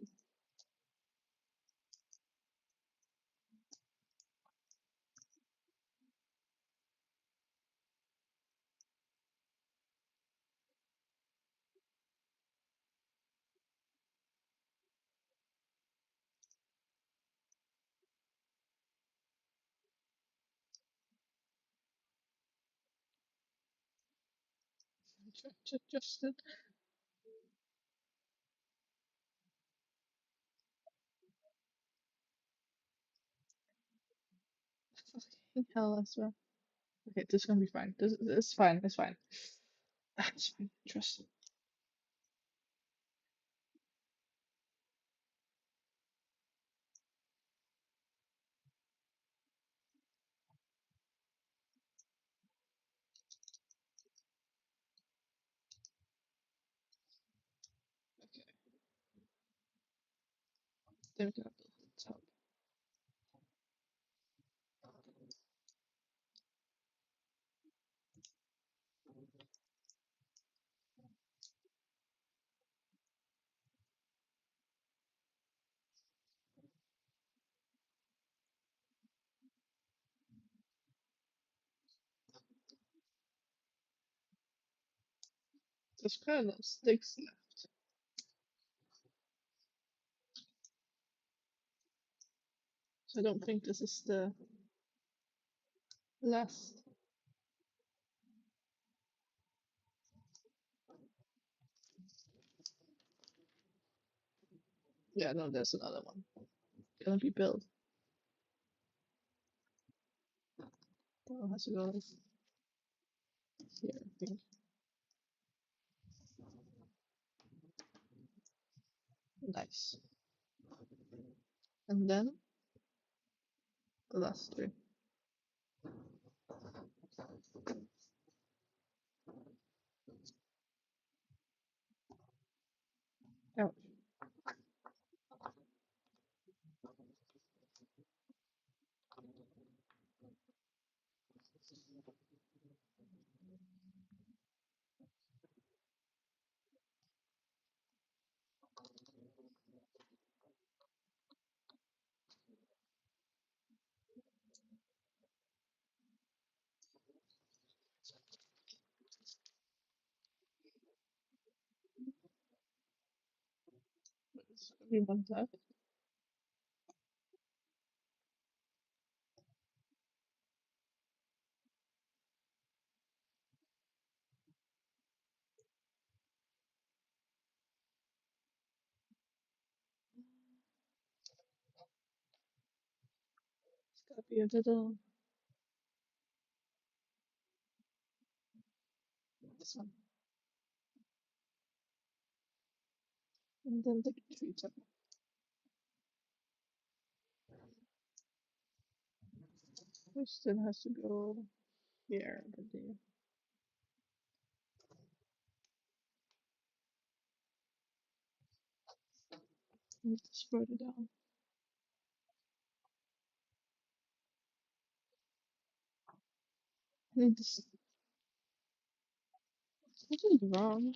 Just it. Fucking hell, as well. Okay, this is gonna be fine. This it's fine. It's fine. It's fine. Trust it. Okay. Then we gotta build the top. There's kind of sticks left, so I don't think this is the last. Yeah, no, there's another one. Gonna be built. That one has to go like here, I think. Nice. And then the last 3. We want that. It's gotta be a little. This one. And then the treetop. Which still has to go here, but the need to spread it down. I need this. What is wrong?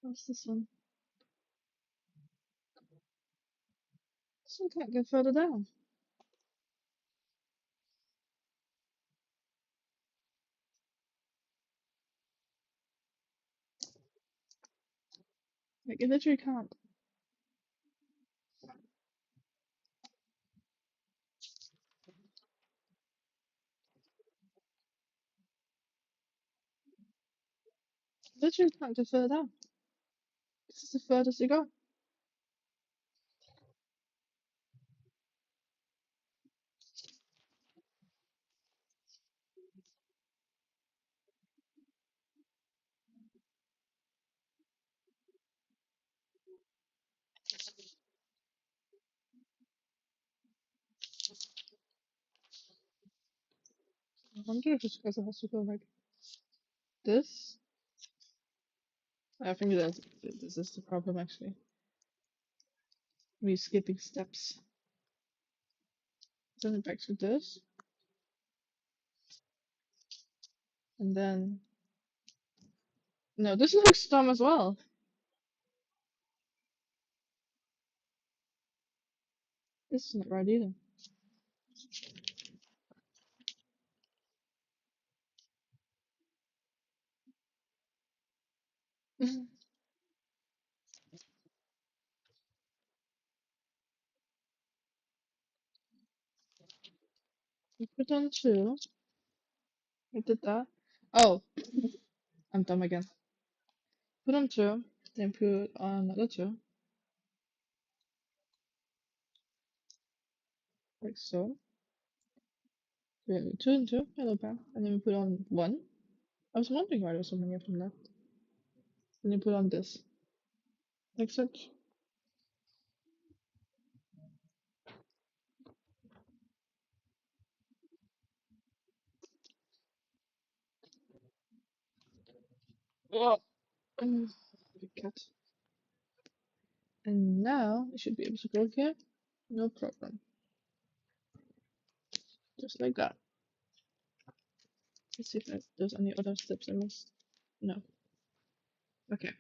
What's this one? This one can't go further down. Like, it literally can't. Literally can't go further down. This is the furthest you go. I wonder if it's because it has to go like this. I think this is the problem actually. Me skipping steps. Send it back to this. And then. No, this looks dumb as well. This is not right either. We put on two. We did that. Oh, I'm dumb again. Put on two. Then put on another two. Like so. We have two and two. Hello, pal. And then we put on one. I was wondering why there was so many of them left. Then you put on this. Like such. Oh, big cat. And now it should be able to go here. No problem. Just like that. Let's see if there's any other steps I missed. No. Okay.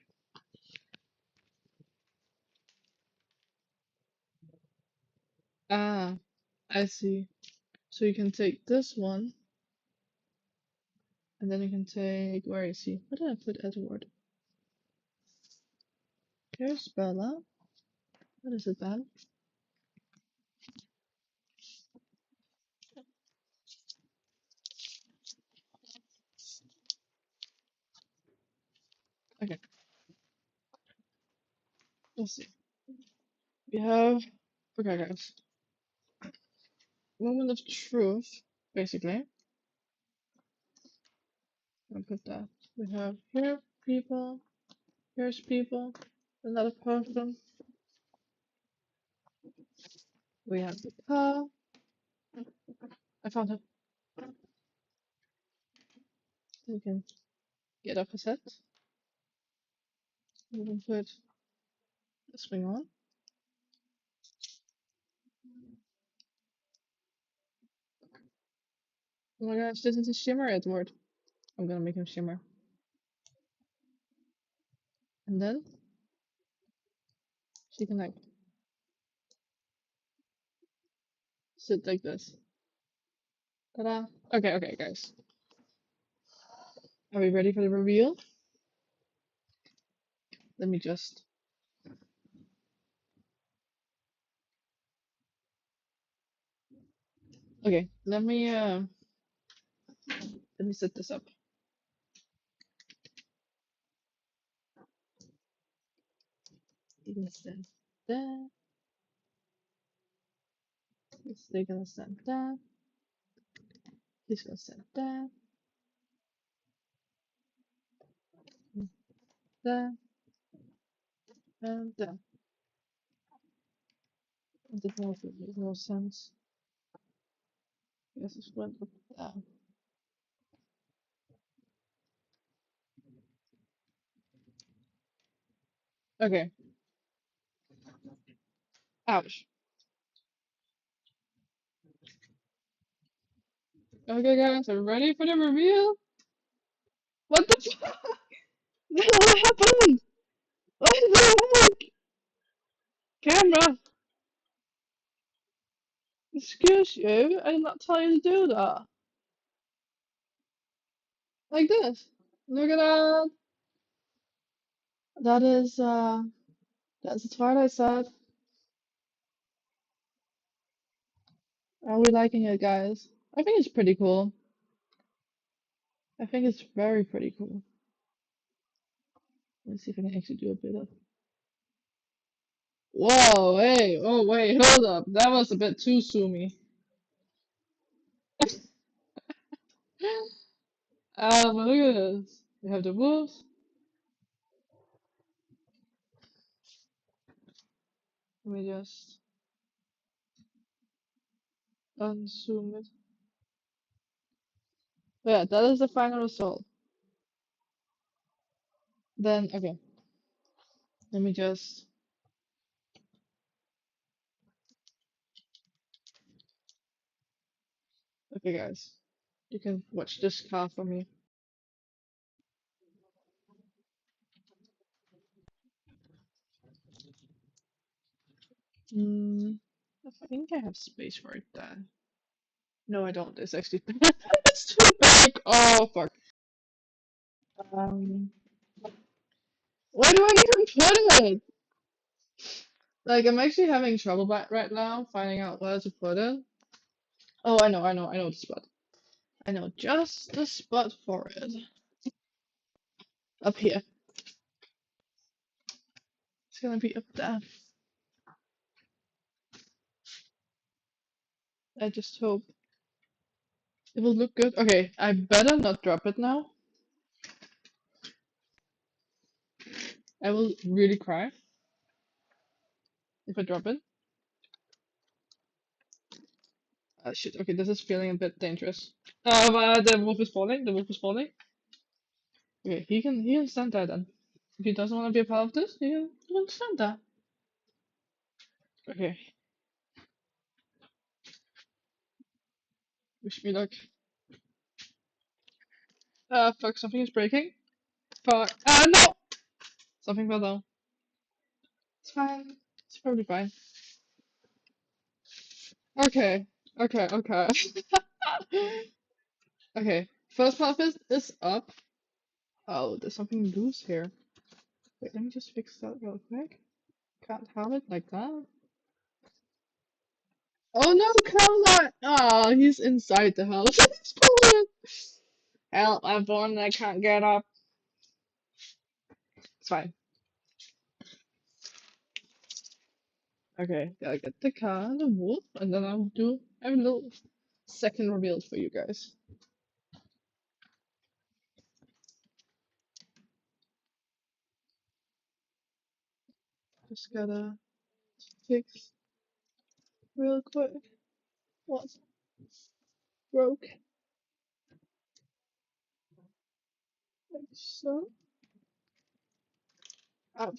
Ah, I see. So you can take this one, and then you can take, where is he? Where did I put Edward? Here's Bella. What is it then? Okay, let's see. We have, okay guys, moment of truth, basically. I'll put that. We have here people, here's people, another person. We have the car. I found her. We can get off his head. We can put the swing on. Oh my gosh, this is a shimmer Edward. I'm gonna make him shimmer. And then she can like sit like this. Ta-da. Okay, okay, guys. Are we ready for the reveal? Let me just. Okay, let me set this up. You're gonna stand there. They're gonna stand there. He's gonna stand there. There and there. I don't know if it makes no sense. Yes, it's went up there. Okay. Ouch. Okay, guys, are you ready for the reveal? What the fuck? What happened? What the heck? Camera, excuse you. I did not tell you to do that. Like this. Look at that. That is, that's the Twilight set. Are we liking it, guys? I think it's pretty cool. I think it's very pretty cool. Let's see if I can actually do a bit of. Whoa, hey, oh wait, hold up. That was a bit too zoomy. But look at this. We have the wolves. Let me just unzoom it. Yeah, that is the final result. Then, okay, let me just. Okay, guys, you can watch this car for me. Hmm, I think I have space for it there. No, I don't. It's actually it's too big. Oh fuck. Um, where do I even put it? Like, I'm actually having trouble right now finding out where to put it. Oh, I know the spot. I know just the spot for it. Up here. It's gonna be up there. I just hope it will look good. Okay, I better not drop it now. I will really cry if I drop it. Shit. Okay, this is feeling a bit dangerous. But the wolf is falling. The wolf is falling. Okay, he can stand there then. If he doesn't want to be a part of this, he can stand there. Okay, wish me luck. Fuck, something is breaking. Fuck. No! Something fell down. It's fine. It's probably fine. Okay, okay. Okay, first part is up. Oh, there's something loose here. Wait, let me just fix that real quick. Can't have it like that. Oh no, Caroline! Oh, he's inside the house. He's pulling. Help, I'm born and I can't get up. It's fine. Okay, gotta get the car and the wolf, and then I'll do a little second reveal for you guys. Just gotta fix real quick what's broke. Like so.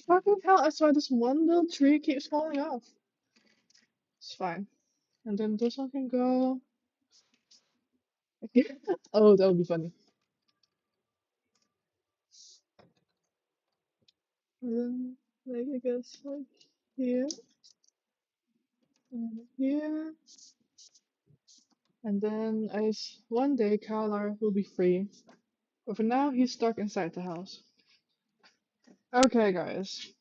Fucking hell, I saw this one little tree keeps falling off. It's fine. And then this one can go. Oh, that would be funny. And then, like, I guess, like, here, and here. And then one day Carla will be free. But for now, he's stuck inside the house. Okay, guys.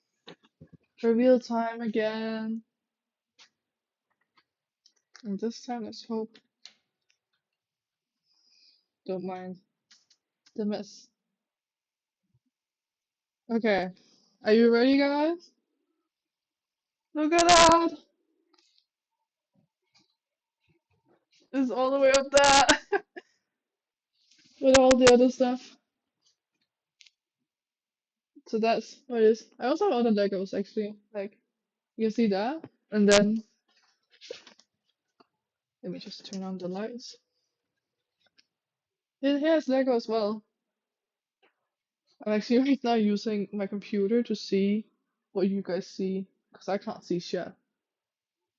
Reveal time again. And this time, let's hope. Don't mind the mess. Okay. Are you ready, guys? Look at that! It's all the way up there! With all the other stuff. So that's what it is. I also have other Legos, actually. Like, you can see that. And then, let me just turn on the lights. It has Lego as well. I'm actually right now using my computer to see what you guys see, because I can't see shit.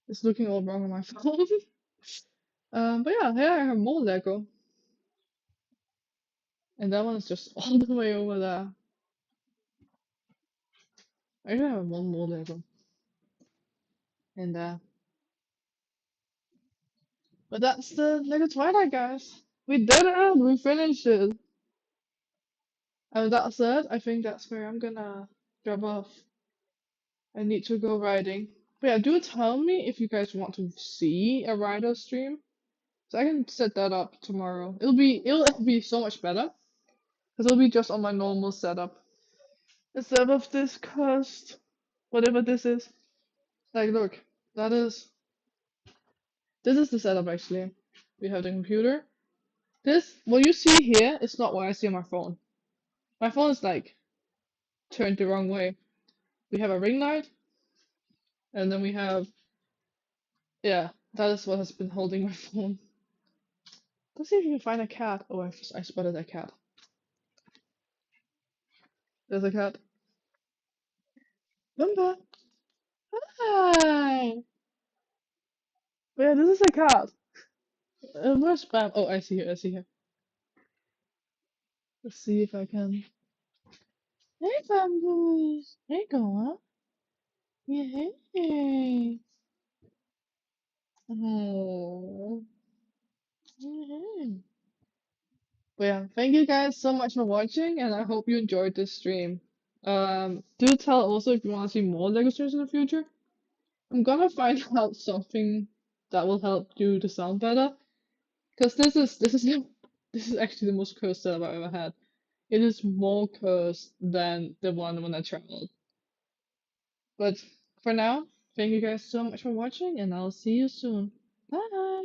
It's looking all wrong on my phone. But yeah, here I have more Lego, and that one is just all the way over there. I should have one more Lego in there. But that's the Lego Twilight, guys. We did it! We finished it! And with that said, I think that's where I'm gonna drop off. I need to go riding. But yeah, do tell me if you guys want to see a rider stream. So I can set that up tomorrow. It'll be so much better. Because it'll be just on my normal setup. Instead of this cursed whatever this is. Like look, that is this is the setup actually. We have the computer. This what you see here is not what I see on my phone. My phone is like turned the wrong way. We have a ring light, and then we have yeah, that is what has been holding my phone. Let's see if you can find a cat. Oh, I spotted a cat. There's a cat. Lumba. Hi. But yeah, this is a cat. Where's Spam? Oh, I see her. I see her. Let's see if I can. Hey, Bamboos. Hey, go on. Yeah. Hey. Oh. Yeah. But yeah, thank you guys so much for watching, and I hope you enjoyed this stream. Do tell also if you want to see more Lego streams in the future. I'm gonna find out something that will help do the sound better, because this is actually the most cursed setup I've ever had. It is more cursed than the one when I traveled. But for now, thank you guys so much for watching, and I'll see you soon. Bye!